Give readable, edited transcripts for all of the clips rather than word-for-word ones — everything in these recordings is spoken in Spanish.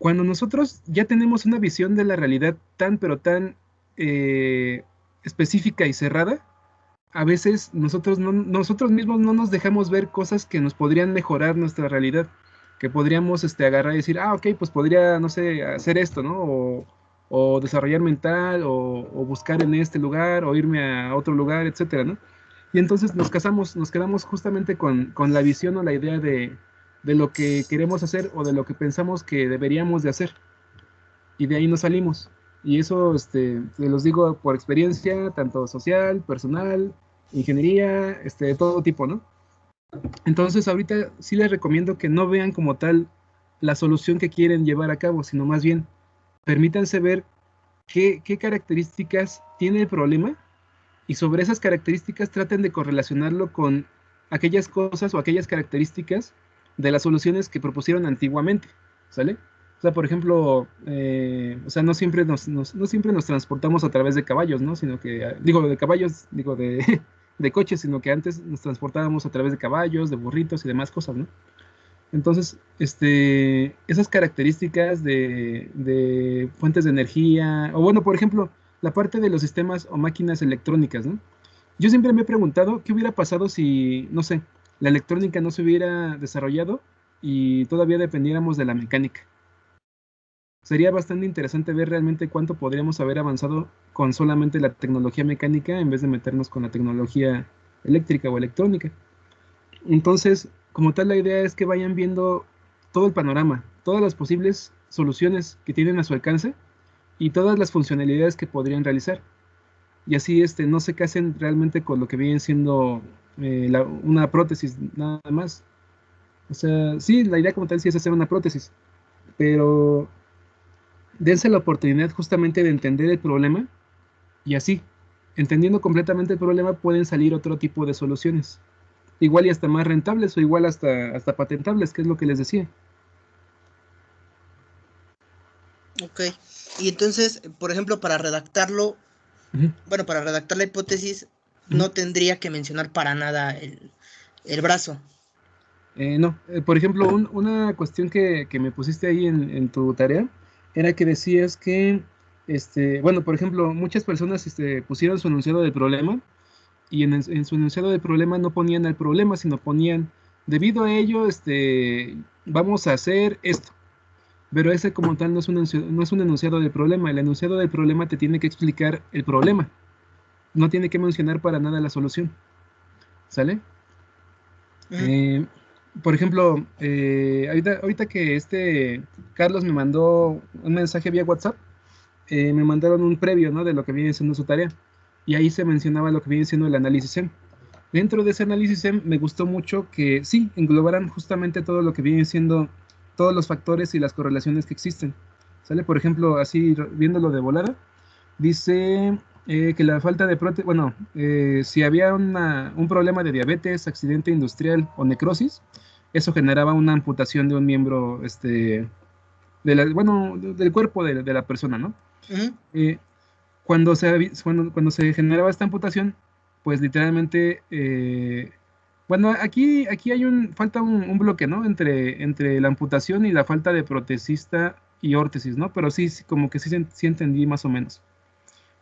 Cuando nosotros ya tenemos una visión de la realidad tan, pero tan eh, específica y cerrada, a veces nosotros mismos no nos dejamos ver cosas que nos podrían mejorar nuestra realidad, que podríamos agarrar y decir, ah, ok, pues podría, no sé, hacer esto, ¿no? O desarrollar mental, o buscar en este lugar, o irme a otro lugar, etcétera, ¿no? Y entonces nos quedamos justamente con la visión o la idea de lo que queremos hacer o de lo que pensamos que deberíamos de hacer. Y de ahí nos salimos. Y eso, se los digo por experiencia, tanto social, personal, ingeniería, de todo tipo, ¿no? Entonces, ahorita sí les recomiendo que no vean como tal la solución que quieren llevar a cabo, sino más bien permítanse ver qué características tiene el problema y sobre esas características traten de correlacionarlo con aquellas cosas o aquellas características de las soluciones que propusieron antiguamente, ¿sale? O sea, por ejemplo, o sea, no siempre no siempre nos transportamos a través de caballos, ¿no? Sino que, digo, de caballos, digo, de coches, sino que antes nos transportábamos a través de caballos, de burritos y demás cosas, ¿no? Entonces, esas características de fuentes de energía, o bueno, por ejemplo, la parte de los sistemas o máquinas electrónicas, ¿no? Yo siempre me he preguntado qué hubiera pasado si, no sé, la electrónica no se hubiera desarrollado y todavía dependiéramos de la mecánica. Sería bastante interesante ver realmente cuánto podríamos haber avanzado con solamente la tecnología mecánica en vez de meternos con la tecnología eléctrica o electrónica. Entonces, como tal, la idea es que vayan viendo todo el panorama, todas las posibles soluciones que tienen a su alcance y todas las funcionalidades que podrían realizar. Y así no se casen realmente con lo que viene siendo una prótesis nada más. O sea, sí, la idea como tal sí es hacer una prótesis, pero dense la oportunidad justamente de entender el problema y así, entendiendo completamente el problema, pueden salir otro tipo de soluciones. Igual y hasta más rentables o igual hasta patentables, que es lo que les decía. Ok. Y entonces, por ejemplo, para redactarlo, Ujú, bueno, para redactar la hipótesis, ujú. no tendría que mencionar para nada el brazo. No, por ejemplo, una cuestión que me pusiste ahí en tu tarea era que decías que, bueno, por ejemplo, muchas personas pusieron su enunciado del problema y en su enunciado del problema no ponían el problema, sino ponían, debido a ello, vamos a hacer esto. Pero ese como tal no es un enunciado del problema. El enunciado del problema te tiene que explicar el problema. No tiene que mencionar para nada la solución. ¿Sale? Ujú. Eh, por ejemplo, ahorita que Carlos me mandó un mensaje vía WhatsApp, me mandaron un previo, ¿no? De lo que viene siendo su tarea. Y ahí se mencionaba lo que viene siendo el análisis SEM. Dentro de ese análisis SEM me gustó mucho que sí, englobaran justamente todo lo que viene siendo todos los factores y las correlaciones que existen. ¿Sale? Por ejemplo, así viéndolo de volada, dice que la falta de proteína, bueno, si había un problema de diabetes, accidente industrial o necrosis, eso generaba una amputación de un miembro, bueno, del cuerpo de la persona, ¿no? Ujú. Eh, cuando se generaba esta amputación, pues literalmente, bueno, aquí falta un bloque, ¿no? Entre la amputación y la falta de protesista y órtesis, ¿no? Pero sí, sí, como que sí entendí más o menos.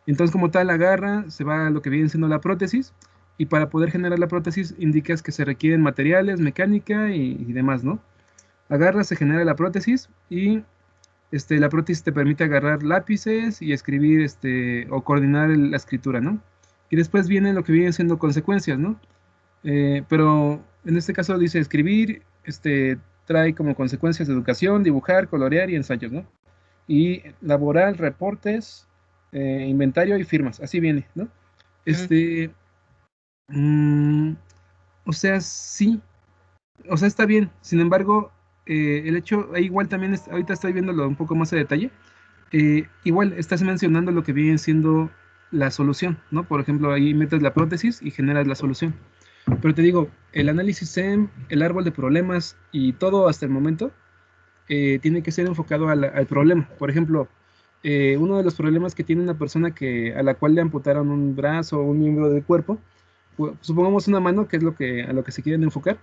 Entonces, como tal, agarra, se va a lo que viene siendo la prótesis, y para poder generar la prótesis indicas que se requieren materiales, mecánica y demás, ¿no? Agarra, se genera la prótesis y la prótesis te permite agarrar lápices y escribir o coordinar la escritura, ¿no? Y después viene lo que vienen siendo consecuencias, ¿no? Pero en este caso dice escribir, trae como consecuencias de educación, dibujar, colorear y ensayos, ¿no? Y laboral, reportes, inventario y firmas, así viene, ¿no? Ujú. Este, mm, o sea, sí, o sea, está bien. Sin embargo, el hecho, igual también, ahorita estoy viéndolo un poco más a detalle. Igual estás mencionando lo que viene siendo la solución, ¿no? Por ejemplo, ahí metes la prótesis y generas la solución. Pero te digo, el análisis SEM, el árbol de problemas y todo hasta el momento tiene que ser enfocado al problema. Por ejemplo, uno de los problemas que tiene una persona a la cual le amputaron un brazo o un miembro del cuerpo, pues, supongamos una mano, que es a lo que se quieren enfocar.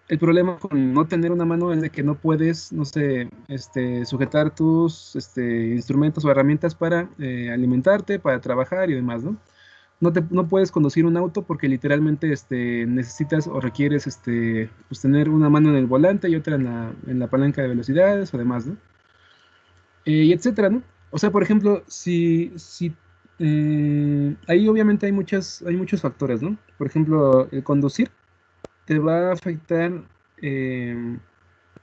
El problema con no tener una mano es de que no puedes, no sé, sujetar tus instrumentos o herramientas para alimentarte, para trabajar y demás, ¿no? No puedes conducir un auto porque literalmente necesitas o requieres pues tener una mano en el volante y otra en la palanca de velocidades o demás, ¿no? Y etcétera, ¿no? O sea, por ejemplo, si ahí obviamente hay muchos factores, ¿no? Por ejemplo, el conducir te va a afectar eh,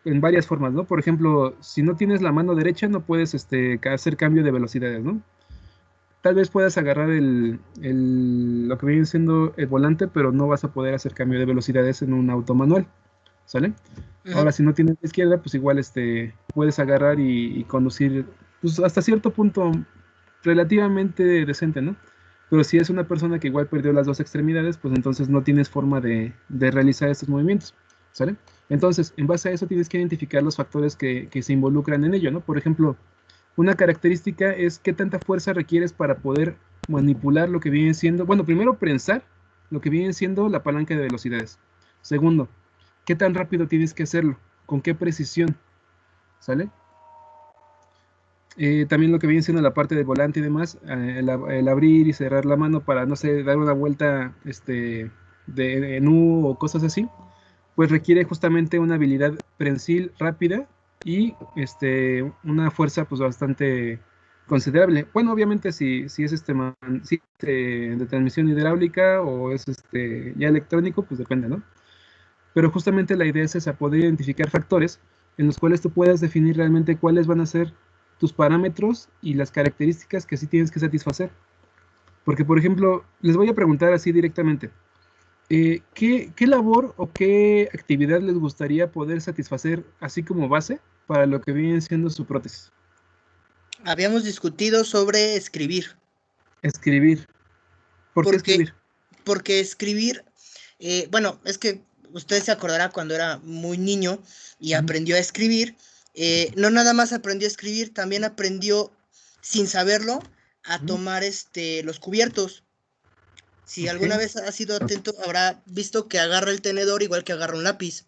en varias formas, ¿no? Por ejemplo, si no tienes la mano derecha, no puedes hacer cambio de velocidades, ¿no? Tal vez puedas agarrar lo que viene siendo el volante, pero no vas a poder hacer cambio de velocidades en un auto manual, ¿sale? Ujú. Ahora, si no tienes la izquierda, pues igual puedes agarrar y conducir, pues hasta cierto punto relativamente decente, ¿no? Pero si es una persona que igual perdió las dos extremidades, pues entonces no tienes forma de realizar estos movimientos, ¿sale? Entonces, en base a eso tienes que identificar los factores que se involucran en ello, ¿no? Por ejemplo, una característica es qué tanta fuerza requieres para poder manipular lo que viene siendo, bueno, primero prensar lo que viene siendo la palanca de velocidades. Segundo, qué tan rápido tienes que hacerlo, con qué precisión, ¿sale? También lo que viene siendo la parte del volante y demás, el abrir y cerrar la mano para, no sé, dar una vuelta en U o cosas así, pues requiere justamente una habilidad prensil rápida y una fuerza pues bastante considerable. Bueno, obviamente si es si es, de transmisión hidráulica o es ya electrónico, pues depende, ¿no? Pero justamente la idea es esa, poder identificar factores en los cuales tú puedas definir realmente cuáles van a ser tus parámetros y las características que sí tienes que satisfacer. Porque, por ejemplo, les voy a preguntar así directamente, ¿qué labor o qué actividad les gustaría poder satisfacer así como base para lo que viene siendo su prótesis? Habíamos discutido sobre escribir, Escribir. ¿Por qué porque, escribir? porque escribir, bueno, es que usted se acordará cuando era muy niño y Ujú. aprendió a escribir, no nada más aprendió a escribir, también aprendió, sin saberlo, a Ujú. tomar los cubiertos. Si Ok, alguna vez ha sido atento, habrá visto que agarra el tenedor igual que agarra un lápiz.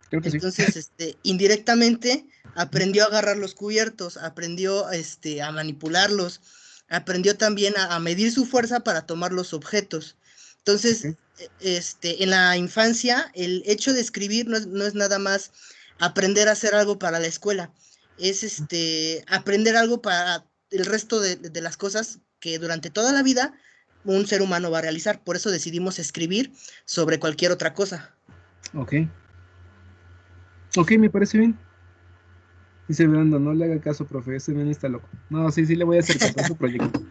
creo que sí. Entonces, indirectamente Ujú. aprendió a agarrar los cubiertos, aprendió, a manipularlos, aprendió también a medir su fuerza para tomar los objetos. Ok, Entonces, en la infancia, el hecho de escribir no es nada más aprender a hacer algo para la escuela, es aprender algo para el resto de las cosas que durante toda la vida un ser humano va a realizar. Por eso decidimos escribir sobre cualquier otra cosa. ok, ok, me parece bien. Dice Brando, no le haga caso, profe, ese men está loco. No, sí, sí le voy a hacer caso a su proyecto.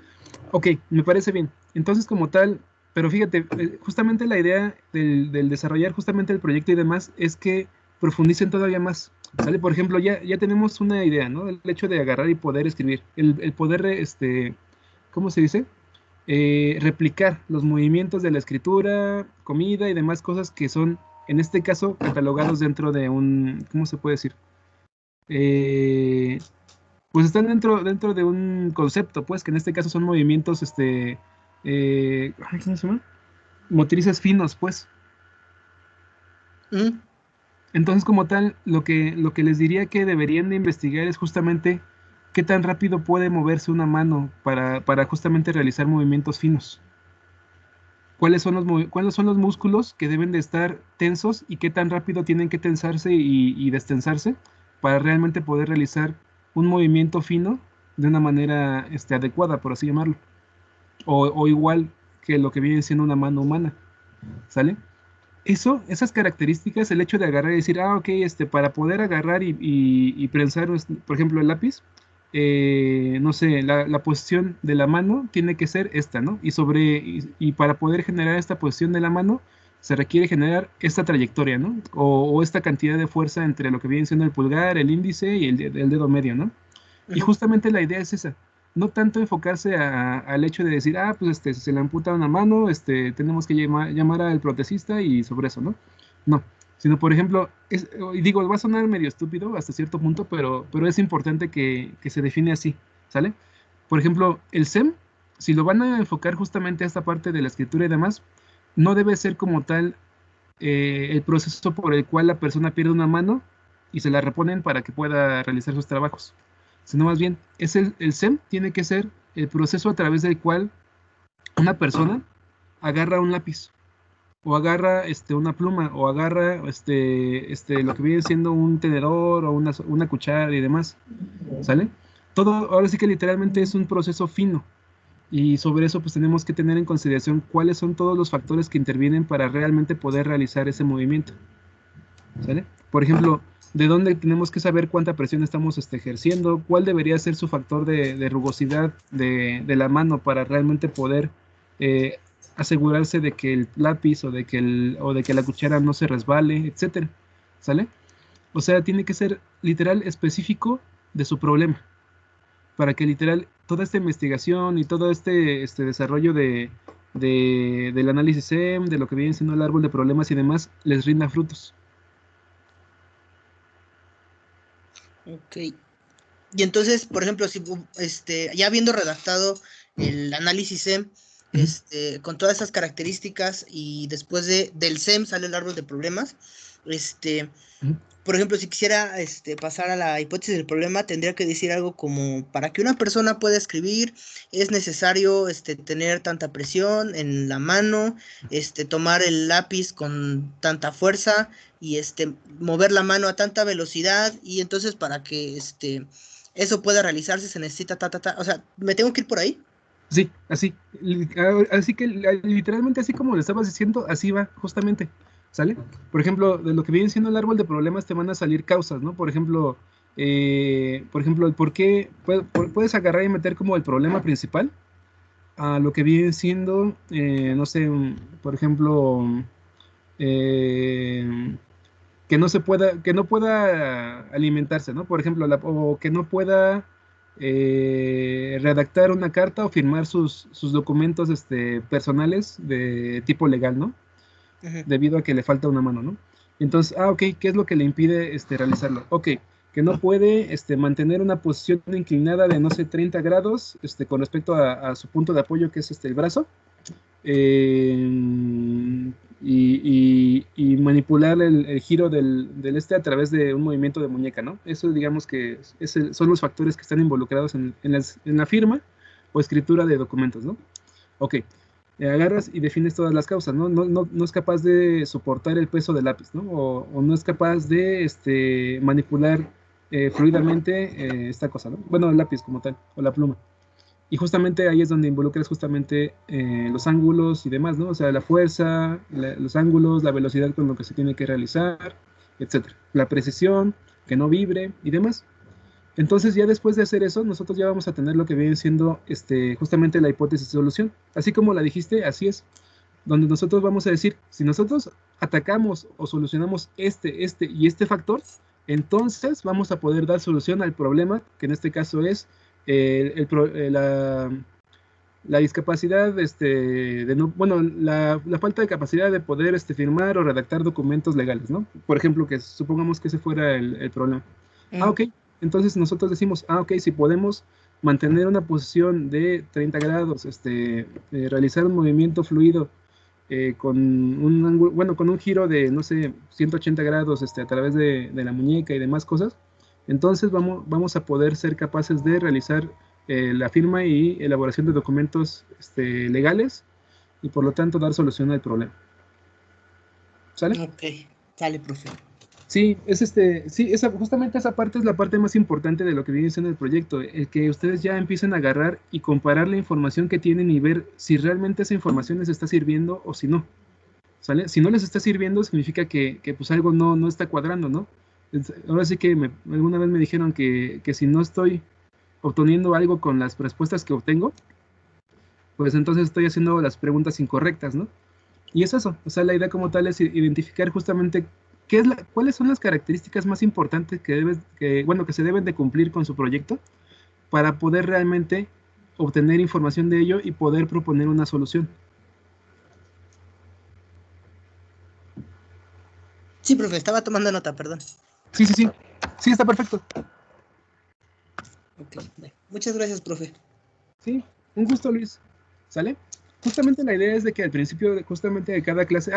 Ok, me parece bien. Entonces, como tal, pero fíjate, justamente la idea del desarrollar justamente el proyecto y demás es que profundicen todavía más. ¿Sale? Por ejemplo, ya tenemos una idea, ¿no? El hecho de agarrar y poder escribir. El poder, ¿cómo se dice? Replicar los movimientos de la escritura, comida y demás cosas que son, en este caso, catalogados dentro de ¿cómo se puede decir? Eh, pues están dentro de un concepto, pues, que en este caso son movimientos, ¿cómo se llama? Motrices finos, pues. ¿Mm? Entonces, como tal, lo que les diría que deberían de investigar es justamente qué tan rápido puede moverse una mano para justamente realizar movimientos finos. ¿Cuáles son los músculos que deben de estar tensos y qué tan rápido tienen que tensarse y destensarse para realmente poder realizar un movimiento fino de una manera adecuada, por así llamarlo? O igual que lo que viene siendo una mano humana, ¿sale? Esas características, el hecho de agarrar y decir, ok, para poder agarrar y prensar, por ejemplo, el lápiz, no sé, la posición de la mano tiene que ser esta, ¿no? Y para poder generar esta posición de la mano, se requiere generar esta trayectoria, ¿no? O esta cantidad de fuerza entre lo que viene siendo el pulgar, el índice y el dedo medio, ¿no? Y Ujú. justamente la idea es esa, no tanto enfocarse al hecho de decir, pues si se le amputa una mano, tenemos que llamar al protecista y sobre eso, ¿no? No, sino por ejemplo, y digo, va a sonar medio estúpido hasta cierto punto, pero es importante que se define así, ¿sale? Por ejemplo, el SEM, si lo van a enfocar justamente a esta parte de la escritura y demás, no debe ser como tal el proceso por el cual la persona pierde una mano y se la reponen para que pueda realizar sus trabajos, sino más bien, es el SEM tiene que ser el proceso a través del cual una persona agarra un lápiz, o agarra una pluma, o agarra lo que viene siendo un tenedor, o una cuchara y demás, ¿sale? Todo, ahora sí que literalmente es un proceso fino, y sobre eso pues tenemos que tener en consideración cuáles son todos los factores que intervienen para realmente poder realizar ese movimiento, ¿sale? Por ejemplo, de dónde tenemos que saber cuánta presión estamos ejerciendo, cuál debería ser su factor de rugosidad de la mano para realmente poder eh, asegurarse de que el lápiz o de que la cuchara no se resbale, etcétera, ¿sale? O sea, tiene que ser literal específico de su problema, para que literal toda esta investigación y todo este desarrollo del análisis SEM, de lo que viene siendo el árbol de problemas y demás, les rinda frutos. Ok. Y entonces, por ejemplo, si ya habiendo redactado el análisis SEM, con todas esas características y después del SEM sale el árbol de problemas, por ejemplo, si quisiera pasar a la hipótesis del problema, tendría que decir algo como, para que una persona pueda escribir, es necesario tener tanta presión en la mano, tomar el lápiz con tanta fuerza y mover la mano a tanta velocidad, y entonces para que eso pueda realizarse se necesita o sea, ¿me tengo que ir por ahí? Sí, así. Así que literalmente así como lo estabas diciendo, así va, justamente. ¿Sale? Por ejemplo, de lo que viene siendo el árbol de problemas te van a salir causas, ¿no? El por qué puedes agarrar y meter como el problema principal a lo que viene siendo, no sé, por ejemplo, eh, que no pueda alimentarse, ¿no? Por ejemplo, o que no pueda redactar una carta o firmar sus documentos personales de tipo legal, ¿no? Ujú. Debido a que le falta una mano, ¿no? Entonces, ok, ¿qué es lo que le impide realizarlo? Ok, que no puede mantener una posición inclinada de, no sé, 30 grados con respecto a su punto de apoyo, que es el brazo, y manipular el giro del a través de un movimiento de muñeca, ¿no? Eso digamos que son los factores que están involucrados en la firma o escritura de documentos, ¿no? Ok, agarras y defines todas las causas, ¿no? No es capaz de soportar el peso del lápiz, ¿no? O no es capaz de manipular fluidamente esta cosa, ¿no? Bueno, el lápiz como tal, o la pluma. Y justamente ahí es donde involucras justamente los ángulos y demás, ¿no? O sea, la fuerza, los ángulos, la velocidad con lo que se tiene que realizar, etcétera. La precisión, que no vibre y demás. Entonces, ya después de hacer eso, nosotros ya vamos a tener lo que viene siendo justamente la hipótesis de solución. Así como la dijiste, así es. Donde nosotros vamos a decir, si nosotros atacamos o solucionamos este y este factor, entonces vamos a poder dar solución al problema, que en este caso es la discapacidad, bueno, la falta de capacidad de poder firmar o redactar documentos legales, ¿no? Por ejemplo, que supongamos que ese fuera el problema. Ah, ok. Entonces nosotros decimos, ok, si podemos mantener una posición de 30 grados, realizar un movimiento fluido con un ángulo, bueno, con un giro de, no sé, 180 grados a través de la muñeca y demás cosas, entonces vamos a poder ser capaces de realizar la firma y elaboración de documentos legales y por lo tanto dar solución al problema. ¿Sale? Ok, sale, profe. Sí, sí, justamente esa parte es la parte más importante de lo que viene siendo el proyecto, el que ustedes ya empiecen a agarrar y comparar la información que tienen y ver si realmente esa información les está sirviendo o si no, ¿sale? Si no les está sirviendo, significa que pues algo no está cuadrando, ¿no? Ahora sí que alguna vez me dijeron que si no estoy obteniendo algo con las respuestas que obtengo, pues entonces estoy haciendo las preguntas incorrectas, ¿no? Y es eso, o sea, la idea como tal es identificar justamente cuáles son las características más importantes bueno, que se deben de cumplir con su proyecto para poder realmente obtener información de ello y poder proponer una solución. Sí, profe, estaba tomando nota, perdón. Sí, sí, sí. Sí, está perfecto. Ok, muchas gracias, profe. Sí, un gusto, Luis. ¿Sale? Justamente la idea es de que al principio justamente de cada clase,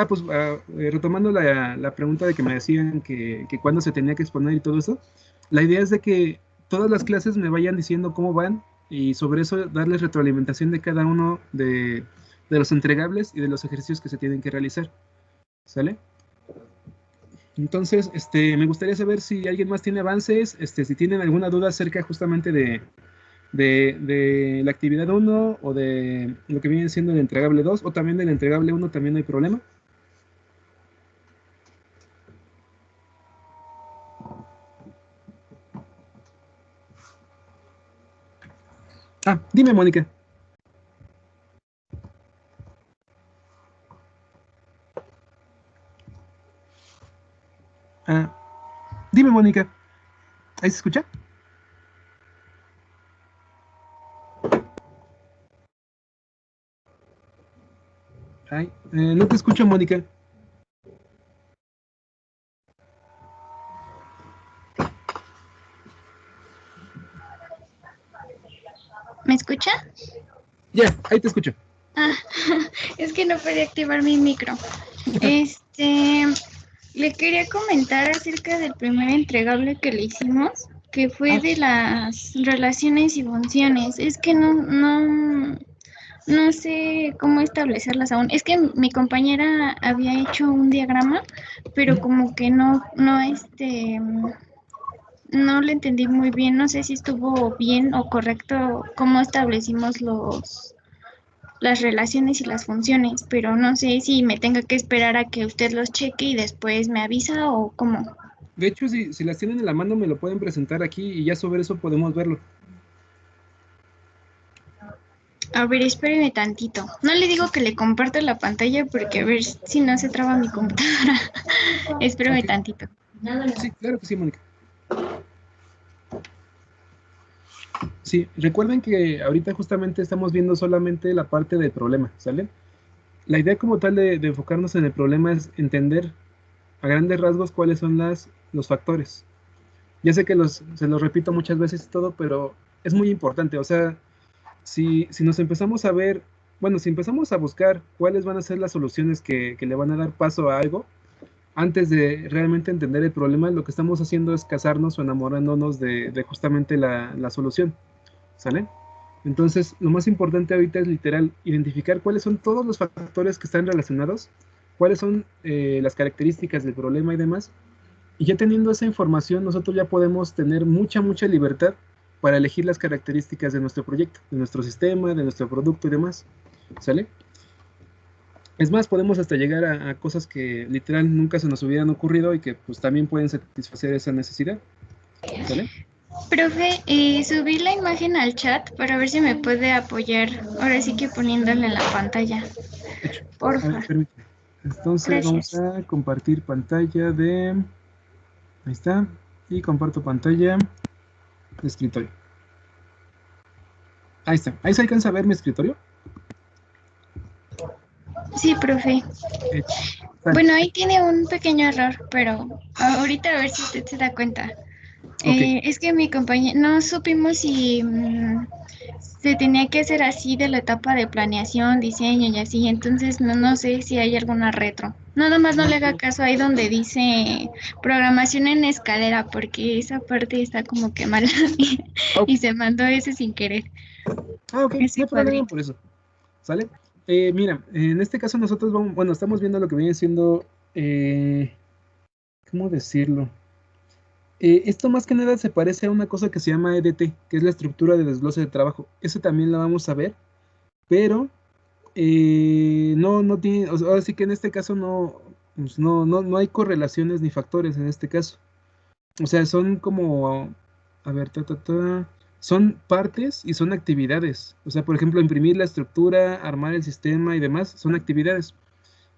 retomando la pregunta de que me decían que cuándo se tenía que exponer y todo eso, la idea es de que todas las clases me vayan diciendo cómo van y sobre eso darles retroalimentación de cada uno de los entregables y de los ejercicios que se tienen que realizar. ¿Sale? Entonces, me gustaría saber si alguien más tiene avances, si tienen alguna duda acerca justamente de la actividad 1 o de lo que viene siendo el entregable 2 o también del entregable 1 también no hay problema. Dime, Mónica. Dime, Mónica. ¿Ahí se escucha? No te escucho, Mónica. ¿Me escucha? Ya, ahí te escucho. Es que no podía activar mi micro. Le quería comentar acerca del primer entregable que le hicimos, que fue de las relaciones y funciones. Es que no sé cómo establecerlas aún. Es que mi compañera había hecho un diagrama, pero como que no le entendí muy bien. No sé si estuvo bien o correcto cómo establecimos las relaciones y las funciones, pero no sé si me tenga que esperar a que usted los cheque y después me avisa o cómo. De hecho, si las tienen en la mano, me lo pueden presentar aquí y ya sobre eso podemos verlo. A ver, espéreme tantito. No le digo que le comparta la pantalla porque a ver si no se traba mi computadora. Espéreme tantito. Sí, claro que sí, Mónica. Sí, recuerden que ahorita justamente estamos viendo solamente la parte del problema, ¿sale? La idea como tal de enfocarnos en el problema es entender a grandes rasgos cuáles son los factores. Ya sé que se los repito muchas veces y todo, pero es muy importante. O sea, si nos empezamos a ver, bueno, si empezamos a buscar cuáles van a ser las soluciones que le van a dar paso a algo, antes de realmente entender el problema, lo que estamos haciendo es casarnos o enamorándonos de justamente la solución. ¿Sale? Entonces, lo más importante ahorita es literal identificar cuáles son todos los factores que están relacionados, cuáles son las características del problema y demás. Y ya teniendo esa información, nosotros ya podemos tener mucha libertad para elegir las características de nuestro proyecto, de nuestro sistema, de nuestro producto y demás. ¿Sale? Es más, podemos hasta llegar a cosas que literal nunca se nos hubieran ocurrido y que pues también pueden satisfacer esa necesidad. ¿Sale? Profe, subí la imagen al chat para ver si me puede apoyar. Ahora sí que poniéndole en la pantalla. Hecho. Porfa. Permíteme. Entonces Gracias. vamos a compartir pantalla de... Ahí está. Y comparto pantalla de escritorio. Ahí está. ¿Ahí se alcanza a ver mi escritorio? Sí, profe. Bueno, ahí tiene un pequeño error, pero ahorita a ver si usted se da cuenta. Okay. Es que mi compañera, no supimos si se tenía que hacer así de la etapa de planeación, diseño y así, entonces no sé si hay alguna retro. Nada más no le haga caso ahí donde dice programación en escalera, porque esa parte está como que mal y se mandó ese sin querer. Ok, no hay problema por eso. ¿Sale? Mira, en este caso nosotros estamos viendo lo que viene siendo, ¿cómo decirlo? Esto más que nada se parece a una cosa que se llama EDT, que es la estructura de desglose de trabajo. Eso también la vamos a ver, pero no tiene, o sea, ahora sí que en este caso pues no hay correlaciones ni factores en este caso. O sea, son como, a ver, son partes y son actividades. O sea, por ejemplo, imprimir la estructura, armar el sistema y demás, son actividades.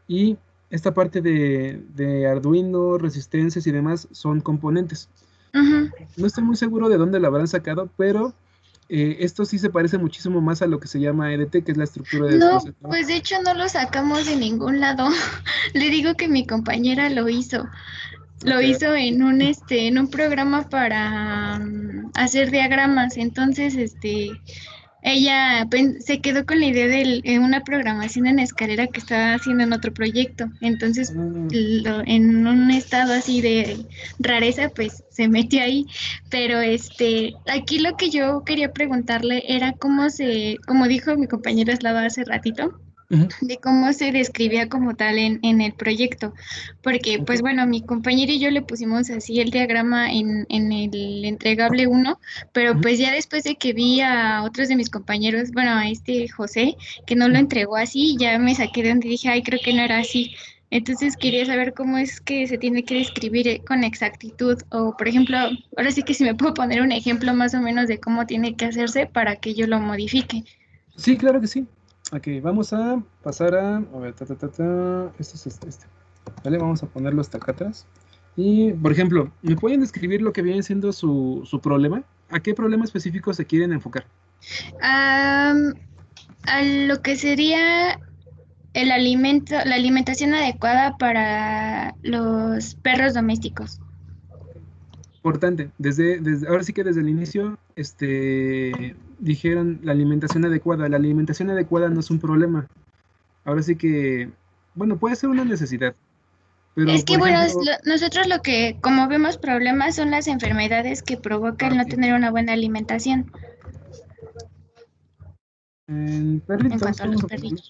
Y esta parte de Arduino, resistencias y demás son componentes. No estoy muy seguro de dónde la habrán sacado, pero esto sí se parece muchísimo más a lo que se llama EDT, que es la estructura de No, desglose. pues de hecho no lo sacamos de ningún lado. Le digo que mi compañera lo hizo. Lo Okay. hizo en un programa para hacer diagramas. Entonces, ella se quedó con la idea de una programación en escalera que estaba haciendo en otro proyecto. Entonces, en un estado así de rareza, pues se metió ahí. Pero aquí lo que yo quería preguntarle era como dijo mi compañera Slava hace ratito, de cómo se describía como tal en el proyecto, porque pues bueno, mi compañero y yo le pusimos así el diagrama en el entregable uno, pero pues ya después de que vi a otros de mis compañeros, bueno, a José, que no lo entregó así, ya me saqué de donde dije, ay, creo que no era así. Entonces quería saber cómo es que se tiene que describir con exactitud, o por ejemplo, ahora sí que si me puedo poner un ejemplo más o menos de cómo tiene que hacerse para que yo lo modifique. Sí, claro que sí. Ok, vamos a pasar a ver, este es este. Vale, vamos a ponerlo hasta acá atrás. Y, por ejemplo, ¿me pueden describir lo que viene siendo su problema? ¿A qué problema específico se quieren enfocar? A lo que sería el alimento, la alimentación adecuada para los perros domésticos. Importante, ahora sí que desde el inicio, dijeron la alimentación adecuada. La alimentación adecuada no es un problema. Ahora sí que, bueno, puede ser una necesidad, pero Es que por bueno, ejemplo, nosotros lo que como vemos problemas son las enfermedades que provoca el no ok, tener una buena alimentación en en perritos, cuanto a los vamos a ponerlo,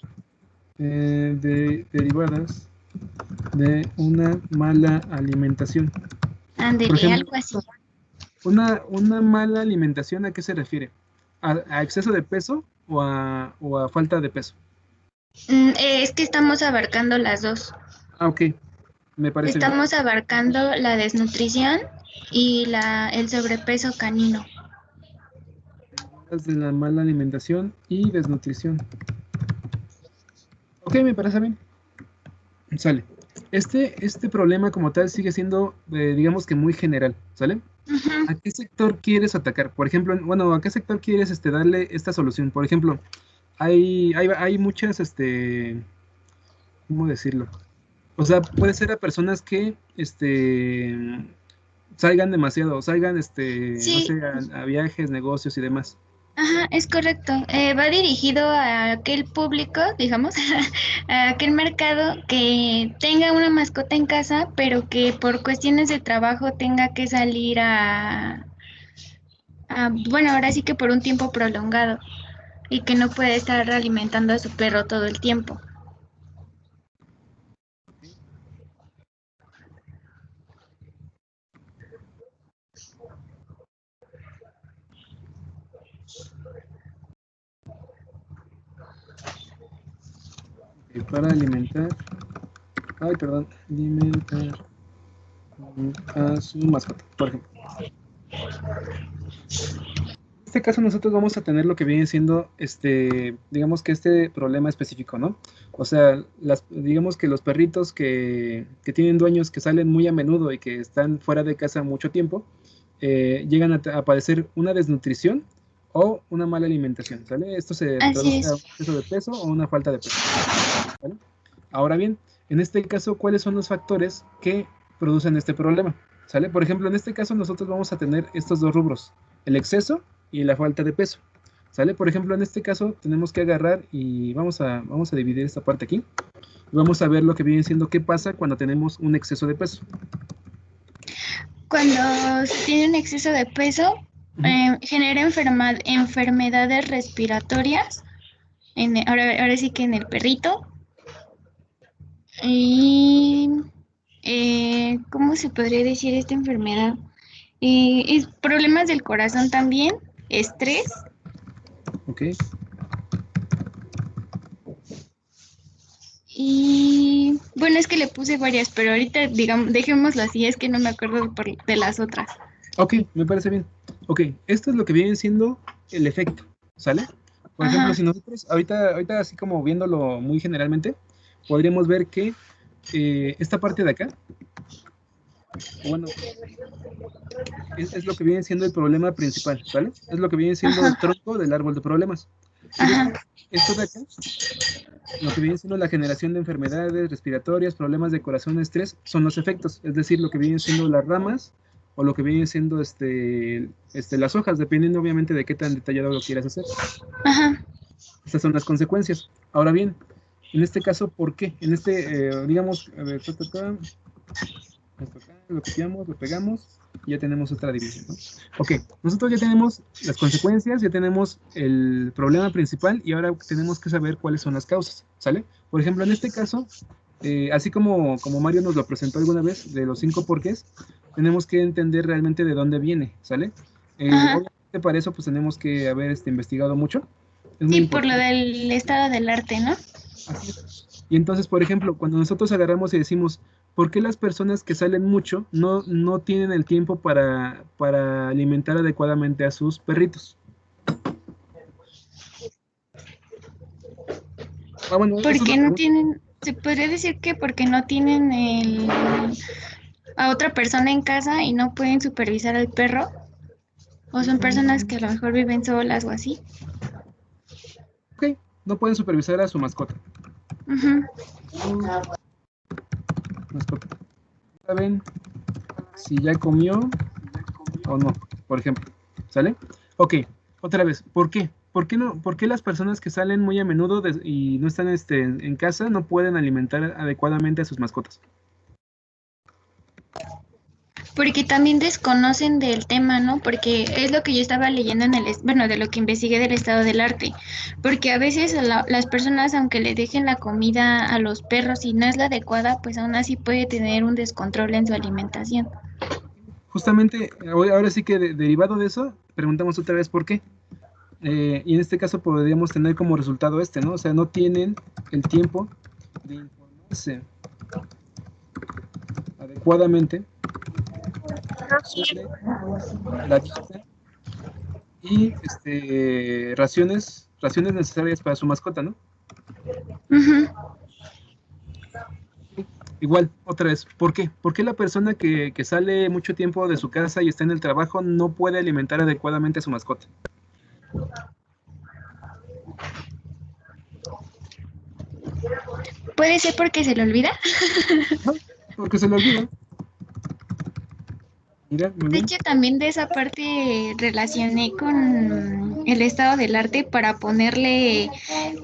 perritos. derivadas de una mala alimentación. Por Ándele, ejemplo, algo así. una mala alimentación, ¿a qué se refiere? ¿A exceso de peso o a falta de peso? Es que estamos abarcando las dos. Ah, ok, me parece bien. Estamos abarcando la desnutrición y el sobrepeso canino. Derivadas de la mala alimentación y desnutrición. Ok, me parece bien. Sale. Este problema como tal sigue siendo, digamos que muy general, ¿sale? Ujú. ¿A qué sector quieres atacar? Por ejemplo, bueno, ¿a qué sector quieres darle esta solución? Por ejemplo, hay muchas, ¿cómo decirlo? O sea, puede ser a personas que, salgan demasiado, salgan, no Sí, sé, a viajes, negocios y demás. ajá, es correcto. Va dirigido a aquel público, digamos, a aquel mercado que tenga una mascota en casa, pero que por cuestiones de trabajo tenga que salir bueno, ahora sí que por un tiempo prolongado y que no puede estar alimentando a su perro todo el tiempo. Para alimentar, ay, perdón, alimentar a su mascota, por ejemplo. En este caso nosotros vamos a tener lo que viene siendo, digamos que este problema específico, ¿no? O sea, digamos que los perritos que tienen dueños que salen muy a menudo y que están fuera de casa mucho tiempo, llegan a padecer una desnutrición o una mala alimentación, ¿sale? Esto se Así traduce a es. un exceso de peso o una falta de peso, ¿vale? Ahora bien, en este caso, ¿cuáles son los factores que producen este problema? ¿Sale? Por ejemplo, en este caso nosotros vamos a tener estos dos rubros, el exceso y la falta de peso. ¿Sale? Por ejemplo, en este caso tenemos que agarrar y vamos a dividir esta parte aquí. Y vamos a ver lo que viene siendo qué pasa cuando tenemos un exceso de peso. Cuando se tiene un exceso de peso, Ujú. genera enfermedades respiratorias, ahora sí que en el perrito. Y, ¿cómo se podría decir esta enfermedad? Es problemas del corazón también, estrés. Ok. Y bueno, es que le puse varias, pero ahorita digamos, dejémoslo así, es que no me acuerdo de las otras. Ok, me parece bien. Ok, esto es lo que viene siendo el efecto, ¿sale? Por ejemplo, Ajá, si nosotros, ahorita así como viéndolo muy generalmente, podríamos ver que esta parte de acá, bueno, es lo que viene siendo el problema principal, ¿sale? Es lo que viene siendo el ajá, tronco del árbol de problemas. Y ajá. después, esto de acá, lo que viene siendo la generación de enfermedades respiratorias, problemas de corazón, estrés, son los efectos, es decir, lo que vienen siendo las ramas o lo que viene siendo las hojas, dependiendo obviamente de qué tan detallado lo quieras hacer. Ajá. Estas son las consecuencias. Ahora bien, en este caso, ¿por qué? En digamos, a ver, lo copiamos, lo pegamos y ya tenemos otra división, ¿no? Ok, nosotros ya tenemos las consecuencias, ya tenemos el problema principal y ahora tenemos que saber cuáles son las causas, ¿sale? Por ejemplo, en este caso, así como Mario nos lo presentó alguna vez, de los 5 porqués, tenemos que entender realmente de dónde viene, ¿sale? Ajá. Obviamente para eso pues tenemos que haber investigado mucho. Es muy Sí, por lo importante. del estado del arte, ¿no? Así es. Y entonces, por ejemplo, cuando nosotros agarramos y decimos, ¿por qué las personas que salen mucho no tienen el tiempo para alimentar adecuadamente a sus perritos? Bueno, esa es Porque una no pregunta. tienen, se podría decir que porque no tienen a otra persona en casa y no pueden supervisar al perro, o son personas que a lo mejor viven solas o así. Ok, no pueden supervisar a su mascota. Ujú. Su mascota. ¿Saben si ya comió o no? Por ejemplo, ¿sale? Ok, otra vez, ¿por qué? ¿Por qué las personas que salen muy a menudo y no están en casa no pueden alimentar adecuadamente a sus mascotas? Porque también desconocen del tema, ¿no? Porque es lo que yo estaba leyendo bueno, de lo que investigué del estado del arte. Porque a veces las personas, aunque le dejen la comida a los perros y no es la adecuada, pues aún así puede tener un descontrol en su alimentación. Justamente, ahora sí que derivado de eso, preguntamos otra vez por qué. Y en este caso podríamos tener como resultado ¿no? O sea, no tienen el tiempo de informarse adecuadamente sobre la dieta y raciones necesarias para su mascota, ¿no? Ujú. Igual, otra vez, ¿por qué? ¿Por qué la persona que sale mucho tiempo de su casa y está en el trabajo no puede alimentar adecuadamente a su mascota? Puede ser porque se le olvida. Ajá, porque se le olvida. Mira, muy De bien. hecho, también de esa parte relacioné con el estado del arte para ponerle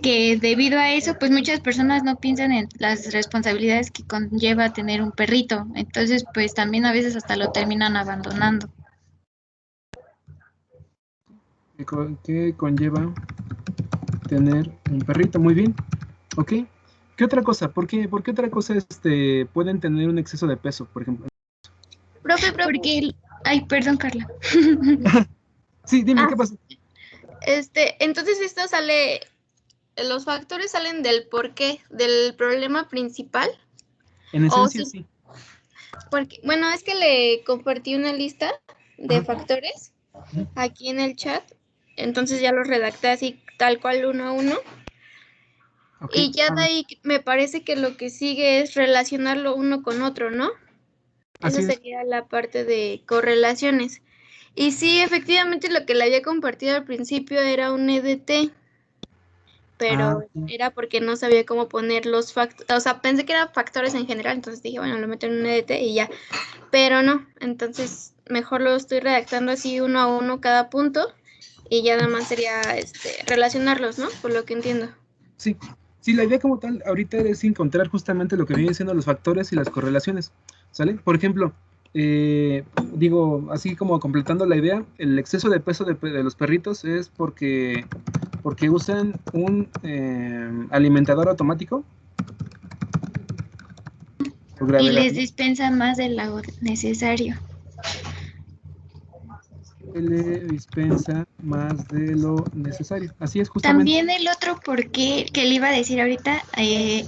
que debido a eso, pues muchas personas no piensan en las responsabilidades que conlleva tener un perrito. Entonces, pues también a veces hasta lo terminan abandonando. ¿Qué conlleva tener un perrito? Muy bien. ¿Ok? ¿Qué otra cosa? ¿Por qué otra cosa pueden tener un exceso de peso, por ejemplo? Profe, Porque, ay, perdón, Carla. Sí, dime, ah, ¿qué pasa? entonces esto sale, los factores salen del porqué, del problema principal, En o esencia, sí, sí. porque, bueno, es que le compartí una lista de Ajá. factores Ujú. aquí en el chat, entonces ya los redacté así tal cual uno a uno, Ok. y ya de ahí me parece que lo que sigue es relacionarlo uno con otro, ¿no? Esa Así es. sería la parte de correlaciones. Y sí, efectivamente lo que le había compartido al principio era un EDT, Ah, pero sí. era porque no sabía cómo poner los factores, o sea, pensé que eran factores en general, entonces dije, bueno, lo meto en un EDT y ya, pero no, entonces mejor lo estoy redactando así uno a uno cada punto y ya nada más sería relacionarlos, ¿no? Por lo que entiendo. Sí. Sí, la idea como tal ahorita es encontrar justamente lo que vienen siendo los factores y las correlaciones. ¿Sale? Por ejemplo, digo, así como completando la idea, el exceso de peso de los perritos es porque usan un alimentador automático por Y gravedad, les ¿no? dispensa más de lo necesario. Que le dispensa más de lo necesario. Así es, justamente. También el otro por qué que le iba a decir ahorita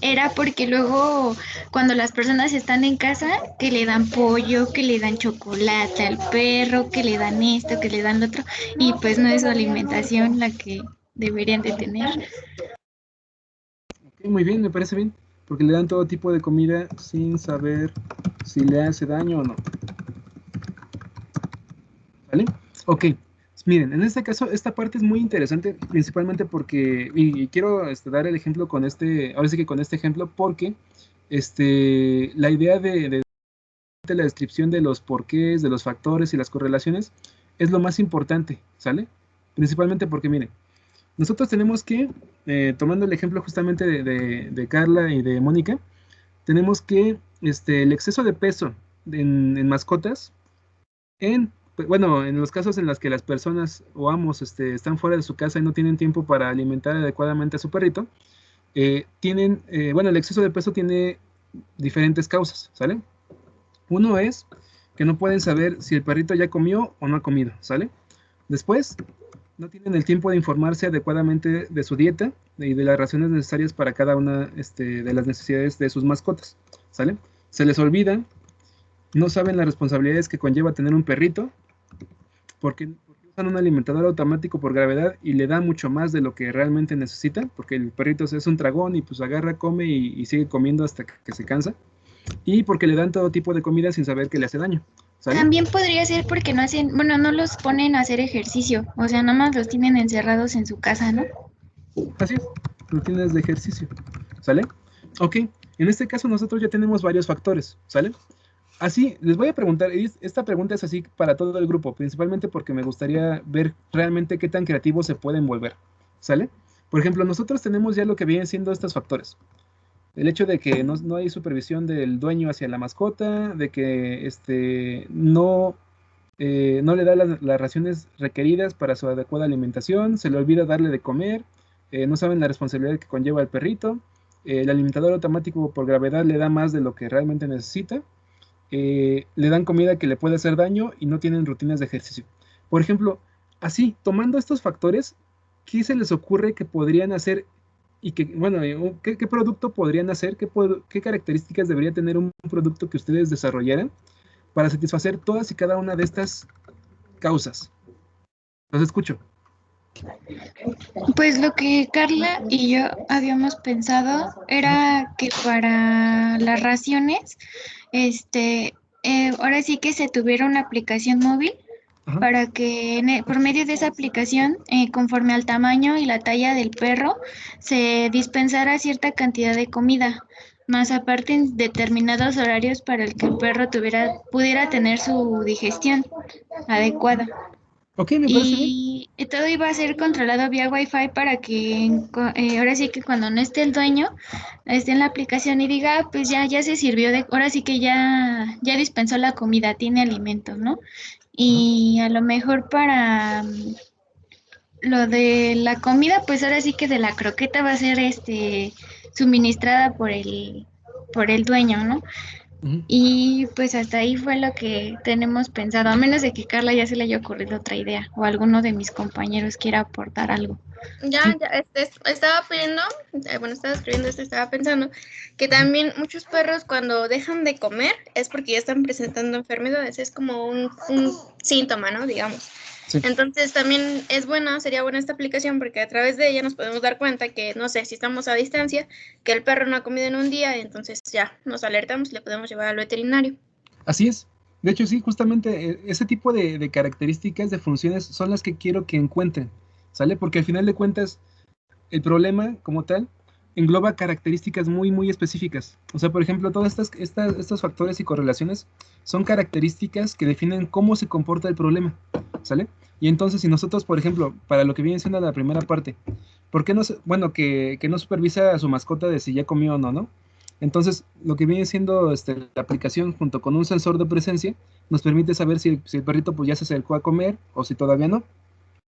era porque luego cuando las personas están en casa que le dan pollo, que le dan chocolate al perro, que le dan esto, que le dan lo otro y pues no es su alimentación la que deberían de tener. Ok, muy bien, me parece bien. Porque le dan todo tipo de comida sin saber si le hace daño o no. ¿Vale? Ok. Miren, en este caso, esta parte es muy interesante, principalmente porque, y quiero dar el ejemplo con ahora sí que con este ejemplo, porque la idea de la descripción de los porqués, de los factores y las correlaciones es lo más importante, ¿sale? Principalmente porque, miren, nosotros tenemos que, tomando el ejemplo justamente de Carla y de Mónica, tenemos que el exceso de peso en mascotas, bueno, en los casos en los que las personas o amos están fuera de su casa y no tienen tiempo para alimentar adecuadamente a su perrito, bueno, el exceso de peso tiene diferentes causas, ¿sale? Uno es que no pueden saber si el perrito ya comió o no ha comido, ¿sale? Después, no tienen el tiempo de informarse adecuadamente de su dieta y de las raciones necesarias para cada una de las necesidades de sus mascotas, ¿sale? Se les olvida, no saben las responsabilidades que conlleva tener un perrito, porque usan un alimentador automático por gravedad y le da mucho más de lo que realmente necesita, porque el perrito es un tragón y pues agarra, come y sigue comiendo hasta que se cansa, y porque le dan todo tipo de comida sin saber que le hace daño, ¿sale? También podría ser porque no hacen, bueno, no los ponen a hacer ejercicio, o sea, nada más los tienen encerrados en su casa, ¿no? Así es, rutinas de ejercicio, ¿sale? Ok, en este caso nosotros ya tenemos varios factores, ¿sale? Así, les voy a preguntar, esta pregunta es así para todo el grupo, principalmente porque me gustaría ver realmente qué tan creativos se pueden volver, ¿sale? Por ejemplo, nosotros tenemos ya lo que vienen siendo estos factores. El hecho de que no hay supervisión del dueño hacia la mascota, de que no le da las raciones requeridas para su adecuada alimentación, se le olvida darle de comer, no saben la responsabilidad que conlleva el perrito, el alimentador automático por gravedad le da más de lo que realmente necesita, le dan comida que le puede hacer daño y no tienen rutinas de ejercicio. Por ejemplo, así, tomando estos factores, ¿qué se les ocurre que podrían hacer y que, bueno, qué producto podrían hacer, qué características debería tener un producto que ustedes desarrollaran para satisfacer todas y cada una de estas causas? Los escucho. Pues lo que Carla y yo habíamos pensado era que para las raciones, ahora sí que se tuviera una aplicación móvil. Ajá. Para que por medio de esa aplicación, conforme al tamaño y la talla del perro, se dispensara cierta cantidad de comida, más aparte en determinados horarios para el que el perro pudiera tener su digestión adecuada. Okay, me parece bien. Y todo iba a ser controlado vía Wi-Fi para que ahora sí que cuando no esté el dueño, esté en la aplicación y diga, pues ya se sirvió ahora sí que ya dispensó la comida, tiene alimentos, ¿no? Y a lo mejor para lo de la comida, pues ahora sí que de la croqueta va a ser suministrada por el dueño, ¿no? Uh-huh. Y pues hasta ahí fue lo que tenemos pensado, a menos de que Carla ya se le haya ocurrido otra idea o alguno de mis compañeros quiera aportar algo. Ya, estaba pidiendo, estaba escribiendo esto, estaba pensando que también muchos perros cuando dejan de comer es porque ya están presentando enfermedades, es como un síntoma, ¿no? Digamos. Sí. Entonces también sería buena esta aplicación porque a través de ella nos podemos dar cuenta que, no sé, si estamos a distancia, que el perro no ha comido en un día, entonces ya nos alertamos y le podemos llevar al veterinario. Así es. De hecho, sí, justamente ese tipo de características, de funciones, son las que quiero que encuentren, ¿sale? Porque al final de cuentas, el problema como tal engloba características muy, muy específicas. O sea, por ejemplo, todos estos factores y correlaciones son características que definen cómo se comporta el problema, ¿sale? Y entonces, si nosotros, por ejemplo, para lo que viene siendo la primera parte, ¿por qué no, que no supervisa a su mascota de si ya comió o no, ¿no? Entonces, lo que viene siendo la aplicación junto con un sensor de presencia nos permite saber si el perrito pues ya se acercó a comer o si todavía no,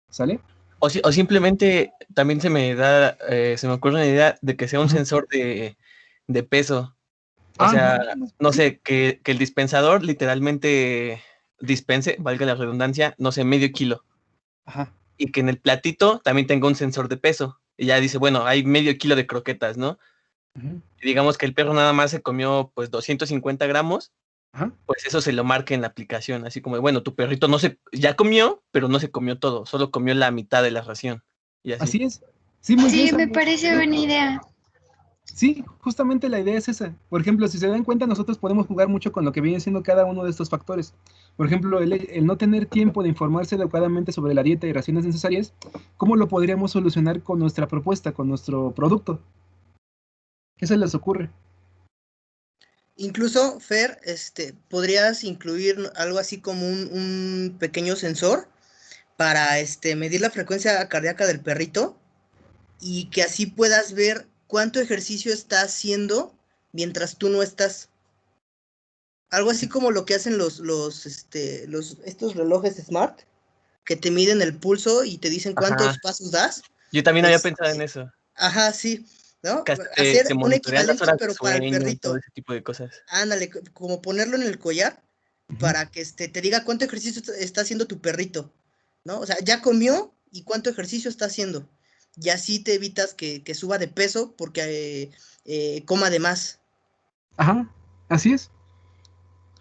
¿sale? O simplemente también se me ocurre una idea de que sea un sensor de peso. O sea, no sé, que el dispensador literalmente dispense, valga la redundancia, no sé, medio kilo. Ajá. Y que en el platito también tenga un sensor de peso. Y ya dice, bueno, hay medio kilo de croquetas, ¿no? Uh-huh. Y digamos que el perro nada más se comió pues 250 gramos. Ajá. Pues eso se lo marca en la aplicación, así como, bueno, tu perrito ya comió, pero no se comió todo, solo comió la mitad de la ración. Y así es. Sí, me parece buena idea. Sí, justamente la idea es esa. Por ejemplo, si se dan cuenta, nosotros podemos jugar mucho con lo que viene siendo cada uno de estos factores. Por ejemplo, el no tener tiempo de informarse adecuadamente sobre la dieta y raciones necesarias, ¿cómo lo podríamos solucionar con nuestra propuesta, con nuestro producto? ¿Qué se les ocurre? Incluso, Fer, podrías incluir algo así como un pequeño sensor para medir la frecuencia cardíaca del perrito y que así puedas ver cuánto ejercicio está haciendo mientras tú no estás. Algo así como lo que hacen estos relojes smart, que te miden el pulso y te dicen cuántos pasos das. Yo también había pensado en eso. Ajá, sí, ¿no? Que hacer te un monitorean las equivalente, horas de pero para el sueño y perrito. todo ese tipo de cosas. Ándale, como ponerlo en el collar para que te diga cuánto ejercicio está haciendo tu perrito, ¿no? O sea, ya comió y cuánto ejercicio está haciendo. Y así te evitas que suba de peso porque coma de más. Ajá, así es.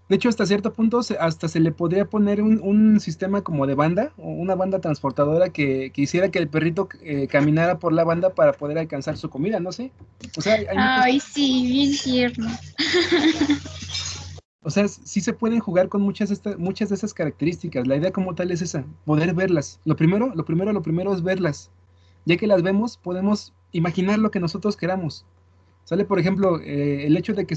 De hecho, hasta cierto punto, hasta se le podría poner un sistema como de banda, o una banda transportadora que hiciera que el perrito caminara por la banda para poder alcanzar su comida, no sé. O sea, hay Ay, sí, bien tierno. O sea, sí se pueden jugar con muchas de esas características. La idea como tal es esa, poder verlas. Lo primero es verlas. Ya que las vemos, podemos imaginar lo que nosotros queramos. Sale, por ejemplo, el hecho de que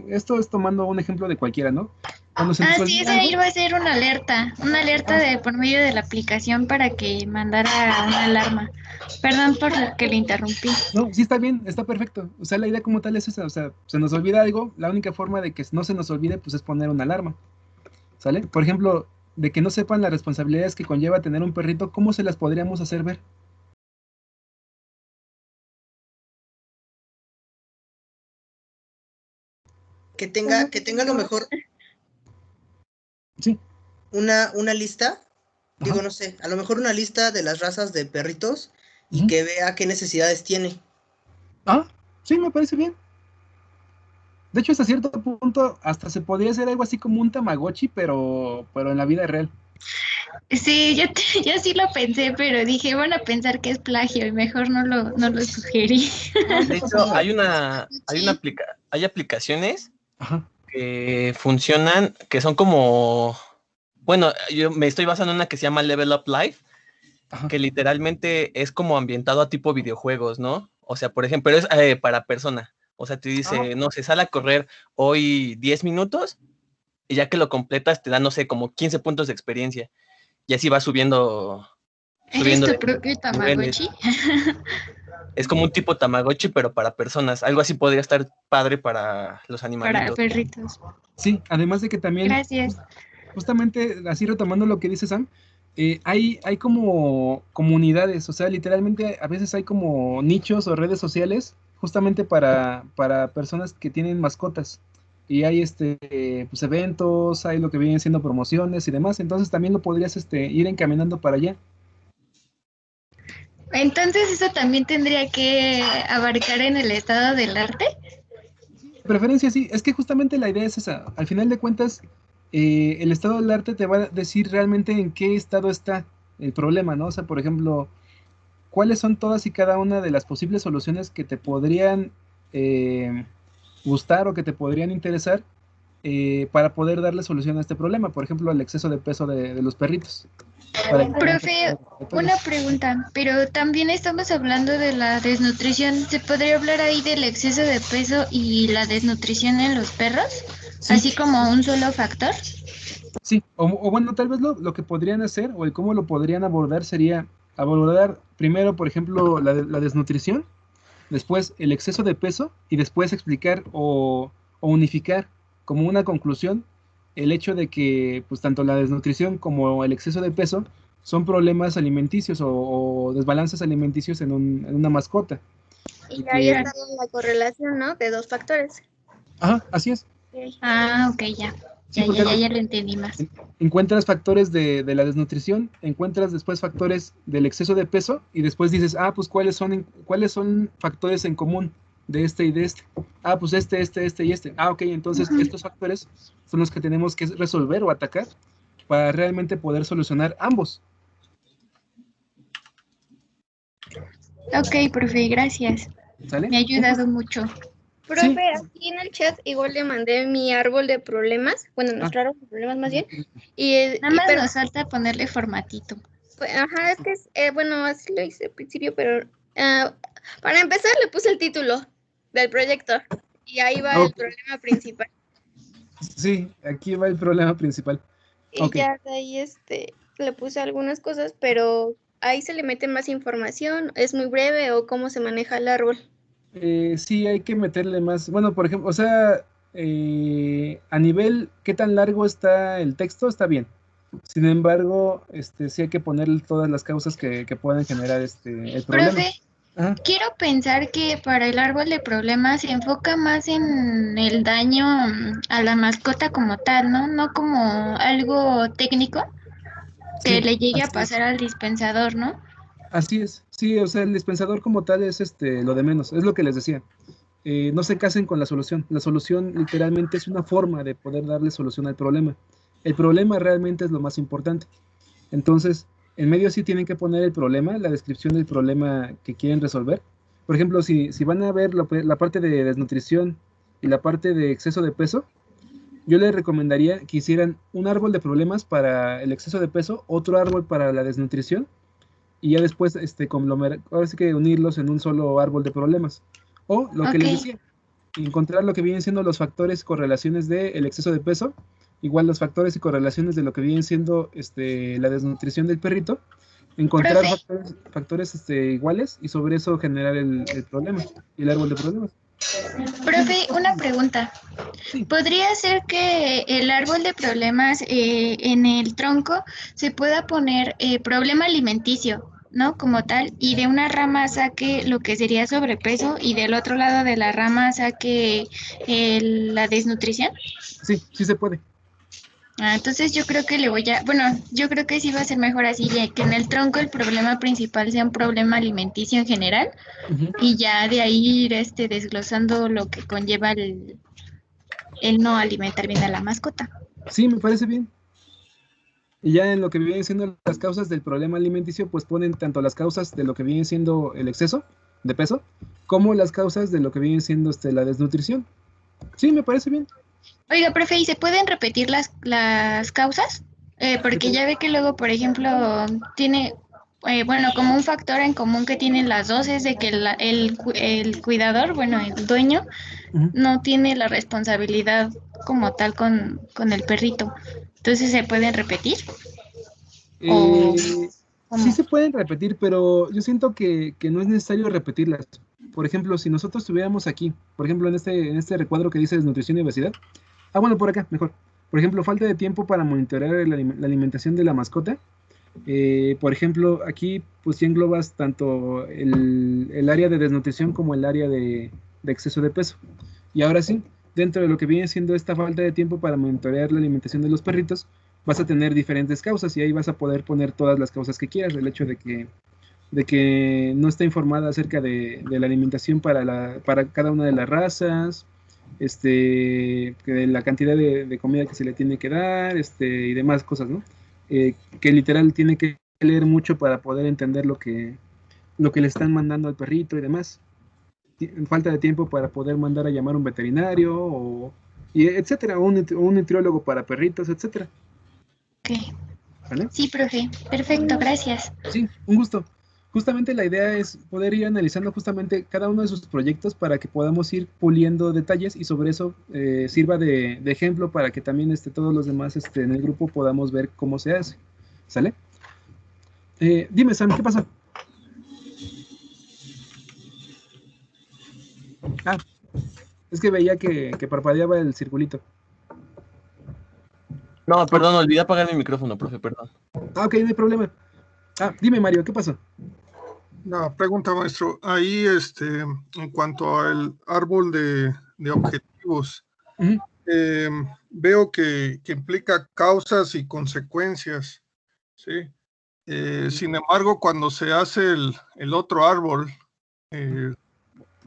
esto es tomando un ejemplo de cualquiera, ¿no? Cuando se nos Sí, olvida esa algo, iba a ser una alerta de por medio de la aplicación para que mandara una alarma. Perdón por lo que le interrumpí. no, sí está bien, está perfecto. O sea, la idea como tal es esa. O sea, se nos olvida algo, la única forma de que no se nos olvide, pues es poner una alarma. ¿Sale? Por ejemplo, de que no sepan las responsabilidades que conlleva tener un perrito, ¿cómo se las podríamos hacer ver? Que tenga a lo mejor Sí. una lista, digo, Ajá. no sé, a lo mejor una lista de las razas de perritos y Ujú. que vea qué necesidades tiene. Ah, sí, me parece bien. De hecho, hasta cierto punto, hasta se podría hacer algo así como un Tamagotchi, pero en la vida real. Sí, yo sí lo pensé, pero dije, van a pensar que es plagio y mejor no lo sugerí. No, no De pasa hecho, nada. hay aplicaciones Ajá, que funcionan, que son como, bueno, yo me estoy basando en una que se llama Level Up Life, ajá. que literalmente es como ambientado a tipo videojuegos, ¿no? O sea, por ejemplo, es para persona. O sea, te Ah, dice, no sé, sale a correr hoy 10 minutos y ya que lo completas te da, no sé, como 15 puntos de experiencia. Y así va ¿Eres subiendo tu de propio niveles. Tamagotchi? Es como un tipo Tamagotchi, pero para personas. Algo así podría estar padre para los Para animalitos. perritos. sí, además de que también, Gracias. justamente así retomando lo que dice Sam, hay como comunidades, o sea, literalmente a veces hay como nichos o redes sociales justamente para personas que tienen mascotas. Y hay pues eventos, hay lo que vienen siendo promociones y demás, entonces también lo podrías ir encaminando para allá. Entonces eso también tendría que abarcar en el estado del arte. De preferencia sí, es que justamente la idea es esa. Al final de cuentas, el estado del arte te va a decir realmente en qué estado está el problema, ¿no? O sea, por ejemplo, cuáles son todas y cada una de las posibles soluciones que te podrían eh, gustar o que te podrían interesar para poder darle solución a este problema. Por ejemplo, el exceso de peso de los perritos. Para que tengan Profe, respiratorios. una pregunta, pero también estamos hablando de la desnutrición. ¿Se podría hablar ahí del exceso de peso y la desnutrición en los perros? Sí, Así como un solo factor. sí, o bueno, tal vez lo que podrían hacer o el cómo lo podrían abordar sería abordar primero, por ejemplo, la desnutrición, después el exceso de peso y después explicar o unificar como una conclusión el hecho de que pues tanto la desnutrición como el exceso de peso son problemas alimenticios o desbalances alimenticios en una mascota. Y Y ahí que, está la correlación, ¿no? De dos factores. ajá, así es. Ah, ok, ya. Sí, porque Ya lo entendí más. encuentras factores de la desnutrición, encuentras después factores del exceso de peso y después dices, ah, pues cuáles son factores en común de este y de este. Ah, pues este y este. Ah, ok, entonces estos factores son los que tenemos que resolver o atacar para realmente poder solucionar ambos. Ok, profe, gracias. ¿Sale? Me ha ayudado mucho. Sí. Profe, aquí en el chat igual le mandé mi árbol de problemas, bueno, Ah, nuestro árbol de problemas más bien, y, Nada más pero, nos falta ponerle formatito. pues, ajá, es que, bueno, así lo hice al principio, pero para empezar le puse el título del proyecto, y ahí va el ok. problema principal. Sí, aquí va el problema principal. Y ya de ahí le puse algunas cosas, pero ahí se le mete más información, es muy breve o cómo se maneja el árbol. Sí, hay que meterle más. Bueno, por ejemplo, o sea, a nivel qué tan largo está el texto, está bien. Sin embargo, sí hay que poner todas las causas que pueden generar el problema. Profe, quiero pensar que para el árbol de problemas se enfoca más en el daño a la mascota como tal, ¿no? No como algo técnico que Sí, le llegue a así es. pasar al dispensador, ¿no? Así es, sí, o sea, el dispensador como tal es lo de menos, es lo que les decía. No se casen con la solución literalmente es una forma de poder darle solución al problema. El problema realmente es lo más importante. Entonces, en medio sí tienen que poner el problema, la descripción del problema que quieren resolver. Por ejemplo, si van a ver la parte de desnutrición y la parte de exceso de peso, yo les recomendaría que hicieran un árbol de problemas para el exceso de peso, otro árbol para la desnutrición y ya después ahora sí que unirlos en un solo árbol de problemas. O lo que les decía, encontrar lo que vienen siendo los factores y correlaciones del exceso de peso, igual los factores y correlaciones de lo que vienen siendo la desnutrición del perrito, encontrar factores iguales y sobre eso generar el problema, el árbol de problemas. Profe, una pregunta. Sí. ¿Podría ser que el árbol de problemas en el tronco se pueda poner problema alimenticio, ¿no? Como tal, y de una rama saque lo que sería sobrepeso y del otro lado de la rama saque la desnutrición? Sí, sí se puede. Entonces yo creo que yo creo que sí va a ser mejor así, ya que en el tronco el problema principal sea un problema alimenticio en general y ya de ahí ir desglosando lo que conlleva el no alimentar bien a la mascota. Sí, me parece bien. Y ya en lo que vienen siendo las causas del problema alimenticio, pues ponen tanto las causas de lo que viene siendo el exceso de peso, como las causas de lo que viene siendo la desnutrición. Sí, me parece bien. Oiga, profe, ¿y se pueden repetir las causas? Porque ya ve que luego, por ejemplo, tiene, bueno, como un factor en común que tienen las dos es de que el cuidador, bueno, el dueño, no tiene la responsabilidad como tal con el perrito. Entonces, ¿se pueden repetir? Sí se pueden repetir, pero yo siento que no es necesario repetirlas. Por ejemplo, si nosotros estuviéramos aquí, por ejemplo, en este recuadro que dice desnutrición y obesidad. Bueno, por acá, mejor. Por ejemplo, falta de tiempo para monitorear la alimentación de la mascota. Por ejemplo, aquí pues ya englobas tanto el área de desnutrición como el área de exceso de peso. Y ahora sí, dentro de lo que viene siendo esta falta de tiempo para monitorear la alimentación de los perritos, vas a tener diferentes causas y ahí vas a poder poner todas las causas que quieras. El hecho de que no está informada acerca de la alimentación para cada una de las razas, la cantidad de comida que se le tiene que dar, y demás cosas, ¿no? Que literal tiene que leer mucho para poder entender lo que le están mandando al perrito y demás. Falta de tiempo para poder mandar a llamar a un veterinario, y etcétera, un nutriólogo para perritos, etcétera. Ok. ¿Vale? Sí, profe. Perfecto, gracias. Sí, un gusto. Justamente la idea es poder ir analizando justamente cada uno de sus proyectos para que podamos ir puliendo detalles y sobre eso sirva de ejemplo para que también todos los demás en el grupo podamos ver cómo se hace. ¿Sale? Dime, Sam, ¿qué pasa? Es que veía que parpadeaba el circulito. No, perdón, olvidé apagar mi micrófono, profe, perdón. Ok, no hay problema. Dime, Mario, ¿qué pasó? No, pregunta, maestro. Ahí, en cuanto al árbol de objetivos, veo que implica causas y consecuencias, ¿sí? Sin embargo, cuando se hace el otro árbol,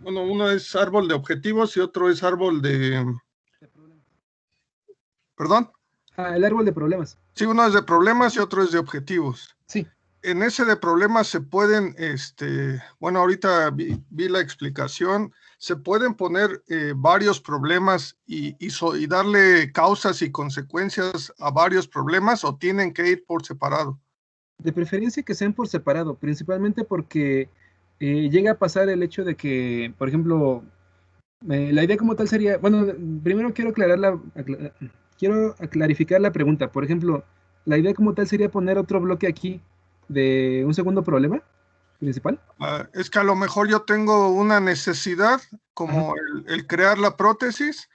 uno es árbol de objetivos y otro es árbol de... ¿Perdón? El árbol de problemas. Sí, uno es de problemas y otro es de objetivos. Sí. En ese de problemas se pueden, bueno, ahorita vi la explicación, se pueden poner varios problemas y darle causas y consecuencias a varios problemas o tienen que ir por separado. De preferencia que sean por separado, principalmente porque llega a pasar el hecho de que, por ejemplo, La idea como tal sería, bueno, primero quiero clarificar la pregunta. Por ejemplo, la idea como tal sería poner otro bloque aquí de un segundo problema principal. Es que a lo mejor yo tengo una necesidad como el crear la prótesis,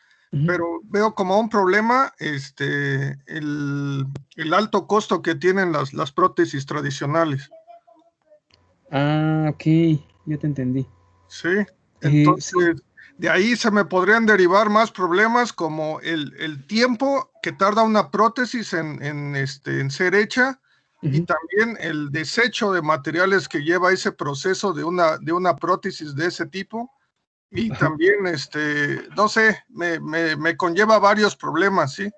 pero veo como un problema el alto costo que tienen las prótesis tradicionales. Ah, ok, ya te entendí. Sí, entonces sí. De ahí se me podrían derivar más problemas como el tiempo que tarda una prótesis en ser hecha y también el desecho de materiales que lleva ese proceso de una prótesis de ese tipo. Y también, no sé, me conlleva varios problemas, ¿sí?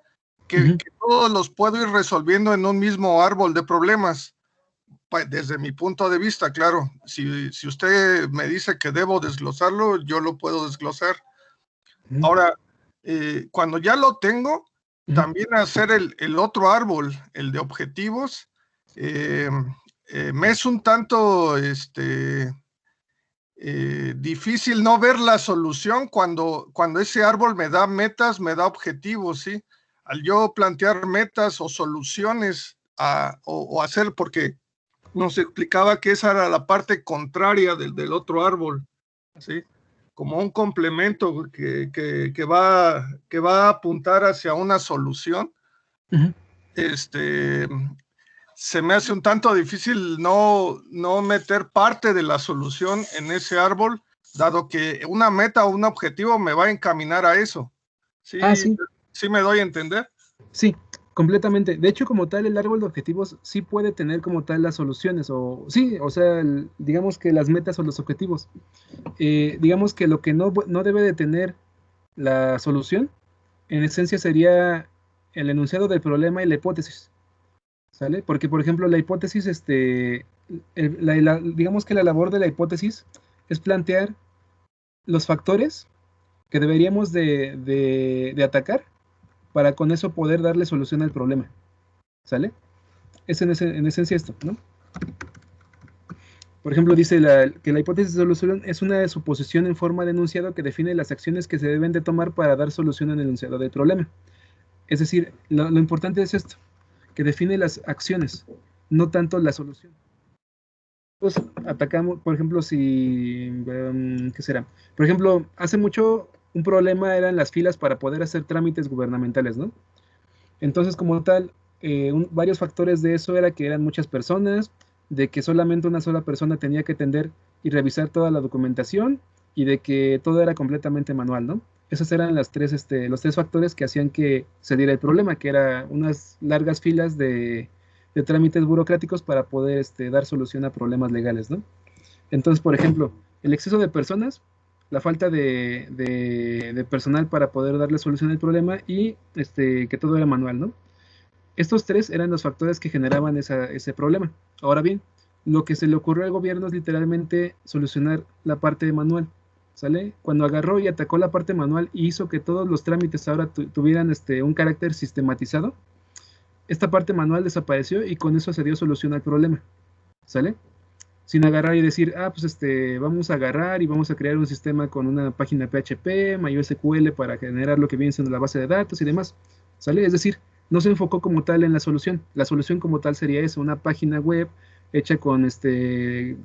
Que todos los puedo ir resolviendo en un mismo árbol de problemas. Desde mi punto de vista, claro. Si usted me dice que debo desglosarlo, yo lo puedo desglosar. Ahora, cuando ya lo tengo, también hacer el otro árbol, el de objetivos, me es un tanto difícil no ver la solución cuando ese árbol me da metas, me da objetivos, ¿sí? Al yo plantear metas o soluciones o hacer, porque nos explicaba que esa era la parte contraria del otro árbol, ¿sí? Como un complemento que va a apuntar hacia una solución. Se me hace un tanto difícil no meter parte de la solución en ese árbol, dado que una meta o un objetivo me va a encaminar a eso. ¿Sí, ¿Sí me doy a entender? Sí, completamente. De hecho, como tal, el árbol de objetivos sí puede tener como tal las soluciones, o sea, digamos que las metas o los objetivos. Digamos que lo que no debe de tener la solución, en esencia sería el enunciado del problema y la hipótesis, ¿sale? Porque, por ejemplo, la hipótesis, digamos que la labor de la hipótesis es plantear los factores que deberíamos de atacar para con eso poder darle solución al problema, ¿sale? Es en esencia esto, ¿no? Por ejemplo, dice que la hipótesis de solución es una suposición en forma de enunciado que define las acciones que se deben de tomar para dar solución al enunciado del problema. Es decir, lo importante es esto, que define las acciones, no tanto la solución. Pues atacamos, por ejemplo, ¿qué será? Por ejemplo, hace mucho un problema eran las filas para poder hacer trámites gubernamentales, ¿no? Entonces, como tal, varios factores de eso era que eran muchas personas, de que solamente una sola persona tenía que atender y revisar toda la documentación y de que todo era completamente manual, ¿no? Esos eran los tres factores que hacían que se diera el problema, que era unas largas filas de trámites burocráticos para poder dar solución a problemas legales, ¿no? Entonces, por ejemplo, el exceso de personas, la falta de personal para poder darle solución al problema y que todo era manual, ¿no? Estos tres eran los factores que generaban ese problema. Ahora bien, lo que se le ocurrió al gobierno es literalmente solucionar la parte manual, ¿sale? Cuando agarró y atacó la parte manual y hizo que todos los trámites ahora tuvieran un carácter sistematizado, esta parte manual desapareció y con eso se dio solución al problema, ¿sale? Sin agarrar y decir, pues vamos a agarrar y vamos a crear un sistema con una página PHP, MySQL para generar lo que viene siendo la base de datos y demás, ¿sale? Es decir, no se enfocó como tal en la solución. La solución como tal sería eso, una página web hecha con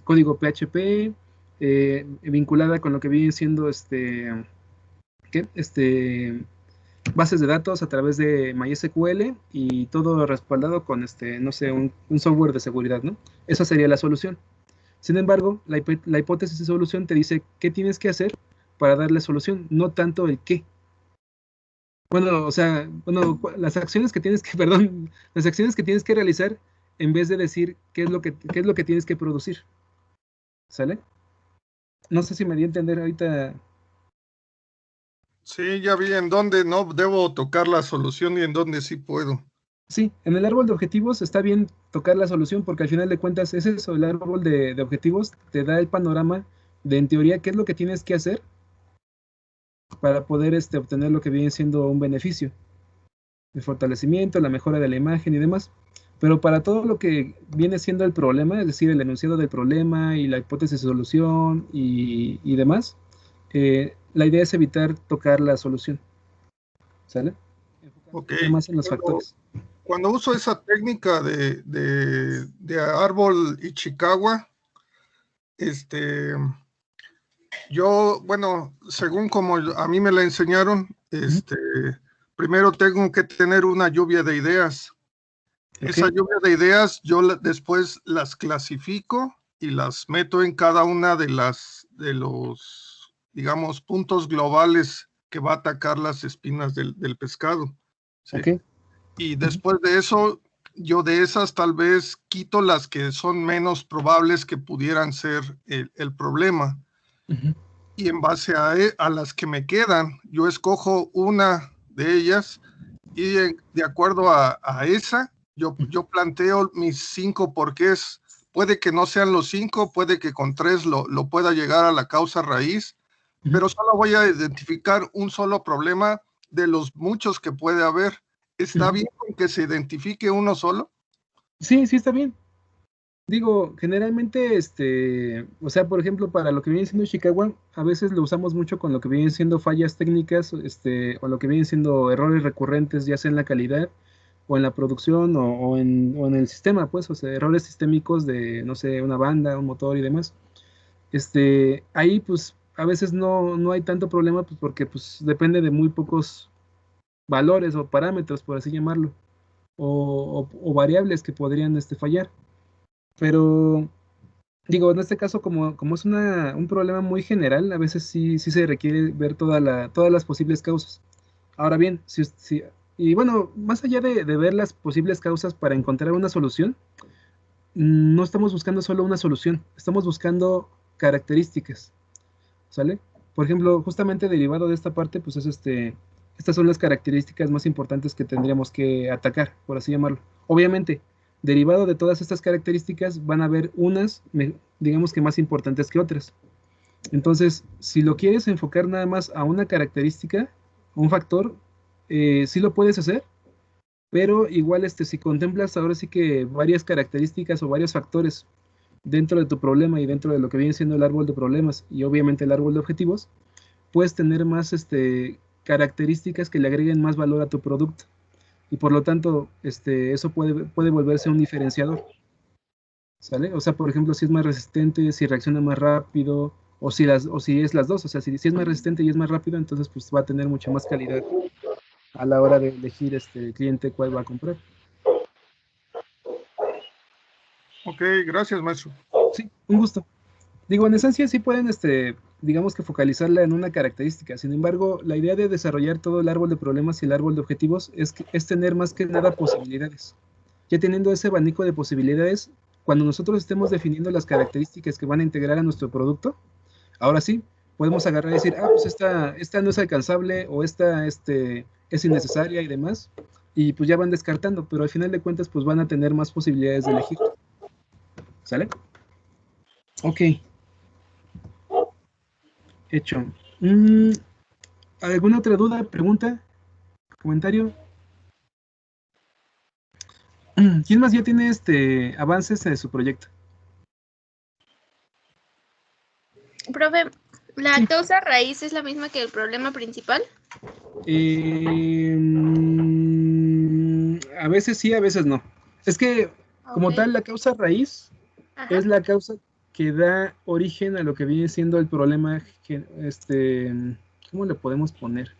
código PHP, vinculada con lo que viene siendo bases de datos a través de MySQL y todo respaldado con no sé, un software de seguridad, ¿no? Esa sería la solución. Sin embargo, la hipótesis de solución te dice qué tienes que hacer para darle solución, no tanto el qué. Bueno, o sea, las acciones que tienes que, las acciones que tienes que realizar en vez de decir qué es lo que tienes que producir. ¿Sale? No sé si me di a entender ahorita. Sí, ya vi en dónde no debo tocar la solución y en dónde sí puedo. Sí, en el árbol de objetivos está bien tocar la solución porque al final de cuentas es eso, el árbol de objetivos te da el panorama de en teoría qué es lo que tienes que hacer para poder obtener lo que viene siendo un beneficio, el fortalecimiento, la mejora de la imagen y demás. Pero para todo lo que viene siendo el problema, es decir, el enunciado del problema y la hipótesis de solución y demás, la idea es evitar tocar la solución. ¿Sale? Okay. Más en los factores. Cuando uso esa técnica de árbol Ichikawa, yo, bueno, según como a mí me la enseñaron, primero tengo que tener una lluvia de ideas. Okay. Esa lluvia de ideas yo después las clasifico y las meto en cada una de los, digamos, puntos globales que va a atacar las espinas del pescado. ¿Sí? Okay. Y después de eso, yo de esas tal vez quito las que son menos probables que pudieran ser el problema. Y en base a las que me quedan, yo escojo una de ellas y de acuerdo a esa, yo planteo mis 5 porqués. Puede que no sean los 5, puede que con 3 lo pueda llegar a la causa raíz, pero solo voy a identificar un solo problema de los muchos que puede haber. ¿Está bien con que se identifique uno solo? Sí, sí está bien. Digo, generalmente, o sea, por ejemplo, para lo que viene siendo Ichikawa, a veces lo usamos mucho con lo que vienen siendo fallas técnicas, o lo que vienen siendo errores recurrentes, ya sea en la calidad, o en la producción, o en el sistema, pues, o sea, errores sistémicos de, no sé, una banda, un motor y demás. Ahí, pues, a veces no hay tanto problema, pues, porque, pues, depende de muy pocos valores o parámetros, por así llamarlo, o variables que podrían fallar. Pero, digo, en este caso, como es un problema muy general, a veces sí se requiere ver todas las posibles causas. Ahora bien, y bueno, más allá de ver las posibles causas para encontrar una solución, no estamos buscando solo una solución, estamos buscando características, ¿sale? Por ejemplo, justamente derivado de esta parte, pues es estas son las características más importantes que tendríamos que atacar, por así llamarlo. Obviamente, derivado de todas estas características, van a haber unas, digamos que más importantes que otras. Entonces, si lo quieres enfocar nada más a una característica, un factor, sí lo puedes hacer, pero igual si contemplas ahora sí que varias características o varios factores dentro de tu problema y dentro de lo que viene siendo el árbol de problemas y obviamente el árbol de objetivos, puedes tener más características que le agreguen más valor a tu producto. Y por lo tanto, eso puede volverse un diferenciador. ¿Sale? O sea, por ejemplo, si es más resistente, si reacciona más rápido, o si es las dos. O sea, si es más resistente y es más rápido, entonces pues va a tener mucha más calidad a la hora de elegir el cliente cuál va a comprar. Ok, gracias, maestro. Sí, un gusto. Digo, en esencia sí pueden, digamos que focalizarla en una característica. Sin embargo, la idea de desarrollar todo el árbol de problemas y el árbol de objetivos es tener más que nada posibilidades. Ya teniendo ese abanico de posibilidades, cuando nosotros estemos definiendo las características que van a integrar a nuestro producto, ahora sí, podemos agarrar y decir, pues esta no es alcanzable, o esta es innecesaria y demás, y pues ya van descartando, pero al final de cuentas pues van a tener más posibilidades de elegir. ¿Sale? Ok. Hecho. ¿Alguna otra duda, pregunta, comentario? ¿Quién más ya tiene avances de su proyecto? Profe, ¿la causa raíz es la misma que el problema principal? A veces sí, a veces no. Es que, como tal, la causa raíz es la causa que da origen a lo que viene siendo el problema, ¿cómo le podemos poner?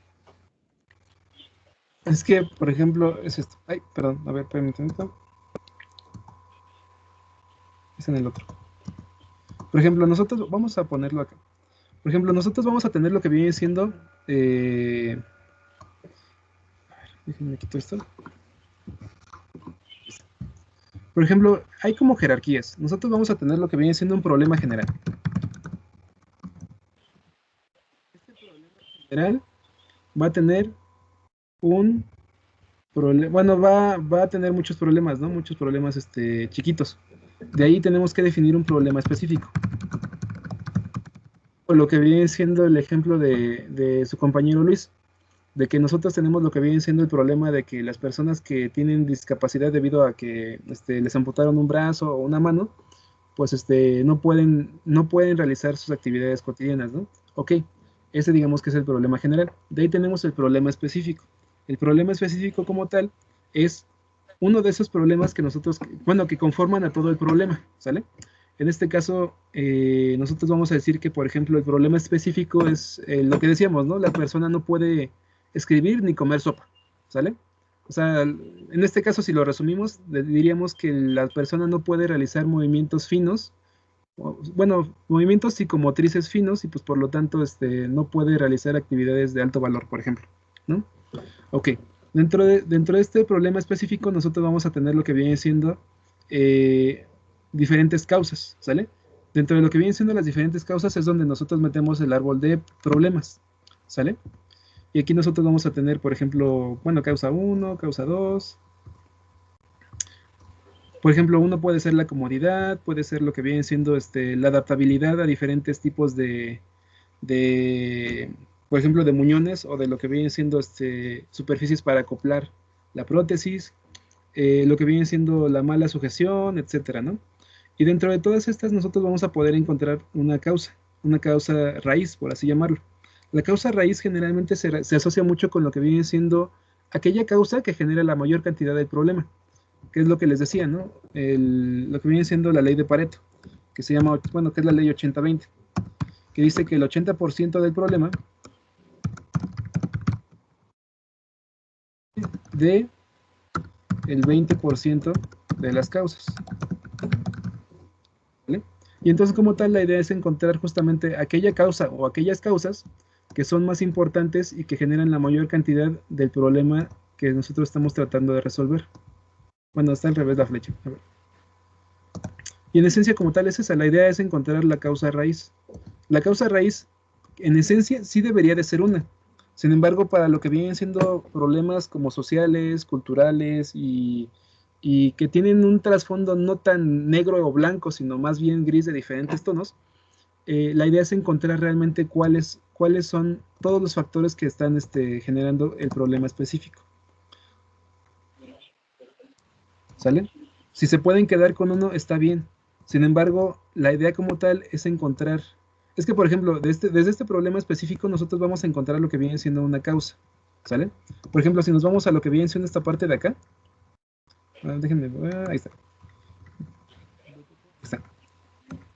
Es que, por ejemplo, es esto. Ay, perdón, a ver, permítanme. Es en el otro. Por ejemplo, nosotros, vamos a ponerlo acá. Por ejemplo, nosotros vamos a tener lo que viene siendo... a ver, déjenme quitar esto. Por ejemplo, hay como jerarquías. Nosotros vamos a tener lo que viene siendo un problema general. Este problema general va a tener un problema, bueno, va a tener muchos problemas, ¿no? Muchos problemas chiquitos. De ahí tenemos que definir un problema específico. O lo que viene siendo el ejemplo de su compañero Luis, de que nosotros tenemos lo que viene siendo el problema de que las personas que tienen discapacidad debido a que les amputaron un brazo o una mano, pues no pueden realizar sus actividades cotidianas, ¿no? Ok, Ese digamos que es el problema general. De ahí tenemos el problema específico. El problema específico como tal es uno de esos problemas que nosotros, bueno, que conforman a todo el problema, ¿sale? En este caso, nosotros vamos a decir que, por ejemplo, el problema específico es lo que decíamos, ¿no? La persona no puede escribir ni comer sopa, ¿sale? O sea, en este caso, si lo resumimos, diríamos que la persona no puede realizar movimientos finos, bueno, movimientos psicomotrices finos, y pues por lo tanto no puede realizar actividades de alto valor, por ejemplo, ¿no? Ok, dentro de este problema específico nosotros vamos a tener lo que viene siendo diferentes causas, ¿sale? Dentro de lo que vienen siendo las diferentes causas es donde nosotros metemos el árbol de problemas, ¿sale? Y aquí nosotros vamos a tener, por ejemplo, bueno, causa 1, causa 2. Por ejemplo, uno puede ser la comodidad, puede ser lo que viene siendo la adaptabilidad a diferentes tipos por ejemplo, de muñones o de lo que vienen siendo superficies para acoplar la prótesis, lo que viene siendo la mala sujeción, etcétera, ¿no? Y dentro de todas estas nosotros vamos a poder encontrar una causa raíz, por así llamarlo. La causa raíz generalmente se asocia mucho con lo que viene siendo aquella causa que genera la mayor cantidad del problema, que es lo que les decía, ¿no? Lo que viene siendo la ley de Pareto, que se llama, bueno, que es la ley 80-20, que dice que el 80% del problema de el 20% de las causas. ¿Vale? Y entonces como tal la idea es encontrar justamente aquella causa o aquellas causas que son más importantes y que generan la mayor cantidad del problema que nosotros estamos tratando de resolver. Bueno, está al revés la flecha. A ver. Y en esencia como tal es esa, la idea es encontrar la causa raíz. La causa raíz en esencia sí debería de ser una. Sin embargo, para lo que vienen siendo problemas como sociales, culturales y que tienen un trasfondo no tan negro o blanco, sino más bien gris de diferentes tonos, la idea es encontrar realmente cuáles son todos los factores que están generando el problema específico. ¿Sale? Si se pueden quedar con uno, está bien. Sin embargo, la idea como tal es encontrar... Es que, por ejemplo, desde este problema específico nosotros vamos a encontrar lo que viene siendo una causa. ¿Sale? Por ejemplo, si nos vamos a lo que viene siendo esta parte de acá. Déjenme... ahí está. Ahí está.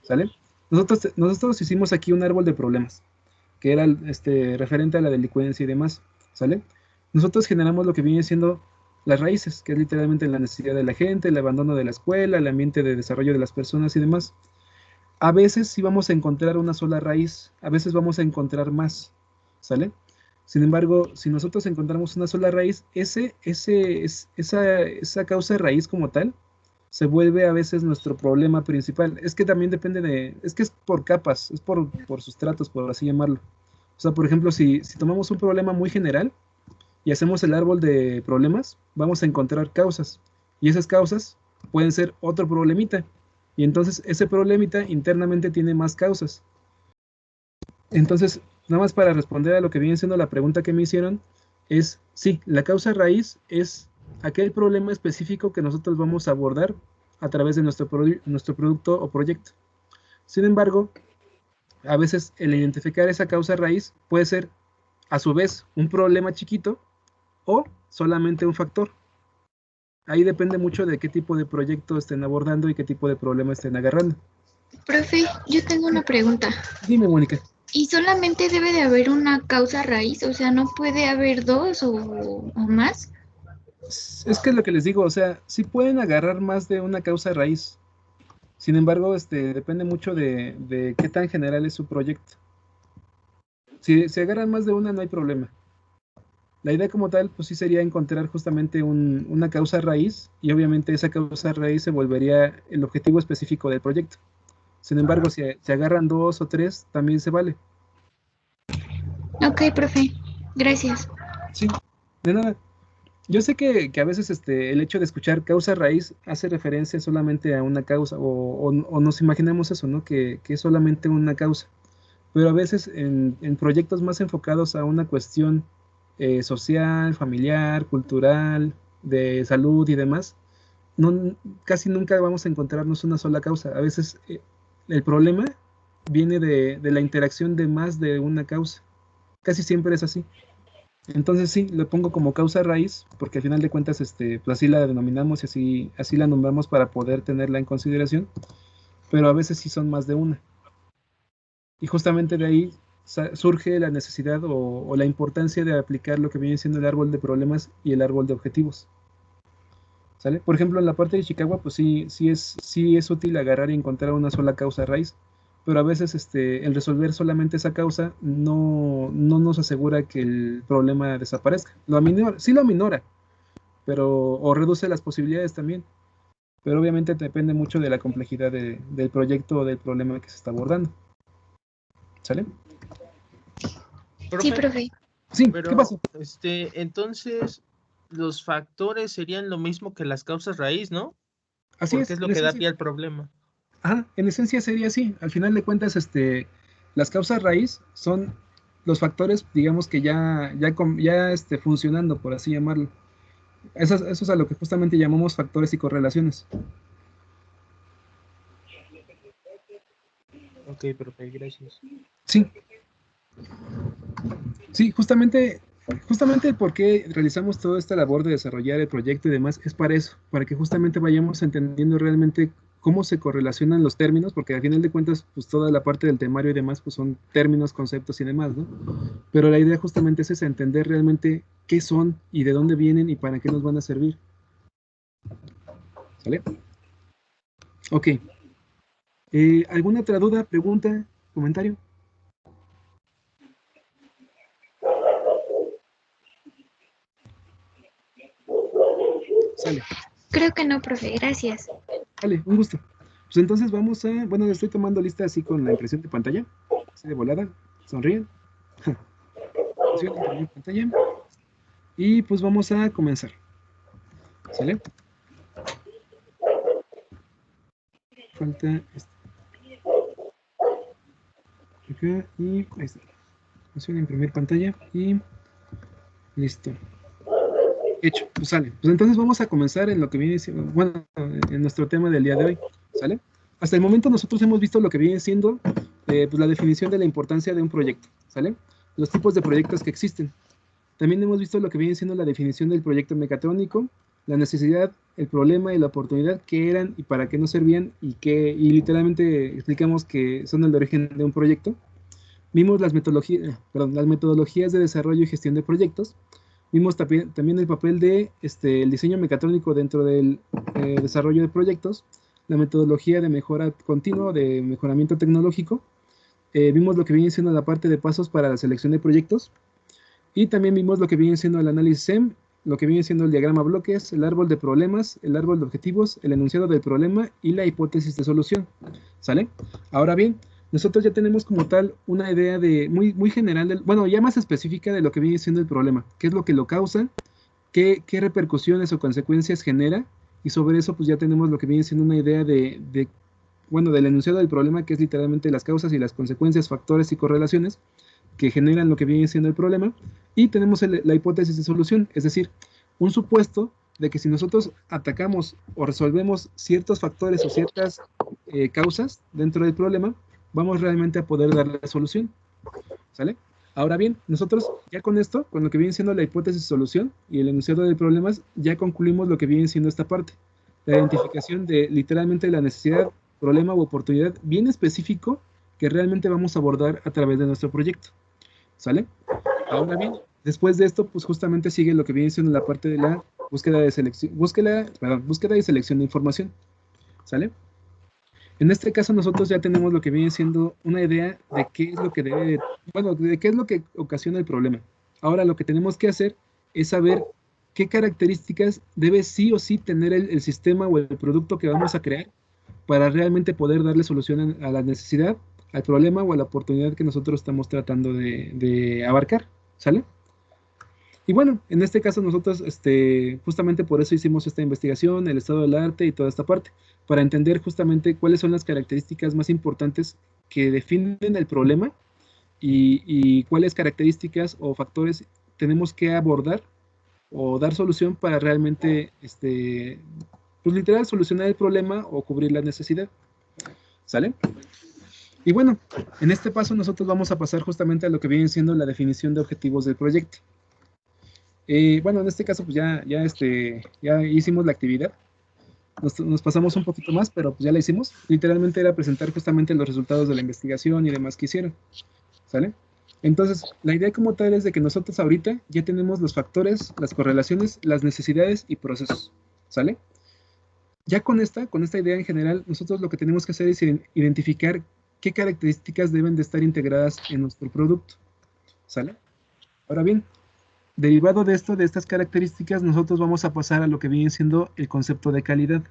¿Sale? Nosotros hicimos aquí un árbol de problemas, que era referente a la delincuencia y demás. ¿Sale? Nosotros generamos lo que viene siendo las raíces, que es literalmente la necesidad de la gente, el abandono de la escuela, el ambiente de desarrollo de las personas y demás. A veces sí vamos a encontrar una sola raíz, a veces vamos a encontrar más, ¿sale? Sin embargo, si nosotros encontramos una sola raíz, esa causa raíz como tal, se vuelve a veces nuestro problema principal. Es que también depende es que es por capas, es por sustratos, por así llamarlo. O sea, por ejemplo, si tomamos un problema muy general, y hacemos el árbol de problemas, vamos a encontrar causas. Y esas causas pueden ser otro problemita. Y entonces ese problemita internamente tiene más causas. Entonces, nada más para responder a lo que viene siendo la pregunta que me hicieron, es, sí, la causa raíz es aquel problema específico que nosotros vamos a abordar a través de nuestro producto o proyecto. Sin embargo, a veces el identificar esa causa raíz puede ser, a su vez, un problema chiquito, o solamente un factor. Ahí depende mucho de qué tipo de proyecto estén abordando y qué tipo de problema estén agarrando. Profe, yo tengo una pregunta. Dime, Mónica. ¿Y solamente debe de haber una causa raíz? O sea, ¿no puede haber dos o más? Es que es lo que les digo, o sea, sí pueden agarrar más de una causa raíz. Sin embargo, depende mucho de qué tan general es su proyecto. Si agarran más de una, no hay problema. La idea como tal, pues sí sería encontrar justamente una causa raíz, y obviamente esa causa raíz se volvería el objetivo específico del proyecto. Sin embargo, si agarran 2 o 3, también se vale. Ok, profe. Gracias. Sí, de nada. Yo sé que a veces el hecho de escuchar causa raíz hace referencia solamente a una causa, o nos imaginamos eso, ¿no? Que es solamente una causa. Pero a veces en proyectos más enfocados a una cuestión social, familiar, cultural, de salud y demás, casi nunca vamos a encontrarnos una sola causa. A veces el problema viene de la interacción de más de una causa. casi siempre es así. Entonces sí, lo pongo como causa raíz, porque al final de cuentas, pues así la denominamos y así la nombramos para poder tenerla en consideración, pero a veces sí son más de una. Y justamente de ahí surge la necesidad o la importancia de aplicar lo que viene siendo el árbol de problemas y el árbol de objetivos. ¿Sale? Por ejemplo, en la parte de Chicago, pues sí es útil agarrar y encontrar una sola causa raíz, pero a veces el resolver solamente esa causa no nos asegura que el problema desaparezca. Sí lo aminora, o reduce las posibilidades también, pero obviamente depende mucho de la complejidad del proyecto o del problema que se está abordando. ¿Sale? Sí, profe. Sí, pero, ¿qué pasó? Entonces, los factores serían lo mismo que las causas raíz, ¿no? Así Porque es lo que da pie al problema. Ajá, en esencia sería así. Al final de cuentas, las causas raíz son los factores, digamos que ya funcionando, por así llamarlo. Eso es a lo que justamente llamamos factores y correlaciones. Ok, profe, gracias. Sí. Sí, justamente el por qué realizamos toda esta labor de desarrollar el proyecto y demás es para eso, para que justamente vayamos entendiendo realmente cómo se correlacionan los términos, porque al final de cuentas, pues toda la parte del temario y demás, pues son términos, conceptos y demás, ¿no? Pero la idea justamente es esa, entender realmente qué son y de dónde vienen y para qué nos van a servir. ¿Sale? Ok. ¿Alguna otra duda, pregunta, comentario? Sale. Creo que no, profe, gracias. Vale, un gusto. Pues entonces vamos a, bueno, estoy tomando lista así con la impresión de pantalla, así de volada, sonríen. Impresión de pantalla. Y pues vamos a comenzar. ¿Sale? Falta este. Acá y ahí está. Impresión de imprimir pantalla y listo. Hecho, pues sale. Pues entonces vamos a comenzar en lo que viene siendo, bueno, en nuestro tema del día de hoy. ¿Sale? Hasta el momento nosotros hemos visto lo que viene siendo pues la definición de la importancia de un proyecto, ¿sale? Los tipos de proyectos que existen. También hemos visto lo que viene siendo la definición del proyecto mecatrónico, la necesidad, el problema y la oportunidad, qué eran y para qué nos servían y literalmente explicamos que son el origen de un proyecto. Vimos las metodologías de desarrollo y gestión de proyectos. Vimos también el papel de el diseño mecatrónico dentro del desarrollo de proyectos, la metodología de mejora continua, de mejoramiento tecnológico. Vimos lo que viene siendo la parte de pasos para la selección de proyectos. Y también vimos lo que viene siendo el análisis SEM, lo que viene siendo el diagrama bloques, el árbol de problemas, el árbol de objetivos, el enunciado del problema y la hipótesis de solución. ¿Sale? Ahora bien, nosotros ya tenemos como tal una idea de muy general, bueno, ya más específica de lo que viene siendo el problema, qué es lo que lo causa, qué repercusiones o consecuencias genera, y sobre eso pues ya tenemos lo que viene siendo una idea del enunciado del problema, que es literalmente las causas y las consecuencias, factores y correlaciones que generan lo que viene siendo el problema, y tenemos la hipótesis de solución, es decir, un supuesto de que si nosotros atacamos o resolvemos ciertos factores o ciertas causas dentro del problema, vamos realmente a poder darle la solución. ¿Sale? Ahora bien, nosotros ya con esto, con lo que viene siendo la hipótesis de solución y el enunciado de problemas, ya concluimos lo que viene siendo esta parte, la identificación de literalmente la necesidad, problema u oportunidad bien específico que realmente vamos a abordar a través de nuestro proyecto. ¿Sale? Ahora bien, después de esto, pues justamente sigue lo que viene siendo la parte de la búsqueda y selección de información. ¿Sale? En este caso nosotros ya tenemos lo que viene siendo una idea de qué es lo que de qué es lo que ocasiona el problema. Ahora lo que tenemos que hacer es saber qué características debe sí o sí tener el sistema o el producto que vamos a crear para realmente poder darle solución a la necesidad, al problema o a la oportunidad que nosotros estamos tratando de abarcar. ¿Sale? Y bueno, en este caso nosotros, justamente por eso hicimos esta investigación, el estado del arte y toda esta parte, para entender justamente cuáles son las características más importantes que definen el problema y cuáles características o factores tenemos que abordar o dar solución para realmente, pues literal, solucionar el problema o cubrir la necesidad. ¿Sale? Y bueno, en este paso nosotros vamos a pasar justamente a lo que viene siendo la definición de objetivos del proyecto. Bueno, en este caso pues ya hicimos la actividad. Nos pasamos un poquito más, pero pues ya la hicimos. Literalmente era presentar justamente los resultados de la investigación y demás que hicieron. ¿Sale? Entonces, la idea como tal es de que nosotros ahorita ya tenemos los factores, las correlaciones, las necesidades y procesos. ¿Sale? Ya con esta idea en general, nosotros lo que tenemos que hacer es identificar qué características deben de estar integradas en nuestro producto. ¿Sale? Ahora bien, derivado de esto, de estas características, nosotros vamos a pasar a lo que viene siendo el concepto de calidad.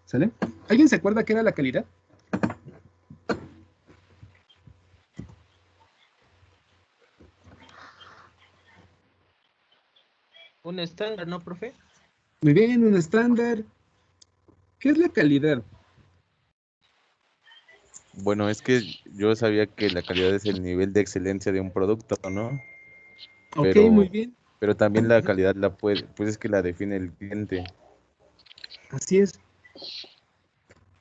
¿Sale? ¿Alguien se acuerda qué era la calidad? Un estándar, ¿no, profe? Muy bien, un estándar. ¿Qué es la calidad? Bueno, es que yo sabía que la calidad es el nivel de excelencia de un producto, ¿no? Ok, muy bien. Pero también la calidad pues es que la define el cliente. Así es.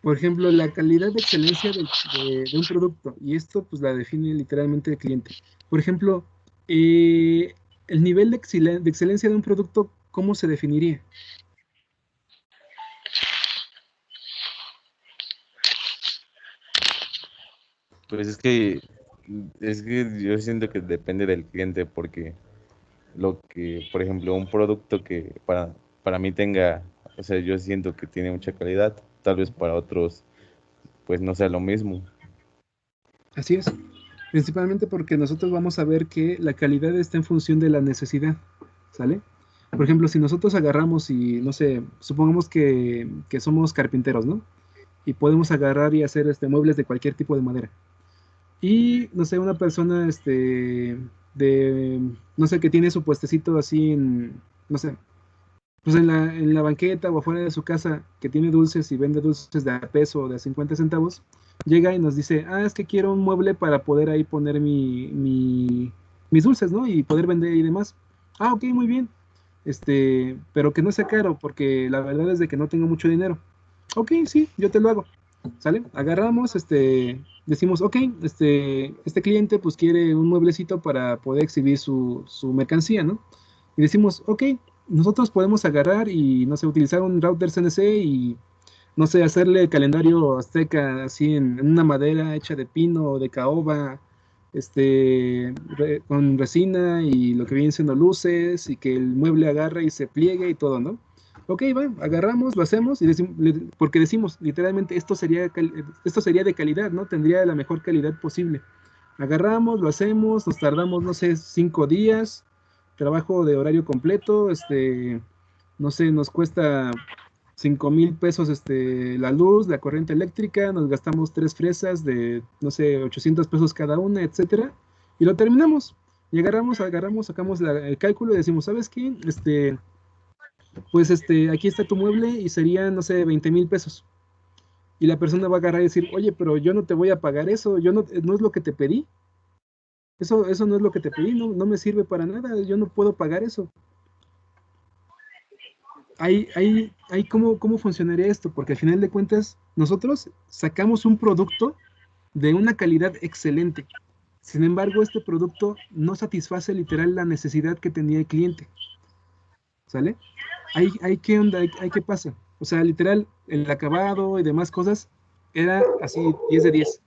Por ejemplo, la calidad de excelencia de un producto, y esto pues la define literalmente el cliente. Por ejemplo, el nivel de excelencia de un producto, ¿cómo se definiría? Pues es que yo siento que depende del cliente, porque por ejemplo, un producto que para mí tenga, o sea, yo siento que tiene mucha calidad, tal vez para otros pues no sea lo mismo. Así es. Principalmente porque nosotros vamos a ver que la calidad está en función de la necesidad, ¿sale? Por ejemplo, si nosotros agarramos y, no sé, supongamos que somos carpinteros, ¿no? Y podemos agarrar y hacer muebles de cualquier tipo de madera. Y, no sé, una persona, no sé, que tiene su puestecito así no sé, pues en la banqueta o afuera de su casa, que tiene dulces y vende dulces de a peso o de a 50 centavos, llega y nos dice, es que quiero un mueble para poder ahí poner mis dulces, ¿no? Y poder vender y demás. Ok, muy bien. Pero que no sea caro, porque la verdad es de que no tengo mucho dinero. Ok, sí, yo te lo hago. ¿Sale? Agarramos, decimos, ok, este cliente pues quiere un mueblecito para poder exhibir su mercancía, ¿no? Y decimos, ok, nosotros podemos agarrar y, no sé, utilizar un router CNC y, no sé, hacerle calendario azteca así en una madera hecha de pino o de caoba, con resina y lo que vienen siendo luces y que el mueble agarre y se pliegue y todo, ¿no? Ok, va, agarramos, lo hacemos y porque decimos, literalmente, esto sería de calidad, ¿no? Tendría la mejor calidad posible. Agarramos, lo hacemos, nos tardamos, no sé, 5 días, trabajo de horario completo, no sé, nos cuesta 5,000 pesos la luz, la corriente eléctrica, nos gastamos 3 fresas de, no sé, 800 pesos cada una, etcétera, y lo terminamos. Y agarramos, sacamos el cálculo y decimos, ¿sabes qué? Pues aquí está tu mueble y serían, no sé, 20,000 pesos. Y la persona va a agarrar y decir, oye, pero yo no te voy a pagar eso, yo no es lo que te pedí. Eso no es lo que te pedí, no me sirve para nada, yo no puedo pagar eso. ¿Cómo funcionaría esto? Porque al final de cuentas, nosotros sacamos un producto de una calidad excelente. Sin embargo, este producto no satisface literal la necesidad que tenía el cliente. ¿Sale? ¿Qué onda? ¿Qué pasa? O sea, literal, el acabado y demás cosas era así 10 de 10.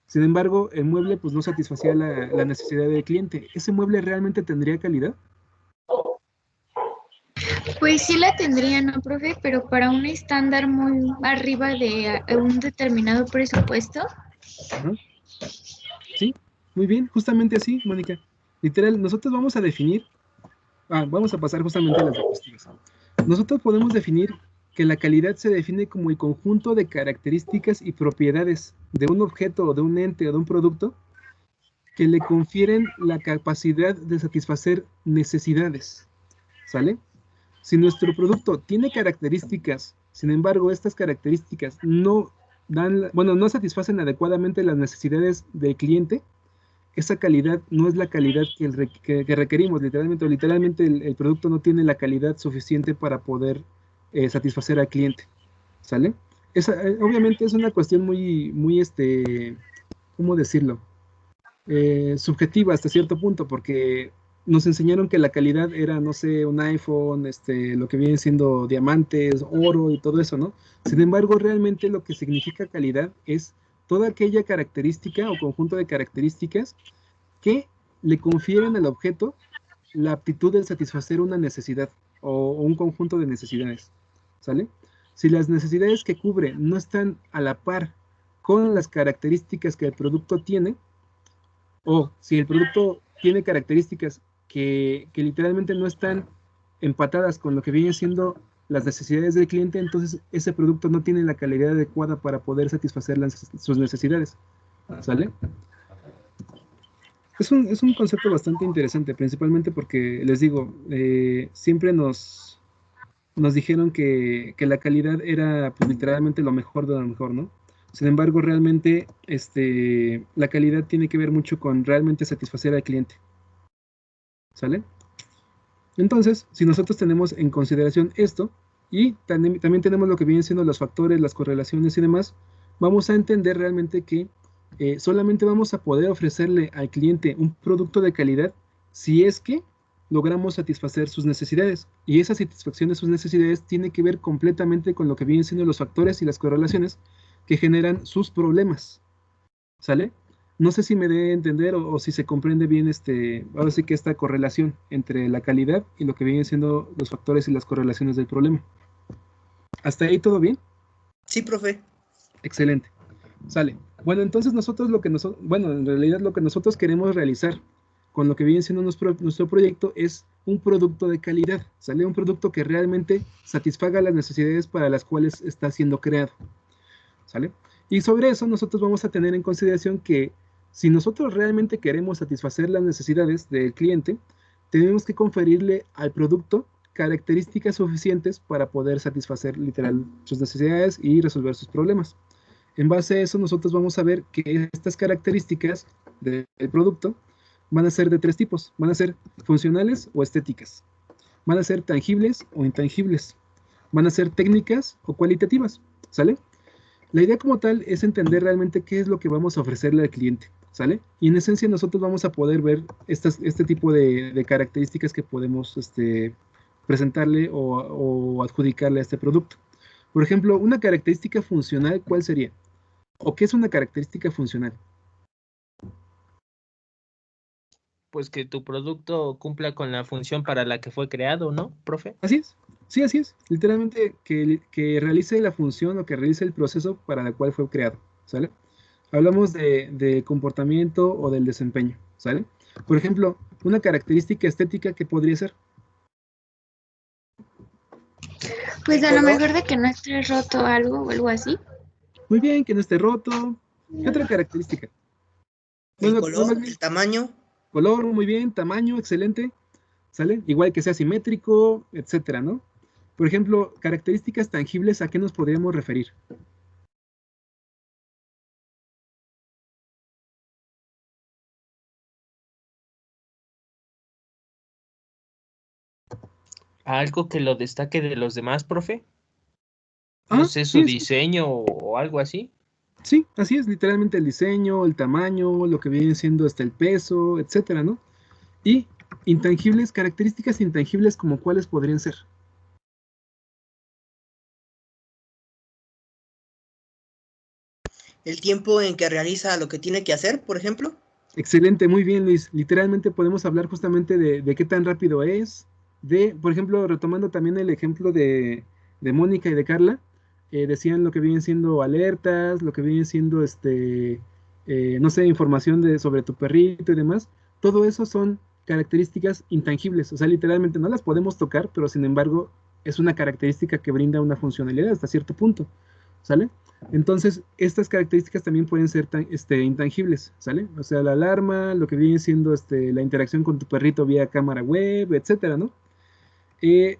Sin embargo, el mueble pues no satisfacía la necesidad del cliente. ¿Ese mueble realmente tendría calidad? Pues sí la tendría, ¿no, profe? Pero para un estándar muy arriba de un determinado presupuesto. Ajá. Sí, muy bien, justamente así, Mónica. Literal, nosotros vamos a definir, vamos a pasar justamente a las diapositivas. Nosotros podemos definir que la calidad se define como el conjunto de características y propiedades de un objeto o de un ente o de un producto que le confieren la capacidad de satisfacer necesidades. ¿Sale? Si nuestro producto tiene características, sin embargo, estas características no satisfacen adecuadamente las necesidades del cliente, esa calidad no es la calidad que requerimos, literalmente, o literalmente el producto no tiene la calidad suficiente para poder satisfacer al cliente, ¿sale? Obviamente es una cuestión muy, muy, ¿cómo decirlo? Subjetiva hasta cierto punto, porque nos enseñaron que la calidad era, no sé, un iPhone, lo que viene siendo diamantes, oro y todo eso, ¿no? Sin embargo, realmente lo que significa calidad es toda aquella característica o conjunto de características que le confieren al objeto la aptitud de satisfacer una necesidad o un conjunto de necesidades, ¿sale? Si las necesidades que cubre no están a la par con las características que el producto tiene, o si el producto tiene características que literalmente no están empatadas con lo que vienen siendo las necesidades del cliente, entonces ese producto no tiene la calidad adecuada para poder satisfacer sus necesidades, ¿sale? Es un concepto bastante interesante, principalmente porque, les digo, siempre nos dijeron que la calidad era pues, literalmente lo mejor de lo mejor, ¿no? Sin embargo, realmente la calidad tiene que ver mucho con realmente satisfacer al cliente, ¿sale? Entonces, si nosotros tenemos en consideración esto, y también tenemos lo que vienen siendo los factores, las correlaciones y demás, vamos a entender realmente que solamente vamos a poder ofrecerle al cliente un producto de calidad si es que logramos satisfacer sus necesidades. Y esa satisfacción de sus necesidades tiene que ver completamente con lo que vienen siendo los factores y las correlaciones que generan sus problemas, ¿sale? No sé si me dé a entender o si se comprende bien ahora sí que esta correlación entre la calidad y lo que vienen siendo los factores y las correlaciones del problema. ¿Hasta ahí todo bien? Sí, profe. Excelente. Sale. Bueno, entonces en realidad lo que nosotros queremos realizar con lo que viene siendo nuestro proyecto es un producto de calidad, ¿sale? Un producto que realmente satisfaga las necesidades para las cuales está siendo creado, ¿sale? Y sobre eso nosotros vamos a tener en consideración que si nosotros realmente queremos satisfacer las necesidades del cliente, tenemos que conferirle al producto características suficientes para poder satisfacer literal sus necesidades y resolver sus problemas. En base a eso nosotros vamos a ver que estas características del producto van a ser de tres tipos, van a ser funcionales o estéticas, van a ser tangibles o intangibles, van a ser técnicas o cualitativas, ¿sale? La idea como tal es entender realmente qué es lo que vamos a ofrecerle al cliente, ¿sale? Y en esencia nosotros vamos a poder ver este tipo de características que podemos presentarle o adjudicarle a este producto. Por ejemplo, una característica funcional, ¿cuál sería? ¿O qué es una característica funcional? Pues que tu producto cumpla con la función para la que fue creado, ¿no, profe? Así es. Sí, así es. Literalmente que realice la función o que realice el proceso para el cual fue creado, ¿sale? Hablamos de comportamiento o del desempeño, ¿sale? Por ejemplo, una característica estética que podría ser. Pues a lo mejor de que no esté roto algo o algo así. Muy bien, que no esté roto. ¿Qué otra característica? El color, el tamaño. Color, muy bien, tamaño, excelente, ¿sale? Igual que sea simétrico, etcétera, ¿no? Por ejemplo, características tangibles, ¿a qué nos podríamos referir? ¿Algo que lo destaque de los demás, profe? No sé, su diseño o algo así. Sí, así es, literalmente el diseño, el tamaño, lo que viene siendo hasta el peso, etcétera, ¿no? Y intangibles, características intangibles como cuáles podrían ser. El tiempo en que realiza lo que tiene que hacer, por ejemplo. Excelente, muy bien, Luis. Literalmente podemos hablar justamente de qué tan rápido es, por ejemplo, retomando también el ejemplo de Mónica y de Carla, decían lo que vienen siendo alertas, lo que vienen siendo, no sé, información sobre tu perrito y demás. Todo eso son características intangibles, o sea, literalmente no las podemos tocar, pero sin embargo es una característica que brinda una funcionalidad hasta cierto punto, ¿sale? Entonces, estas características también pueden ser intangibles, ¿sale? O sea, la alarma, lo que viene siendo la interacción con tu perrito vía cámara web, etcétera, ¿no?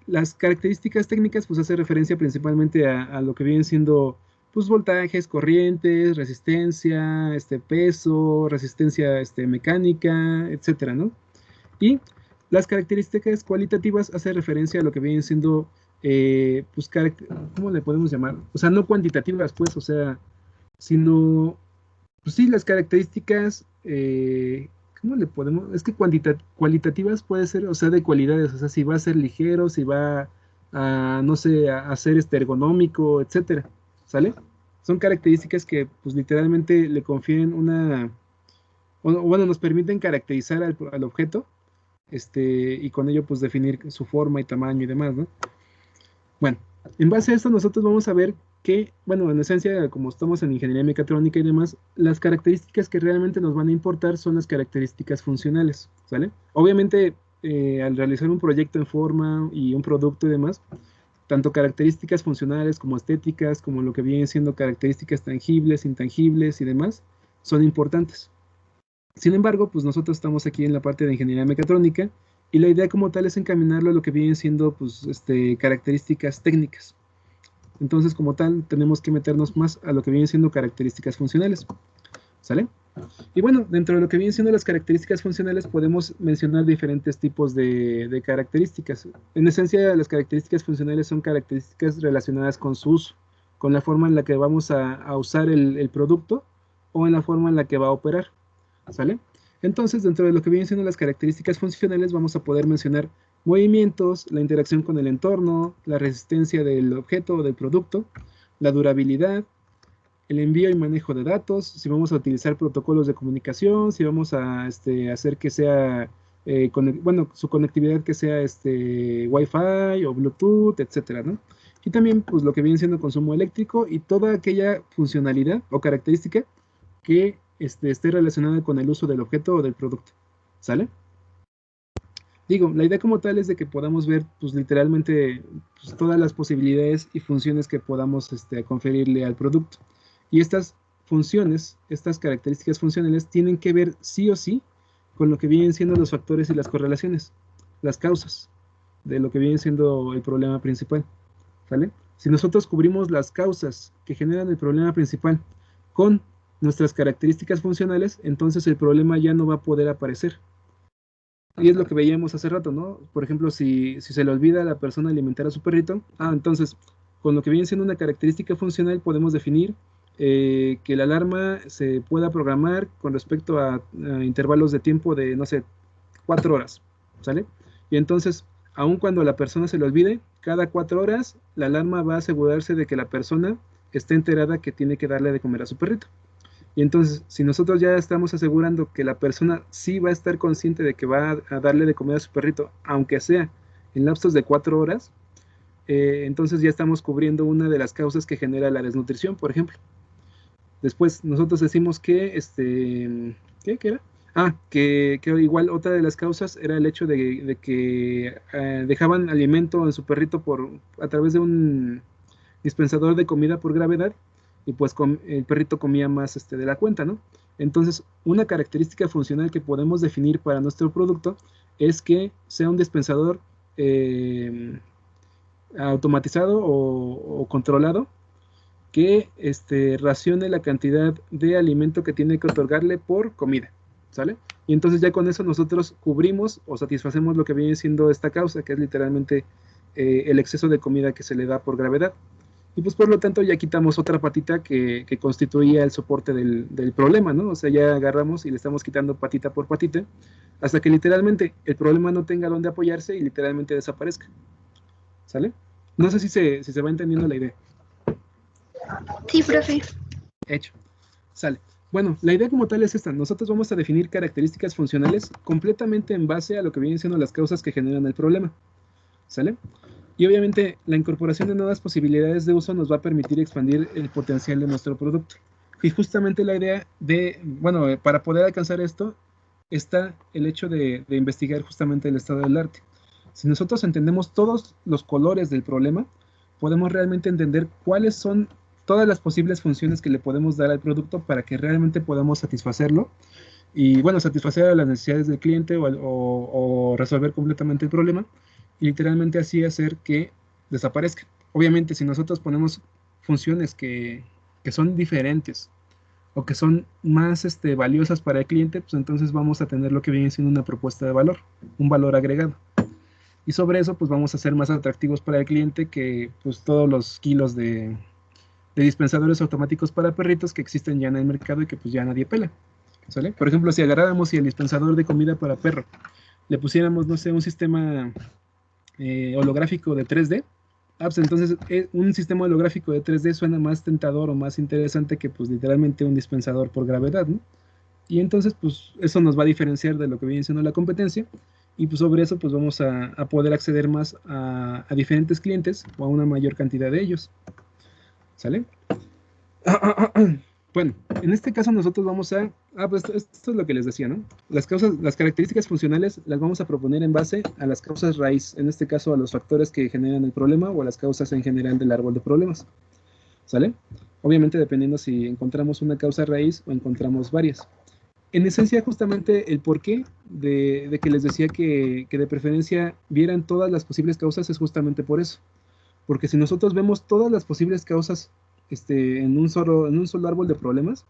Las características técnicas, pues hace referencia principalmente a lo que vienen siendo, pues, voltajes, corrientes, resistencia, peso, resistencia mecánica, etcétera, ¿no? Y las características cualitativas hace referencia a lo que vienen siendo pues, ¿cómo le podemos llamar? O sea, no cuantitativas, pues, o sea, sino Pues sí, las características, ¿cómo le podemos? Es que cualitativas puede ser, o sea, de cualidades, o sea, si va a ser ligero, si va a, no sé, a ser ergonómico, etcétera, ¿sale? Son características que, pues, literalmente le confieren una, o bueno, nos permiten caracterizar al objeto, y con ello, pues, definir su forma y tamaño y demás, ¿no? Bueno, en base a esto nosotros vamos a ver que, bueno, en esencia, como estamos en ingeniería mecatrónica y demás, las características que realmente nos van a importar son las características funcionales, ¿sale? Obviamente, al realizar un proyecto en forma y un producto y demás, tanto características funcionales como estéticas, como lo que vienen siendo características tangibles, intangibles y demás, son importantes. Sin embargo, pues nosotros estamos aquí en la parte de ingeniería mecatrónica y la idea como tal es encaminarlo a lo que vienen siendo, pues, características técnicas. Entonces, como tal, tenemos que meternos más a lo que vienen siendo características funcionales, ¿sale? Y bueno, dentro de lo que vienen siendo las características funcionales podemos mencionar diferentes tipos de características. En esencia, las características funcionales son características relacionadas con su uso, con la forma en la que vamos a usar el producto o en la forma en la que va a operar, ¿sale? Entonces, dentro de lo que vienen siendo las características funcionales, vamos a poder mencionar movimientos, la interacción con el entorno, la resistencia del objeto o del producto, la durabilidad, el envío y manejo de datos, si vamos a utilizar protocolos de comunicación, si vamos a hacer que sea, bueno, su conectividad que sea Wi-Fi o Bluetooth, etcétera, ¿no? Y también, pues, lo que viene siendo consumo eléctrico y toda aquella funcionalidad o característica que esté relacionada con el uso del objeto o del producto, ¿sale? Digo, la idea como tal es de que podamos ver, pues, literalmente, pues, todas las posibilidades y funciones que podamos conferirle al producto. Y estas funciones, estas características funcionales, tienen que ver sí o sí con lo que vienen siendo los factores y las correlaciones, las causas de lo que viene siendo el problema principal, ¿vale? Si nosotros cubrimos las causas que generan el problema principal con nuestras características funcionales, entonces el problema ya no va a poder aparecer. Y es lo que veíamos hace rato, ¿no? Por ejemplo, si se le olvida a la persona alimentar a su perrito, entonces, con lo que viene siendo una característica funcional, podemos definir que la alarma se pueda programar con respecto a intervalos de tiempo de, no sé, 4 horas, ¿sale? Y entonces, aun cuando a la persona se le olvide, cada 4 horas, la alarma va a asegurarse de que la persona esté enterada que tiene que darle de comer a su perrito. Y entonces, si nosotros ya estamos asegurando que la persona sí va a estar consciente de que va a darle de comer a su perrito, aunque sea en lapsos de 4 horas, entonces ya estamos cubriendo una de las causas que genera la desnutrición, por ejemplo. Después, nosotros decimos que, ¿qué era? Que igual otra de las causas era el hecho de que dejaban alimento en su perrito a través de un dispensador de comida por gravedad, y pues el perrito comía más de la cuenta, ¿no? Entonces, una característica funcional que podemos definir para nuestro producto es que sea un dispensador automatizado o controlado que racione la cantidad de alimento que tiene que otorgarle por comida, ¿sale? Y entonces ya con eso nosotros cubrimos o satisfacemos lo que viene siendo esta causa, que es literalmente el exceso de comida que se le da por gravedad. Y pues por lo tanto ya quitamos otra patita que constituía el soporte del problema, ¿no? O sea, ya agarramos y le estamos quitando patita por patita hasta que literalmente el problema no tenga dónde apoyarse y literalmente desaparezca, ¿sale? No sé si se va entendiendo la idea. Sí, profe. Hecho. Sale. Bueno, la idea como tal es esta. Nosotros vamos a definir características funcionales completamente en base a lo que vienen siendo las causas que generan el problema. ¿Sale? Y obviamente la incorporación de nuevas posibilidades de uso nos va a permitir expandir el potencial de nuestro producto. Y justamente la idea bueno, para poder alcanzar esto, está el hecho de investigar justamente el estado del arte. Si nosotros entendemos todos los colores del problema, podemos realmente entender cuáles son todas las posibles funciones que le podemos dar al producto para que realmente podamos satisfacerlo y, bueno, satisfacer las necesidades del cliente o resolver completamente el problema y literalmente así hacer que desaparezca. Obviamente, si nosotros ponemos funciones que son diferentes o que son más valiosas para el cliente, pues entonces vamos a tener lo que viene siendo una propuesta de valor, un valor agregado. Y sobre eso, pues vamos a ser más atractivos para el cliente que pues todos los kilos de dispensadores automáticos para perritos que existen ya en el mercado y que pues ya nadie pela, ¿sale? Por ejemplo, si agarráramos y el dispensador de comida para perro le pusiéramos, no sé, un sistema holográfico de 3D, pues entonces un sistema holográfico de 3D suena más tentador o más interesante que pues literalmente un dispensador por gravedad, ¿no? Y entonces pues eso nos va a diferenciar de lo que viene siendo la competencia, y pues sobre eso pues vamos a poder acceder más a diferentes clientes o a una mayor cantidad de ellos, ¿sale? Bueno, en este caso nosotros vamos a... pues esto es lo que les decía, ¿no? Las características funcionales las vamos a proponer en base a las causas raíz, en este caso a los factores que generan el problema o a las causas en general del árbol de problemas, ¿sale? Obviamente dependiendo si encontramos una causa raíz o encontramos varias. En esencia, justamente el porqué de que les decía que de preferencia vieran todas las posibles causas es justamente por eso. Porque si nosotros vemos todas las posibles causas en un solo árbol de problemas,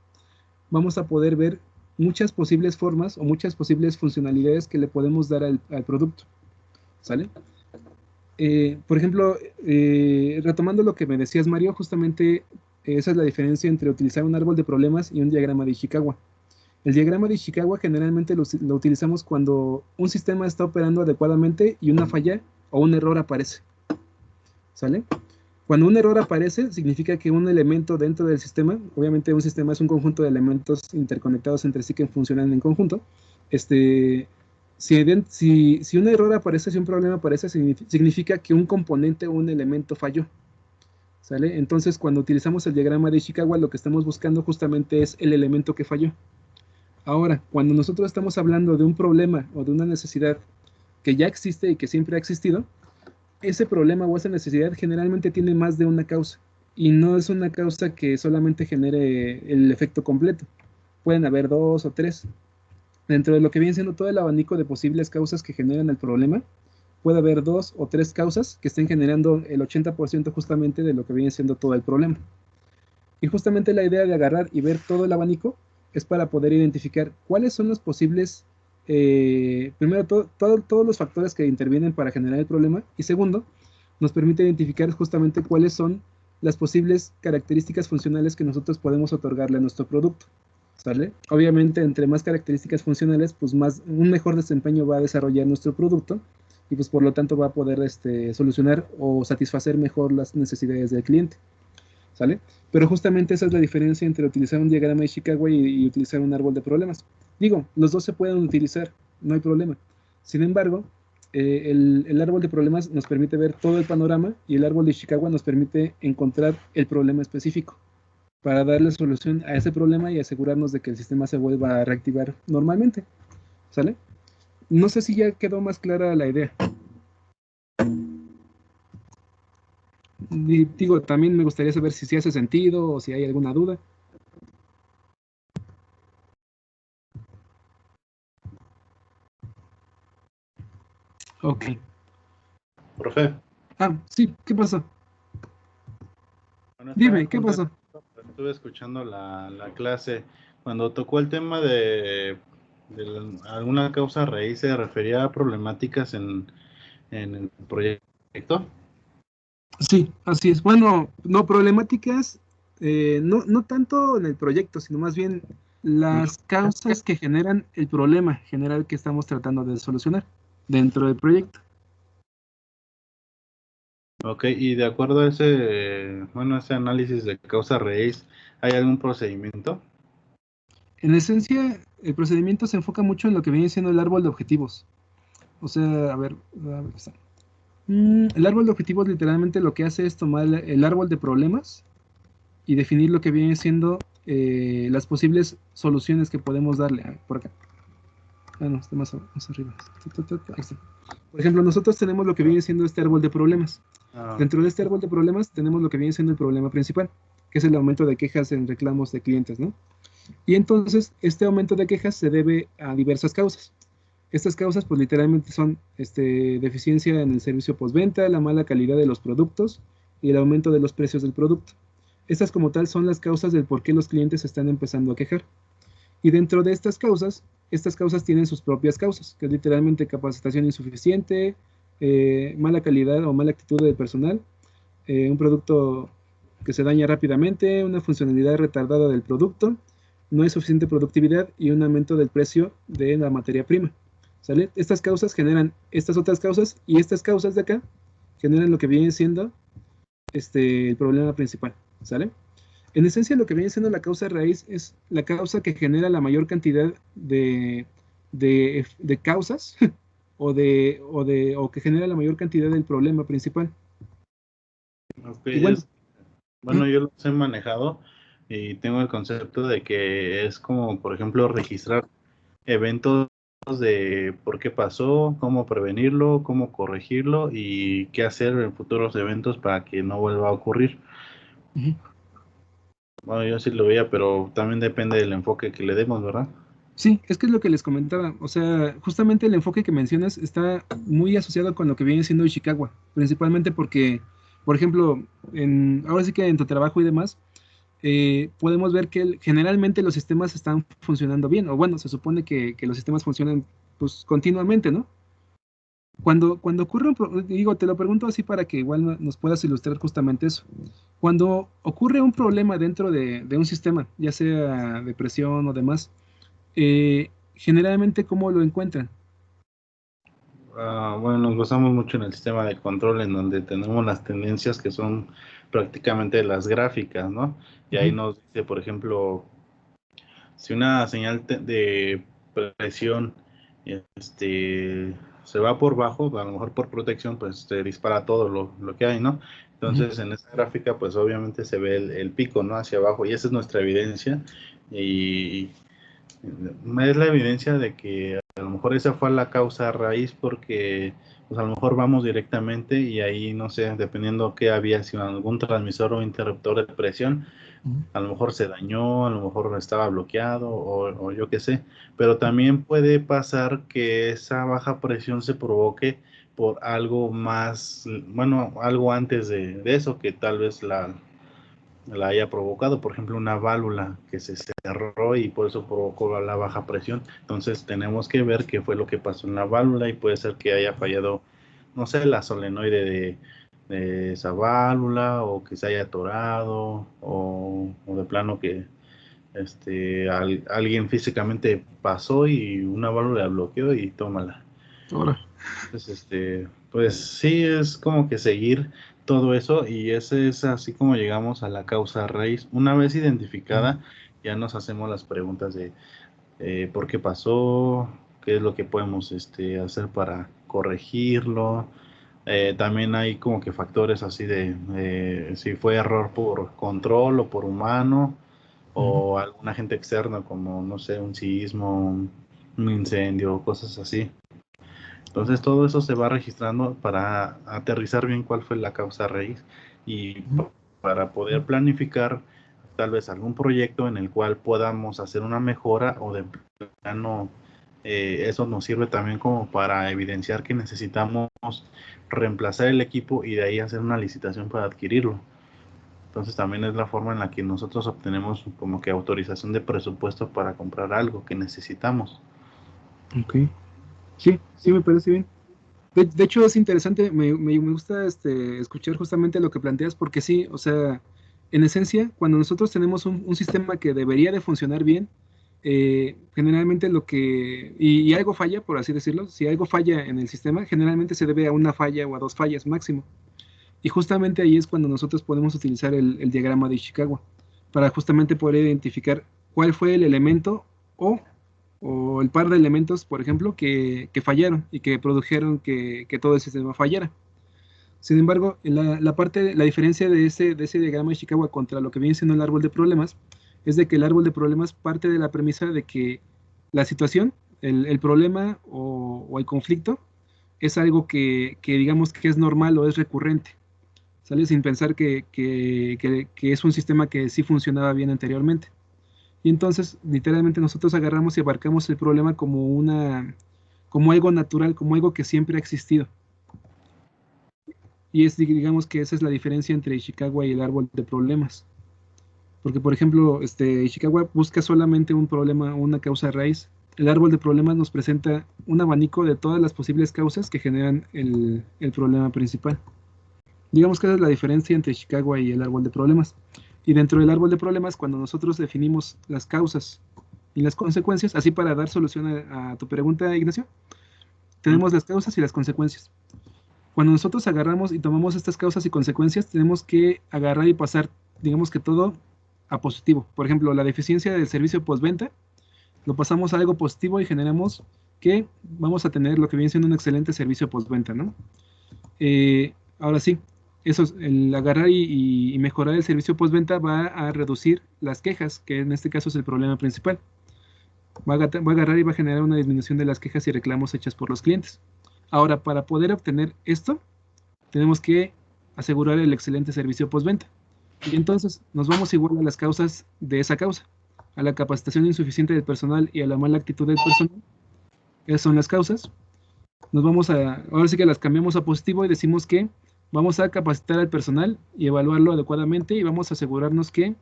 vamos a poder ver muchas posibles formas o muchas posibles funcionalidades que le podemos dar al producto, ¿sale? Por ejemplo, retomando lo que me decías, Mario, justamente esa es la diferencia entre utilizar un árbol de problemas y un diagrama de Ishikawa. El diagrama de Ishikawa generalmente lo utilizamos cuando un sistema está operando adecuadamente y una falla o un error aparece, ¿sale? Cuando un error aparece, significa que un elemento dentro del sistema, obviamente un sistema es un conjunto de elementos interconectados entre sí que funcionan en conjunto, si un error aparece, si un problema aparece, significa que un componente o un elemento falló, ¿sale? Entonces, cuando utilizamos el diagrama de Ishikawa, lo que estamos buscando justamente es el elemento que falló. Ahora, cuando nosotros estamos hablando de un problema o de una necesidad que ya existe y que siempre ha existido, ese problema o esa necesidad generalmente tiene más de una causa, y no es una causa que solamente genere el efecto completo. Pueden haber 2 o 3. Dentro de lo que viene siendo todo el abanico de posibles causas que generan el problema, puede haber 2 o 3 causas que estén generando el 80% justamente de lo que viene siendo todo el problema. Y justamente la idea de agarrar y ver todo el abanico es para poder identificar cuáles son los posibles, primero, todos los factores que intervienen para generar el problema, y segundo, nos permite identificar justamente cuáles son las posibles características funcionales que nosotros podemos otorgarle a nuestro producto, ¿sale? Obviamente, entre más características funcionales, pues un mejor desempeño va a desarrollar nuestro producto, y pues por lo tanto va a poder solucionar o satisfacer mejor las necesidades del cliente, ¿sale? Pero justamente esa es la diferencia entre utilizar un diagrama de Ishikawa y utilizar un árbol de problemas. Digo, los dos se pueden utilizar, no hay problema. Sin embargo, el árbol de problemas nos permite ver todo el panorama, y el árbol de Ishikawa nos permite encontrar el problema específico para darle solución a ese problema y asegurarnos de que el sistema se vuelva a reactivar normalmente, ¿sale? No sé si ya quedó más clara la idea. Digo, también me gustaría saber si hace sentido o si hay alguna duda. Ok. Profe. Sí, ¿qué pasó? Bueno, dime, ¿qué pasó? Estuve escuchando la clase. Cuando tocó el tema de alguna causa raíz, ¿se refería a problemáticas en el proyecto? Sí, así es. Bueno, no, problemáticas, no tanto en el proyecto, sino más bien las causas que generan el problema general que estamos tratando de solucionar dentro del proyecto. Ok, y de acuerdo a ese análisis de causa raíz, ¿hay algún procedimiento? En esencia, el procedimiento se enfoca mucho en lo que viene siendo el árbol de objetivos. O sea, a ver está. El árbol de objetivos literalmente lo que hace es tomar el árbol de problemas y definir lo que viene siendo las posibles soluciones que podemos darle. Por acá. No, está más arriba. Ahí está. Por ejemplo, nosotros tenemos lo que viene siendo este árbol de problemas. Dentro de este árbol de problemas tenemos lo que viene siendo el problema principal, que es el aumento de quejas en reclamos de clientes, ¿no? Y entonces, este aumento de quejas se debe a diversas causas. Estas causas, pues literalmente son deficiencia en el servicio postventa, la mala calidad de los productos y el aumento de los precios del producto. Estas como tal son las causas del por qué los clientes están empezando a quejar. Y dentro de estas causas tienen sus propias causas, que es literalmente capacitación insuficiente, mala calidad o mala actitud del personal, un producto que se daña rápidamente, una funcionalidad retardada del producto, no hay suficiente productividad y un aumento del precio de la materia prima. ¿Sale? Estas causas generan estas otras causas y estas causas de acá generan lo que viene siendo el problema principal. ¿Sale? En esencia, lo que viene siendo la causa raíz es la causa que genera la mayor cantidad de causas o que genera la mayor cantidad del problema principal. Okay, bueno, yo los he manejado y tengo el concepto de que es como, por ejemplo, registrar eventos de por qué pasó, cómo prevenirlo, cómo corregirlo y qué hacer en futuros eventos para que no vuelva a ocurrir. Bueno, yo sí lo veía, pero también depende del enfoque que le demos, ¿verdad? Sí, es que es lo que les comentaba. O sea, justamente el enfoque que mencionas está muy asociado con lo que viene siendo Ishikawa, principalmente porque, por ejemplo, ahora sí que en tu trabajo y demás, podemos ver que generalmente los sistemas están funcionando bien, o bueno, se supone que los sistemas funcionan pues continuamente, ¿no? Cuando ocurre digo, te lo pregunto así para que igual nos puedas ilustrar justamente eso. Cuando ocurre un problema dentro de un sistema, ya sea de presión o demás, generalmente, ¿cómo lo encuentran? Bueno, nos basamos mucho en el sistema de control, en donde tenemos las tendencias que son prácticamente las gráficas, ¿no? Y ahí nos dice, por ejemplo, si una señal de presión se va por bajo, a lo mejor por protección, pues te dispara todo lo que hay, ¿no? Entonces, en esa gráfica, pues obviamente se ve el pico, ¿no? Hacia abajo, y esa es nuestra evidencia, y es la evidencia de que a lo mejor esa fue la causa raíz, porque pues a lo mejor vamos directamente y ahí, no sé, dependiendo qué había, si algún transmisor o interruptor de presión, a lo mejor se dañó, a lo mejor estaba bloqueado o yo qué sé, pero también puede pasar que esa baja presión se provoque por algo más, bueno, algo antes de eso, que tal vez la haya provocado, por ejemplo, una válvula que se cerró y por eso provocó la baja presión. Entonces tenemos que ver qué fue lo que pasó en la válvula, y puede ser que haya fallado, no sé, la solenoide de esa válvula, o que se haya atorado, o de plano que alguien físicamente pasó y una válvula bloqueó y tómala. Ahora. Entonces, pues sí, es como que seguir todo eso, y ese es así como llegamos a la causa raíz. Una vez identificada, ya nos hacemos las preguntas de por qué pasó, qué es lo que podemos hacer para corregirlo. También hay como que factores así de si fue error por control o por humano, o algún agente externo como, no sé, un sismo, un incendio, cosas así. Entonces todo eso se va registrando para aterrizar bien cuál fue la causa raíz, y para poder planificar tal vez algún proyecto en el cual podamos hacer una mejora, o de plano eso nos sirve también como para evidenciar que necesitamos reemplazar el equipo y de ahí hacer una licitación para adquirirlo. Entonces también es la forma en la que nosotros obtenemos como que autorización de presupuesto para comprar algo que necesitamos. Ok. Sí, me parece bien. De hecho, es interesante, me gusta escuchar justamente lo que planteas, porque sí, o sea, en esencia, cuando nosotros tenemos un sistema que debería de funcionar bien, generalmente y algo falla, por así decirlo, si algo falla en el sistema, generalmente se debe a una falla o a dos fallas máximo. Y justamente ahí es cuando nosotros podemos utilizar el diagrama de Ishikawa, para justamente poder identificar cuál fue el elemento o el par de elementos, por ejemplo, que fallaron y que produjeron que todo el sistema fallara. Sin embargo, la diferencia de ese diagrama de Ishikawa contra lo que viene siendo el árbol de problemas es de que el árbol de problemas parte de la premisa de que la situación, el problema o el conflicto es algo que digamos que es normal o es recurrente, ¿sale? Sin pensar que es un sistema que sí funcionaba bien anteriormente. Y entonces, literalmente, nosotros agarramos y abarcamos el problema como algo natural, como algo que siempre ha existido. Y digamos que esa es la diferencia entre Ishikawa y el árbol de problemas. Porque, por ejemplo, Ishikawa busca solamente un problema, una causa raíz. El árbol de problemas nos presenta un abanico de todas las posibles causas que generan el problema principal. Digamos que esa es la diferencia entre Ishikawa y el árbol de problemas. Y dentro del árbol de problemas, cuando nosotros definimos las causas y las consecuencias, así para dar solución a tu pregunta, Ignacio, tenemos las causas y las consecuencias. Cuando nosotros agarramos y tomamos estas causas y consecuencias, tenemos que agarrar y pasar, digamos que todo a positivo. Por ejemplo, la deficiencia del servicio postventa, lo pasamos a algo positivo y generamos que vamos a tener lo que viene siendo un excelente servicio postventa, ¿no? Ahora sí, eso es, el agarrar y mejorar el servicio postventa va a reducir las quejas, que en este caso es el problema principal. Va a agarrar y va a generar una disminución de las quejas y reclamos hechas por los clientes. Ahora, para poder obtener esto, tenemos que asegurar el excelente servicio postventa. Y entonces nos vamos igual a las causas de esa causa, a la capacitación insuficiente del personal y a la mala actitud del personal. Esas son las causas. Nos vamos ahora sí que las cambiamos a positivo y decimos que vamos a capacitar al personal y evaluarlo adecuadamente y vamos a asegurarnos que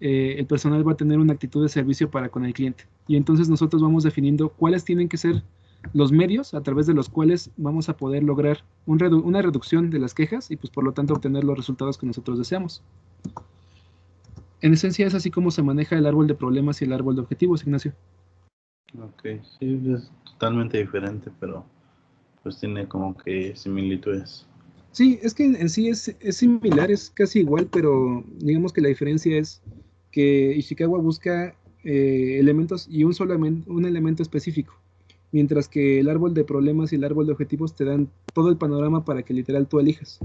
el personal va a tener una actitud de servicio para con el cliente. Y entonces nosotros vamos definiendo cuáles tienen que ser los medios a través de los cuales vamos a poder lograr una reducción de las quejas y pues por lo tanto obtener los resultados que nosotros deseamos. En esencia es así como se maneja el árbol de problemas y el árbol de objetivos, Ignacio. Ok, sí, es totalmente diferente, pero pues tiene como que similitudes. Sí, es que en sí es similar, es casi igual, pero digamos que la diferencia es que Ishikawa busca elementos y un elemento específico, mientras que el árbol de problemas y el árbol de objetivos te dan todo el panorama para que literal tú elijas.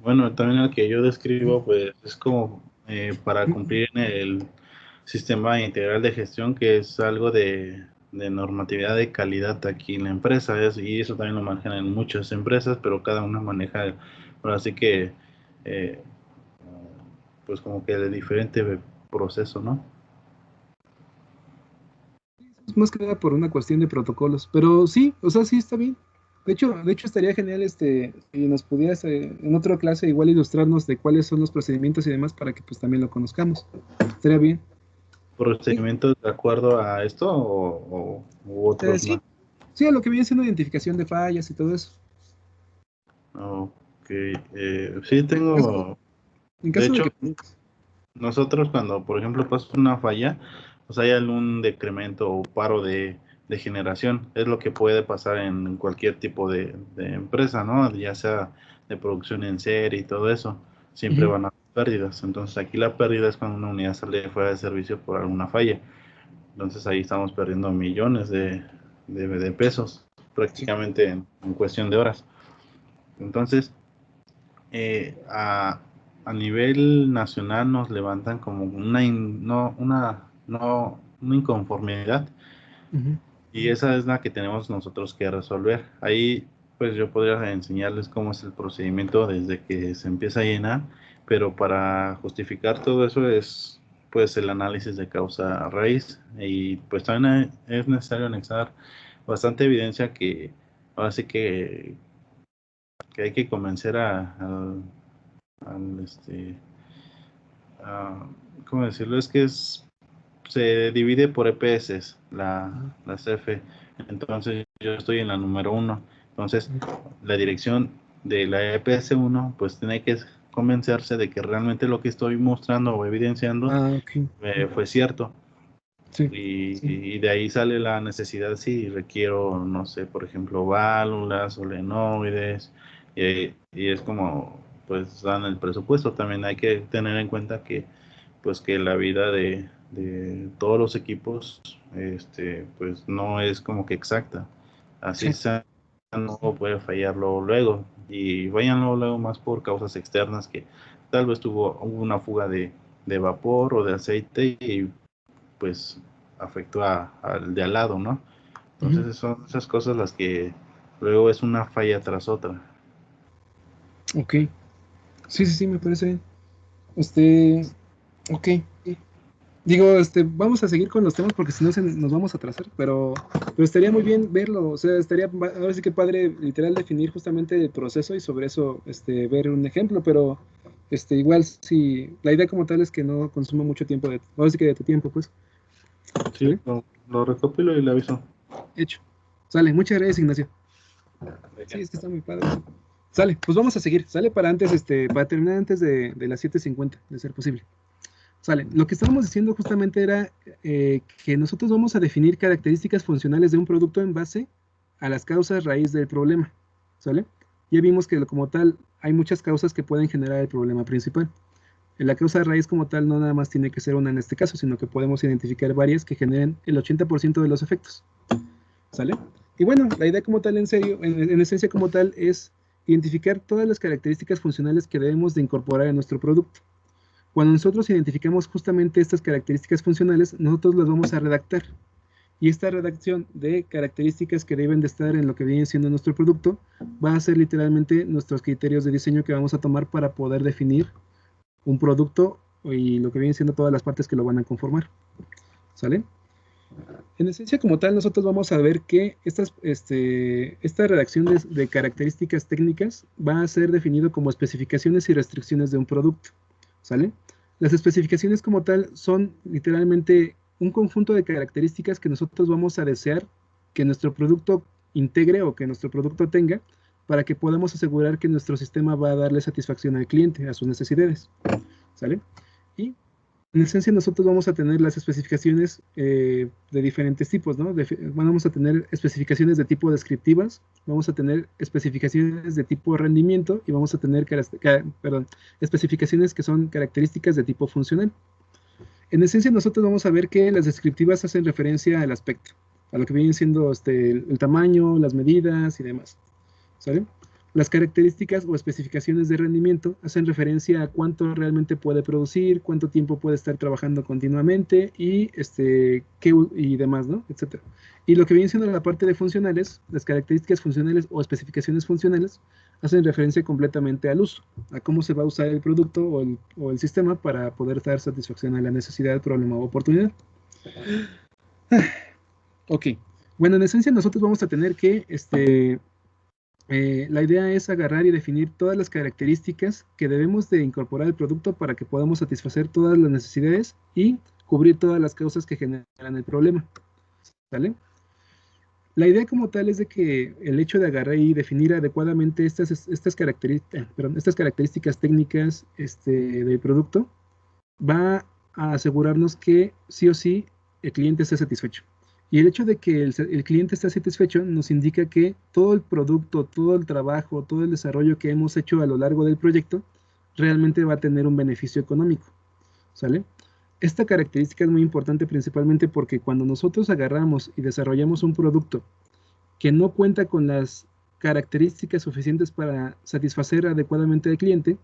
Bueno, también el que yo describo pues es como para cumplir en el sistema integral de gestión, que es algo de normatividad de calidad aquí en la empresa, y eso también lo manejan en muchas empresas, pero cada una maneja, bueno, así que pues como que de diferente proceso, ¿no? Es más que nada por una cuestión de protocolos, pero sí, o sea, sí está bien. De hecho estaría genial si nos pudieras en otra clase igual ilustrarnos de cuáles son los procedimientos y demás para que pues también lo conozcamos. Estaría bien. ¿Procedimientos de acuerdo a esto o otros sí. más? Sí, a lo que viene siendo identificación de fallas y todo eso. Ok, sí tengo... En caso de hecho, de que... nosotros cuando, por ejemplo, pasa una falla, pues hay algún decremento o paro de generación. Es lo que puede pasar en cualquier tipo de empresa, ¿no? Ya sea de producción en serie y todo eso. Siempre van a haber pérdidas. Entonces aquí la pérdida es cuando una unidad sale fuera de servicio por alguna falla. Entonces ahí estamos perdiendo millones de pesos prácticamente en cuestión de horas. Entonces, a nivel nacional nos levantan como una inconformidad, y esa es la que tenemos nosotros que resolver. Ahí pues yo podría enseñarles cómo es el procedimiento desde que se empieza a llenar, pero para justificar todo eso es pues el análisis de causa raíz, y pues también es necesario anexar bastante evidencia que ahora sí que hay que convencer ¿cómo decirlo? Es que se divide por EPS la CF. Entonces yo estoy en la número 1. Entonces la dirección de la EPS 1 pues tiene que convencerse de que realmente lo que estoy mostrando o evidenciando fue cierto. Sí, y de ahí sale la necesidad si requiero, no sé, por ejemplo, válvulas, solenoides, y es como pues dan el presupuesto. También hay que tener en cuenta que pues que la vida de todos los equipos pues no es como que exacta. Así sea, no puede fallarlo luego, y fallan luego más por causas externas, que tal vez hubo una fuga de vapor o de aceite y pues afectó al de al lado, ¿no? Entonces son esas cosas las que luego es una falla tras otra. Ok. Sí, me parece bien. Ok. Digo, vamos a seguir con los temas porque si no nos vamos a atrasar, pero estaría muy bien verlo, o sea, estaría, ahora sí que padre, literal, definir justamente el proceso y sobre eso, ver un ejemplo, pero, igual, si, la idea como tal es que no consuma mucho tiempo, ahora sí que de tu tiempo, pues. Sí, lo recopilo y le aviso. Hecho. Sale, muchas gracias, Ignacio. Sí, es que está muy padre. Sale, pues vamos a seguir, sale para antes, para terminar antes de las 7:50, de ser posible. Sale, lo que estábamos diciendo justamente era que nosotros vamos a definir características funcionales de un producto en base a las causas raíz del problema, ¿sale? Ya vimos que como tal hay muchas causas que pueden generar el problema principal. La causa raíz como tal no nada más tiene que ser una en este caso, sino que podemos identificar varias que generen el 80% de los efectos, ¿sale? Y bueno, la idea como tal, en esencia como tal, es identificar todas las características funcionales que debemos de incorporar en nuestro producto. Cuando nosotros identificamos justamente estas características funcionales, nosotros las vamos a redactar. Y esta redacción de características que deben de estar en lo que viene siendo nuestro producto, va a ser literalmente nuestros criterios de diseño que vamos a tomar para poder definir un producto y lo que vienen siendo todas las partes que lo van a conformar. ¿Sale? En esencia como tal, nosotros vamos a ver que esta redacción de características técnicas va a ser definido como especificaciones y restricciones de un producto. ¿Sale? Las especificaciones como tal son literalmente un conjunto de características que nosotros vamos a desear que nuestro producto integre o que nuestro producto tenga para que podamos asegurar que nuestro sistema va a darle satisfacción al cliente, a sus necesidades. ¿Sale? Y en esencia nosotros vamos a tener las especificaciones de diferentes tipos, ¿no? Vamos a tener especificaciones de tipo descriptivas, vamos a tener especificaciones de tipo rendimiento y vamos a tener especificaciones que son características de tipo funcional. En esencia nosotros vamos a ver que las descriptivas hacen referencia al aspecto, a lo que viene siendo el tamaño, las medidas y demás. ¿Sale? Las características o especificaciones de rendimiento hacen referencia a cuánto realmente puede producir, cuánto tiempo puede estar trabajando continuamente y y demás, ¿no? Etcétera. Y lo que viene siendo la parte de funcionales, las características funcionales o especificaciones funcionales hacen referencia completamente al uso, a cómo se va a usar el producto o el sistema para poder dar satisfacción a la necesidad, problema o oportunidad. Ok. Bueno, en esencia nosotros vamos a tener que la idea es agarrar y definir todas las características que debemos de incorporar al producto para que podamos satisfacer todas las necesidades y cubrir todas las causas que generan el problema. ¿Vale? La idea como tal es de que el hecho de agarrar y definir adecuadamente estas características técnicas del producto va a asegurarnos que sí o sí el cliente esté satisfecho. Y el hecho de que el cliente esté satisfecho nos indica que todo el producto, todo el trabajo, todo el desarrollo que hemos hecho a lo largo del proyecto realmente va a tener un beneficio económico. ¿Sale? Esta característica es muy importante principalmente porque cuando nosotros agarramos y desarrollamos un producto que no cuenta con las características suficientes para satisfacer adecuadamente al cliente,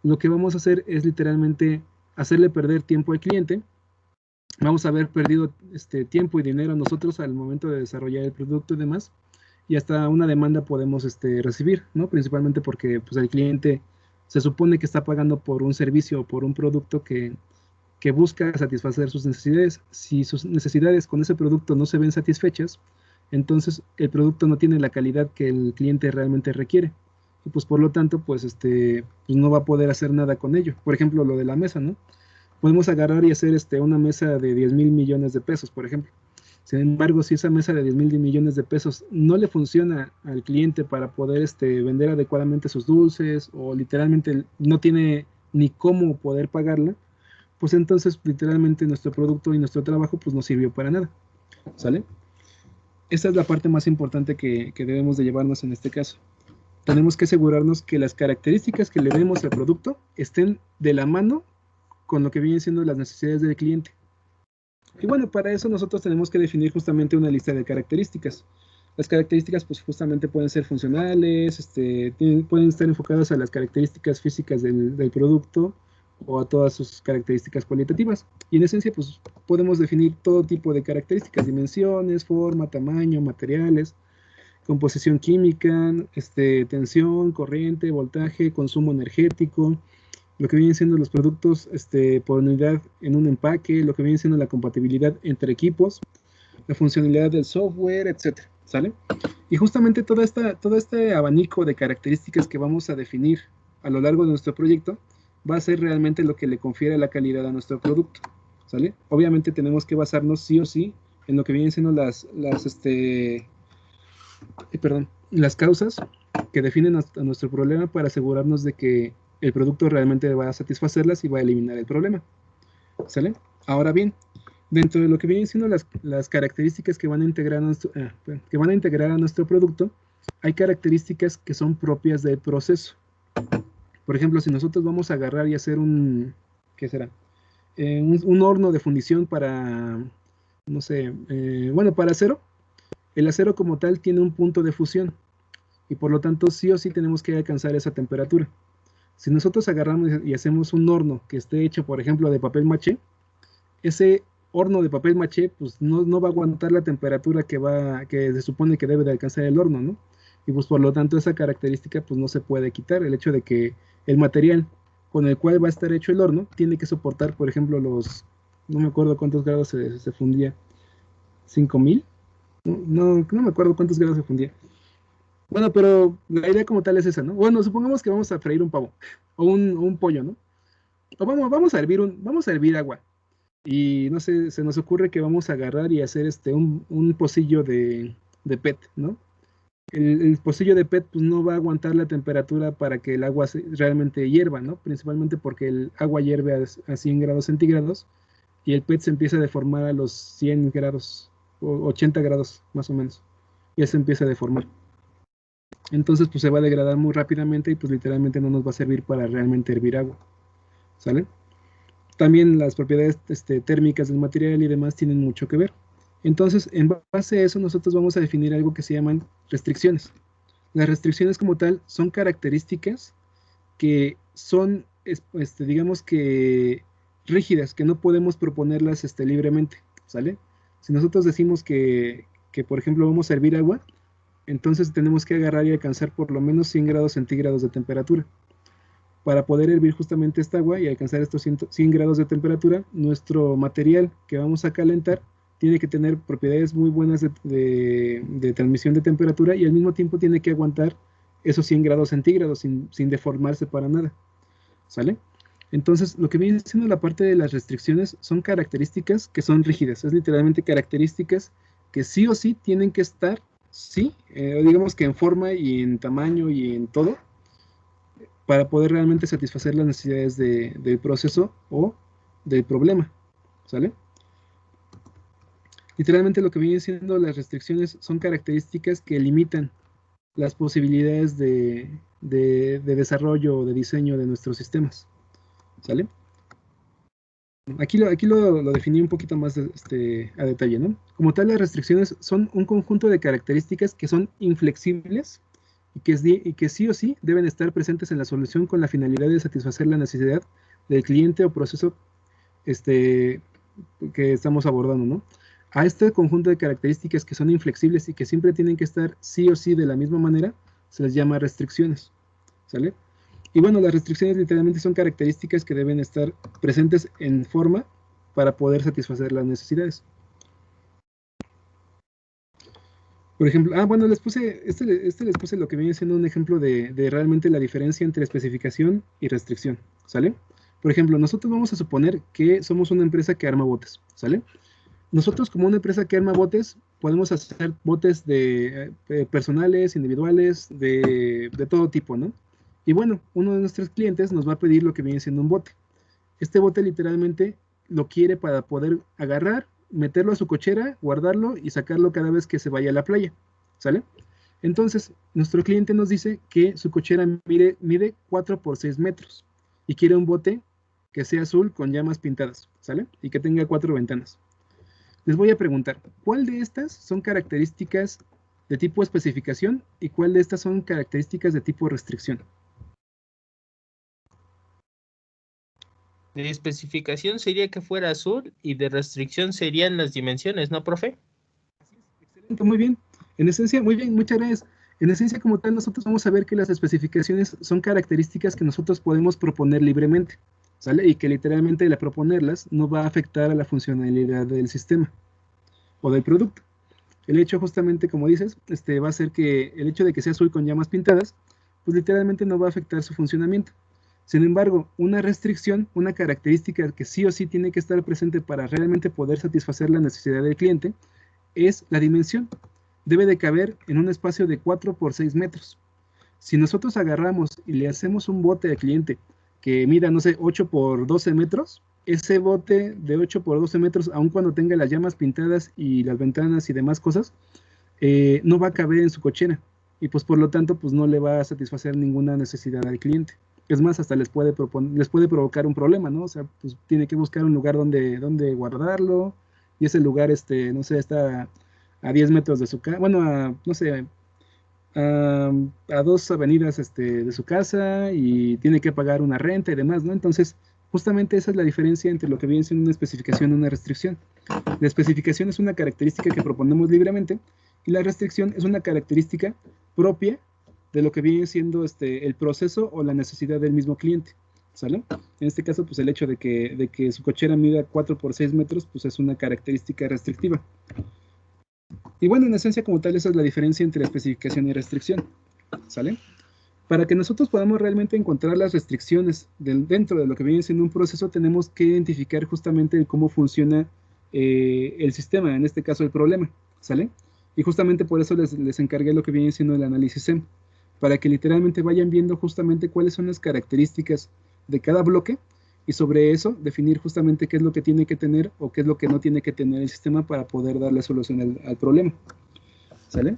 lo que vamos a hacer es literalmente hacerle perder tiempo al cliente. Vamos a haber perdido tiempo y dinero nosotros al momento de desarrollar el producto y demás, y hasta una demanda podemos recibir, ¿no? Principalmente porque pues, el cliente se supone que está pagando por un servicio o por un producto que busca satisfacer sus necesidades. Si sus necesidades con ese producto no se ven satisfechas, entonces el producto no tiene la calidad que el cliente realmente requiere, y pues por lo tanto pues no va a poder hacer nada con ello. Por ejemplo, lo de la mesa, ¿no? Podemos agarrar y hacer una mesa de 10,000 millones de pesos, por ejemplo. Sin embargo, si esa mesa de 10,000 millones de pesos no le funciona al cliente para poder vender adecuadamente sus dulces, o literalmente no tiene ni cómo poder pagarla, pues entonces literalmente nuestro producto y nuestro trabajo pues no sirvió para nada. ¿Sale? Esta es la parte más importante que debemos de llevarnos en este caso. Tenemos que asegurarnos que las características que le demos al producto estén de la mano con lo que vienen siendo las necesidades del cliente. Y bueno, para eso nosotros tenemos que definir justamente una lista de características. Las características pues justamente pueden ser funcionales, pueden estar enfocadas a las características físicas del producto o a todas sus características cualitativas. Y en esencia pues podemos definir todo tipo de características, dimensiones, forma, tamaño, materiales, composición química, tensión, corriente, voltaje, consumo energético, lo que vienen siendo los productos por unidad en un empaque, lo que viene siendo la compatibilidad entre equipos, la funcionalidad del software, etcétera, ¿sale? Y justamente todo este abanico de características que vamos a definir a lo largo de nuestro proyecto va a ser realmente lo que le confiere la calidad a nuestro producto, ¿sale? Obviamente tenemos que basarnos sí o sí en lo que vienen siendo las causas que definen a nuestro problema para asegurarnos de que el producto realmente va a satisfacerlas y va a eliminar el problema. ¿Sale? Ahora bien, dentro de lo que vienen siendo las características que van a integrar a nuestro producto, hay características que son propias del proceso. Por ejemplo, si nosotros vamos a agarrar y hacer ¿qué será? Un horno de fundición para, no sé, bueno, para acero. El acero como tal tiene un punto de fusión y por lo tanto sí o sí tenemos que alcanzar esa temperatura. Si nosotros agarramos y hacemos un horno que esté hecho, por ejemplo, de papel maché, ese horno de papel maché pues no va a aguantar la temperatura que se supone que debe de alcanzar el horno, ¿no? Y pues por lo tanto esa característica pues no se puede quitar, el hecho de que el material con el cual va a estar hecho el horno tiene que soportar, por ejemplo, no me acuerdo cuántos grados se fundía, 5000, no me acuerdo cuántos grados se fundía. Bueno, pero la idea como tal es esa, ¿no? Bueno, supongamos que vamos a freír un pavo o un pollo, ¿no? O vamos a hervir agua. Y no sé, se nos ocurre que vamos a agarrar y hacer un pocillo de PET, ¿no? El pocillo de PET pues no va a aguantar la temperatura para que el agua realmente hierva, ¿no? Principalmente porque el agua hierve a 100 grados centígrados y el PET se empieza a deformar a los 100 grados o 80 grados más o menos. Y se empieza a deformar. Entonces pues se va a degradar muy rápidamente y pues literalmente no nos va a servir para realmente hervir agua. ¿Sale? También las propiedades térmicas del material y demás tienen mucho que ver. Entonces, en base a eso, nosotros vamos a definir algo que se llaman restricciones. Las restricciones como tal son características que son, digamos que rígidas, que no podemos proponerlas libremente, ¿sale? Si nosotros decimos que, por ejemplo, vamos a hervir agua, entonces tenemos que agarrar y alcanzar por lo menos 100 grados centígrados de temperatura. Para poder hervir justamente esta agua y alcanzar estos 100 grados de temperatura, nuestro material que vamos a calentar tiene que tener propiedades muy buenas de transmisión de temperatura y al mismo tiempo tiene que aguantar esos 100 grados centígrados sin deformarse para nada. ¿Sale? Entonces, lo que viene siendo la parte de las restricciones son características que son rígidas, es literalmente características que sí o sí tienen que estar, sí, digamos que en forma y en tamaño y en todo, para poder realmente satisfacer las necesidades del proceso o del problema. ¿Sale? Literalmente lo que vienen siendo las restricciones son características que limitan las posibilidades de desarrollo o de diseño de nuestros sistemas. ¿Sale? Aquí lo definí un poquito más a detalle, ¿no? Como tal, las restricciones son un conjunto de características que son inflexibles y que sí o sí deben estar presentes en la solución con la finalidad de satisfacer la necesidad del cliente o proceso que estamos abordando, ¿no? A este conjunto de características que son inflexibles y que siempre tienen que estar sí o sí de la misma manera, se les llama restricciones, ¿sale? Y bueno, las restricciones literalmente son características que deben estar presentes en forma para poder satisfacer las necesidades. Por ejemplo, bueno, les puse, les puse lo que viene siendo un ejemplo de realmente la diferencia entre especificación y restricción, ¿sale? Por ejemplo, nosotros vamos a suponer que somos una empresa que arma botes, ¿sale? Nosotros como una empresa que arma botes, podemos hacer botes de personales, individuales, de todo tipo, ¿no? Y bueno, uno de nuestros clientes nos va a pedir lo que viene siendo un bote. Este bote literalmente lo quiere para poder agarrar, meterlo a su cochera, guardarlo y sacarlo cada vez que se vaya a la playa, ¿sale? Entonces, nuestro cliente nos dice que su cochera mide 4 por 6 metros y quiere un bote que sea azul con llamas pintadas, ¿sale? Y que tenga 4 ventanas. Les voy a preguntar, ¿cuál de estas son características de tipo especificación y cuál de estas son características de tipo restricción? De especificación sería que fuera azul y de restricción serían las dimensiones, ¿no, profe? Excelente, muy bien. En esencia, muy bien, muchas gracias. En esencia, como tal, nosotros vamos a ver que las especificaciones son características que nosotros podemos proponer libremente, ¿sale? Y que literalmente al proponerlas no va a afectar a la funcionalidad del sistema o del producto. El hecho justamente, como dices, va a ser que el hecho de que sea azul con llamas pintadas, pues literalmente no va a afectar su funcionamiento. Sin embargo, una restricción, una característica que sí o sí tiene que estar presente para realmente poder satisfacer la necesidad del cliente, es la dimensión. Debe de caber en un espacio de 4 por 6 metros. Si nosotros agarramos y le hacemos un bote al cliente que mida, no sé, 8 por 12 metros, ese bote de 8 por 12 metros, aun cuando tenga las llamas pintadas y las ventanas y demás cosas, no va a caber en su cochera. Y pues por lo tanto, pues no le va a satisfacer ninguna necesidad al cliente. Es más, hasta les puede provocar un problema, ¿no? O sea, pues tiene que buscar un lugar donde guardarlo, y ese lugar, no sé, está a 10 metros de su casa, bueno, no sé, a 2 avenidas de su casa, y tiene que pagar una renta y demás, ¿no? Entonces, justamente esa es la diferencia entre lo que viene siendo una especificación y una restricción. La especificación es una característica que proponemos libremente, y la restricción es una característica propia de lo que viene siendo el proceso o la necesidad del mismo cliente, ¿sale? En este caso, pues el hecho de que su cochera mida 4 por 6 metros, pues es una característica restrictiva. Y bueno, en esencia como tal, esa es la diferencia entre especificación y restricción, ¿sale? Para que nosotros podamos realmente encontrar las restricciones dentro de lo que viene siendo un proceso, tenemos que identificar justamente cómo funciona el sistema, en este caso el problema, ¿sale? Y justamente por eso les encargué lo que viene siendo el análisis SEM, para que literalmente vayan viendo justamente cuáles son las características de cada bloque, y sobre eso definir justamente qué es lo que tiene que tener o qué es lo que no tiene que tener el sistema para poder darle solución al problema, ¿sale?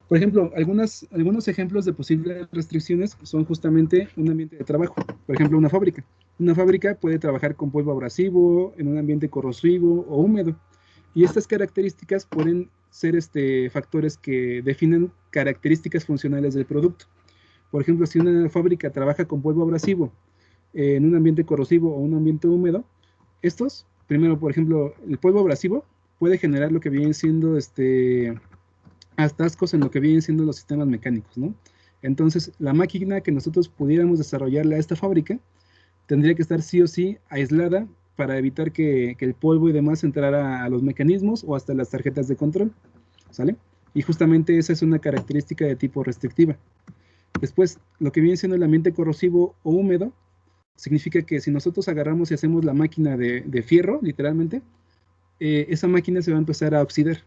Por ejemplo, algunos ejemplos de posibles restricciones son justamente un ambiente de trabajo. Por ejemplo, una fábrica. Una fábrica puede trabajar con polvo abrasivo, en un ambiente corrosivo o húmedo. Y estas características pueden ser factores que definen características funcionales del producto. Por ejemplo, si una fábrica trabaja con polvo abrasivo en un ambiente corrosivo o un ambiente húmedo, primero, por ejemplo, el polvo abrasivo puede generar lo que viene siendo atascos en lo que vienen siendo los sistemas mecánicos, ¿no? Entonces, la máquina que nosotros pudiéramos desarrollarle a esta fábrica tendría que estar sí o sí aislada para evitar que el polvo y demás entrara a los mecanismos o hasta las tarjetas de control, ¿sale? Y justamente esa es una característica de tipo restrictiva. Después, lo que viene siendo el ambiente corrosivo o húmedo, significa que si nosotros agarramos y hacemos la máquina de fierro, literalmente, esa máquina se va a empezar a oxidar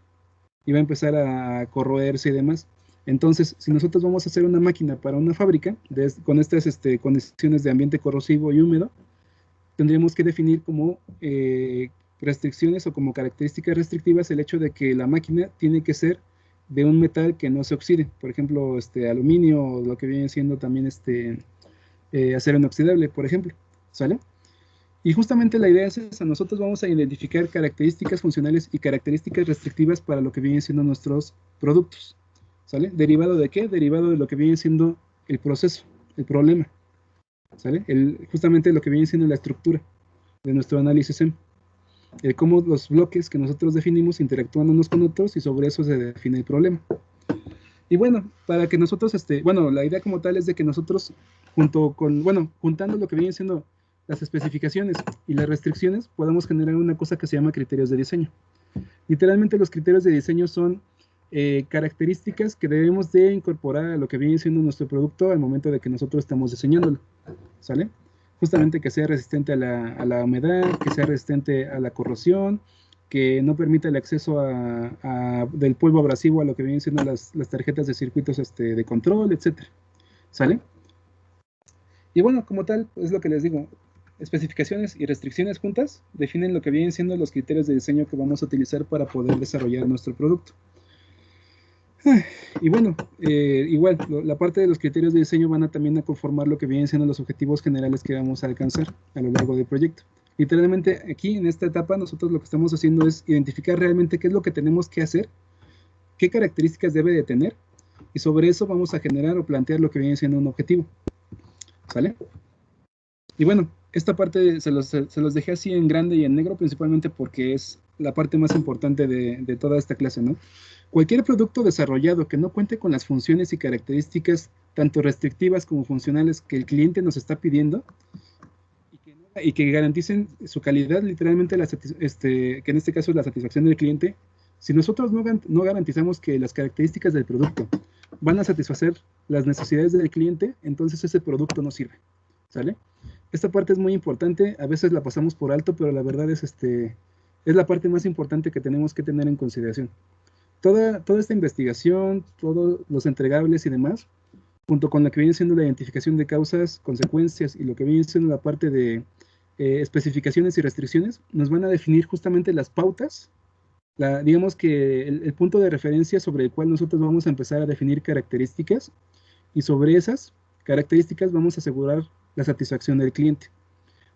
y va a empezar a corroerse y demás. Entonces, si nosotros vamos a hacer una máquina para una fábrica con estas condiciones de ambiente corrosivo y húmedo, tendríamos que definir como restricciones o como características restrictivas el hecho de que la máquina tiene que ser de un metal que no se oxide, por ejemplo, aluminio, o lo que viene siendo también acero inoxidable, por ejemplo, ¿sale? Y justamente la idea es esa: nosotros vamos a identificar características funcionales y características restrictivas para lo que vienen siendo nuestros productos, ¿sale? ¿Derivado de qué? Derivado de lo que viene siendo el proceso, el problema, ¿sale? Justamente lo que viene siendo la estructura de nuestro análisis SEM, cómo los bloques que nosotros definimos interactúan unos con otros, y sobre eso se define el problema. Y bueno, para que nosotros, la idea como tal es de que nosotros, juntando lo que viene siendo las especificaciones y las restricciones, podemos generar una cosa que se llama criterios de diseño. Literalmente los criterios de diseño son características que debemos de incorporar a lo que viene siendo nuestro producto al momento de que nosotros estamos diseñándolo, ¿sale? Justamente que sea resistente a la humedad, que sea resistente a la corrosión, que no permita el acceso del polvo abrasivo a lo que vienen siendo las tarjetas de circuitos de control, etcétera, ¿sale? Y bueno, como tal, es lo que les digo, especificaciones y restricciones juntas definen lo que vienen siendo los criterios de diseño que vamos a utilizar para poder desarrollar nuestro producto. Y bueno, igual, la parte de los criterios de diseño van también a conformar lo que vienen siendo los objetivos generales que vamos a alcanzar a lo largo del proyecto. Literalmente aquí en esta etapa nosotros lo que estamos haciendo es identificar realmente qué es lo que tenemos que hacer, qué características debe de tener, y sobre eso vamos a generar o plantear lo que viene siendo un objetivo, ¿sale? Y bueno, esta parte se los dejé así en grande y en negro, principalmente porque es la parte más importante de toda esta clase, ¿no? Cualquier producto desarrollado que no cuente con las funciones y características tanto restrictivas como funcionales que el cliente nos está pidiendo, y que garanticen su calidad, literalmente, que en este caso es la satisfacción del cliente. Si nosotros no garantizamos que las características del producto van a satisfacer las necesidades del cliente, entonces ese producto no sirve, ¿sale? Esta parte es muy importante, a veces la pasamos por alto, pero la verdad es la parte más importante que tenemos que tener en consideración. Toda esta investigación, todos los entregables y demás, junto con lo que viene siendo la identificación de causas, consecuencias y lo que viene siendo la parte de especificaciones y restricciones, nos van a definir justamente las pautas, digamos que el punto de referencia sobre el cual nosotros vamos a empezar a definir características, y sobre esas características vamos a asegurar la satisfacción del cliente.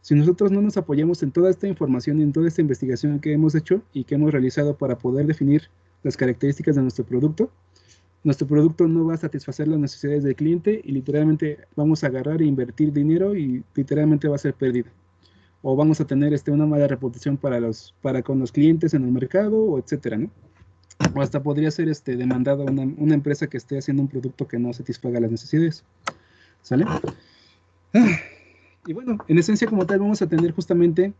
Si nosotros no nos apoyamos en toda esta información y en toda esta investigación que hemos hecho y que hemos realizado para poder definir las características de nuestro producto no va a satisfacer las necesidades del cliente y literalmente vamos a agarrar e invertir dinero y literalmente va a ser pérdida. O vamos a tener una mala reputación para con los clientes en el mercado, o etcétera, ¿no? O hasta podría ser demandada una empresa que esté haciendo un producto que no satisfaga las necesidades. ¿Sale? Y bueno, en esencia como tal vamos a tener justamente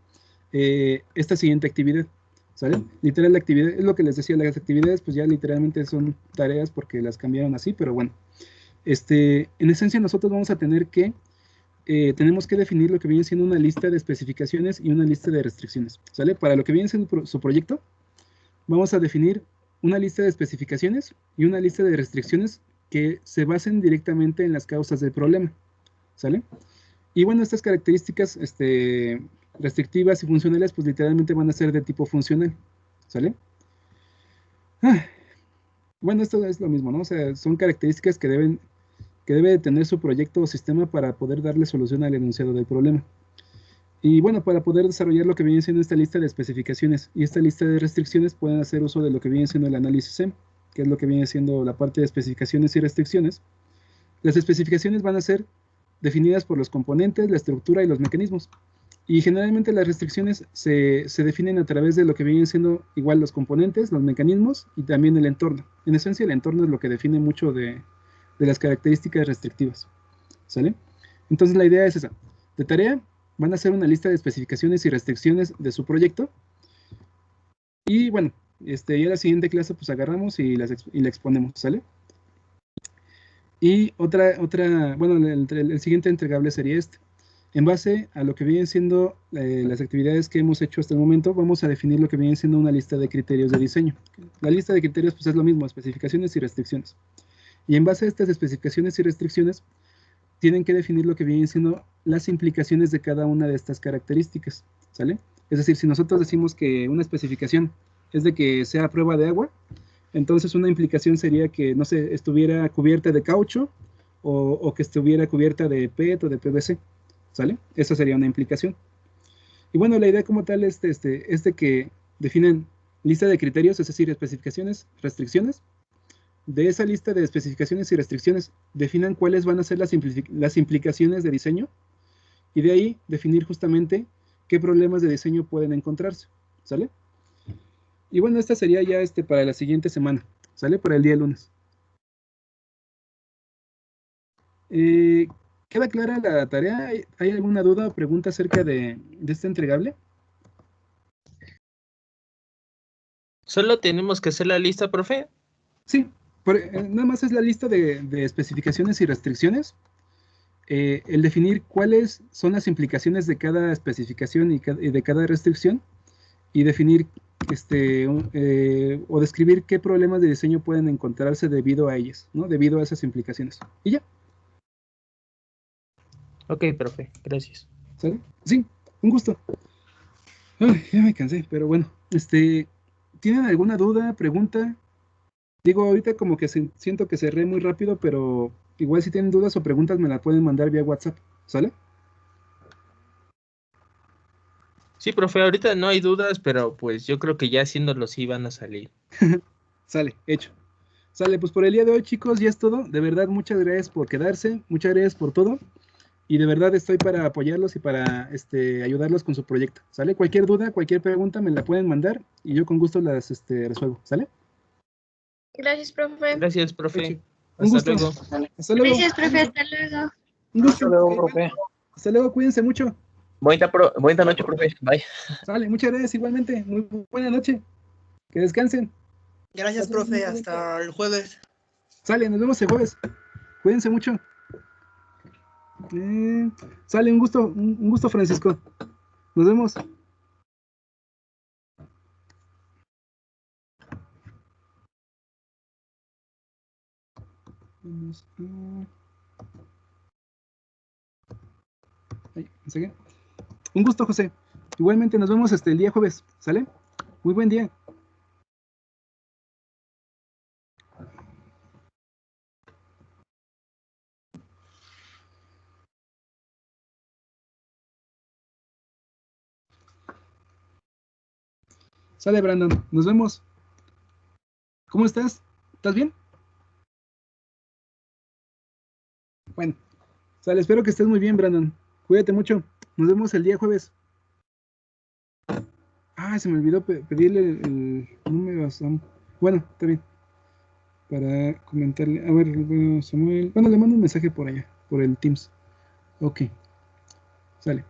esta siguiente actividad. ¿Sale? Literal la actividad, es lo que les decía, las actividades pues ya literalmente son tareas porque las cambiaron así, pero bueno. En esencia nosotros vamos a tener que tenemos que definir lo que viene siendo una lista de especificaciones y una lista de restricciones, ¿sale? Para lo que viene siendo su proyecto, vamos a definir una lista de especificaciones y una lista de restricciones que se basen directamente en las causas del problema, ¿sale? Y bueno, estas características restrictivas y funcionales, pues literalmente van a ser de tipo funcional, ¿sale? Bueno, esto es lo mismo, ¿no? O sea, son características que debe de tener su proyecto o sistema para poder darle solución al enunciado del problema. Y bueno, para poder desarrollar lo que viene siendo esta lista de especificaciones y esta lista de restricciones, pueden hacer uso de lo que viene siendo el análisis SEM, que es lo que viene siendo la parte de especificaciones y restricciones. Las especificaciones van a ser definidas por los componentes, la estructura y los mecanismos. Y generalmente las restricciones se definen a través de lo que vienen siendo igual los componentes, los mecanismos y también el entorno. En esencia, el entorno es lo que define mucho de las características restrictivas, ¿sale? Entonces la idea es esa. De tarea, van a hacer una lista de especificaciones y restricciones de su proyecto. Y bueno, ya la siguiente clase pues agarramos y la exponemos, ¿sale? Y bueno, el siguiente entregable sería este. En base a lo que vienen siendo las actividades que hemos hecho hasta el momento, vamos a definir lo que viene siendo una lista de criterios de diseño. La lista de criterios pues es lo mismo, especificaciones y restricciones. Y en base a estas especificaciones y restricciones, tienen que definir lo que vienen siendo las implicaciones de cada una de estas características, ¿sale? Es decir, si nosotros decimos que una especificación es de que sea a prueba de agua, entonces una implicación sería que, no sé, estuviera cubierta de caucho o que estuviera cubierta de PET o de PVC, ¿sale? Esa sería una implicación. Y bueno, la idea como tal es de que definen lista de criterios, es decir, especificaciones, restricciones. De esa lista de especificaciones y restricciones, definan cuáles van a ser las implicaciones de diseño y de ahí definir justamente qué problemas de diseño pueden encontrarse, ¿sale? Y bueno, esta sería ya para la siguiente semana, ¿sale? Para el día lunes. ¿Queda clara la tarea? ¿Hay alguna duda o pregunta acerca de este entregable? ¿Solo tenemos que hacer la lista, profe? Sí, nada más es la lista de especificaciones y restricciones. El definir cuáles son las implicaciones de cada especificación y de cada restricción y definir o describir qué problemas de diseño pueden encontrarse debido a ellas, ¿no? Debido a esas implicaciones. Y ya. Ok, profe, gracias. ¿Sale? Sí, un gusto. Ay, ya me cansé, pero bueno, ¿tienen alguna duda, pregunta? Digo, ahorita como que siento que cerré muy rápido, pero igual si tienen dudas o preguntas me la pueden mandar vía WhatsApp, ¿sale? Sí, profe, ahorita no hay dudas, pero pues yo creo que ya haciéndolo sí van a salir. Sale, hecho. Sale, pues por el día de hoy, chicos, ya es todo. De verdad, muchas gracias por quedarse, muchas gracias por todo. Y de verdad estoy para apoyarlos y para ayudarlos con su proyecto. ¿Sale? Cualquier duda, cualquier pregunta me la pueden mandar y yo con gusto las resuelvo. ¿Sale? Gracias, profe. Gracias, profe. Hecho. Un gusto. Luego. Hasta luego. Gracias, profe. Hasta luego. Un gusto. Hasta luego, profe. Hasta luego, cuídense mucho. Bonita noche, profe. Bye. Sale, muchas gracias igualmente. Muy buena noche. Que descansen. Gracias, profe. Hasta el jueves. Sale, nos vemos el jueves. Cuídense mucho. Sale, un gusto, Francisco. Nos vemos. Vamos a... Ay, ¿me un gusto, José. Igualmente nos vemos el día jueves, ¿sale? Muy buen día. Sale, Brandon. Nos vemos. ¿Cómo estás? ¿Estás bien? Bueno, sale. Espero que estés muy bien, Brandon. Cuídate mucho. Nos vemos el día jueves. Ah, se me olvidó pedirle el número a Sam. Bueno, está bien. Para comentarle. A ver, bueno, Samuel. Bueno, le mando un mensaje por allá, por el Teams. Ok. Sale.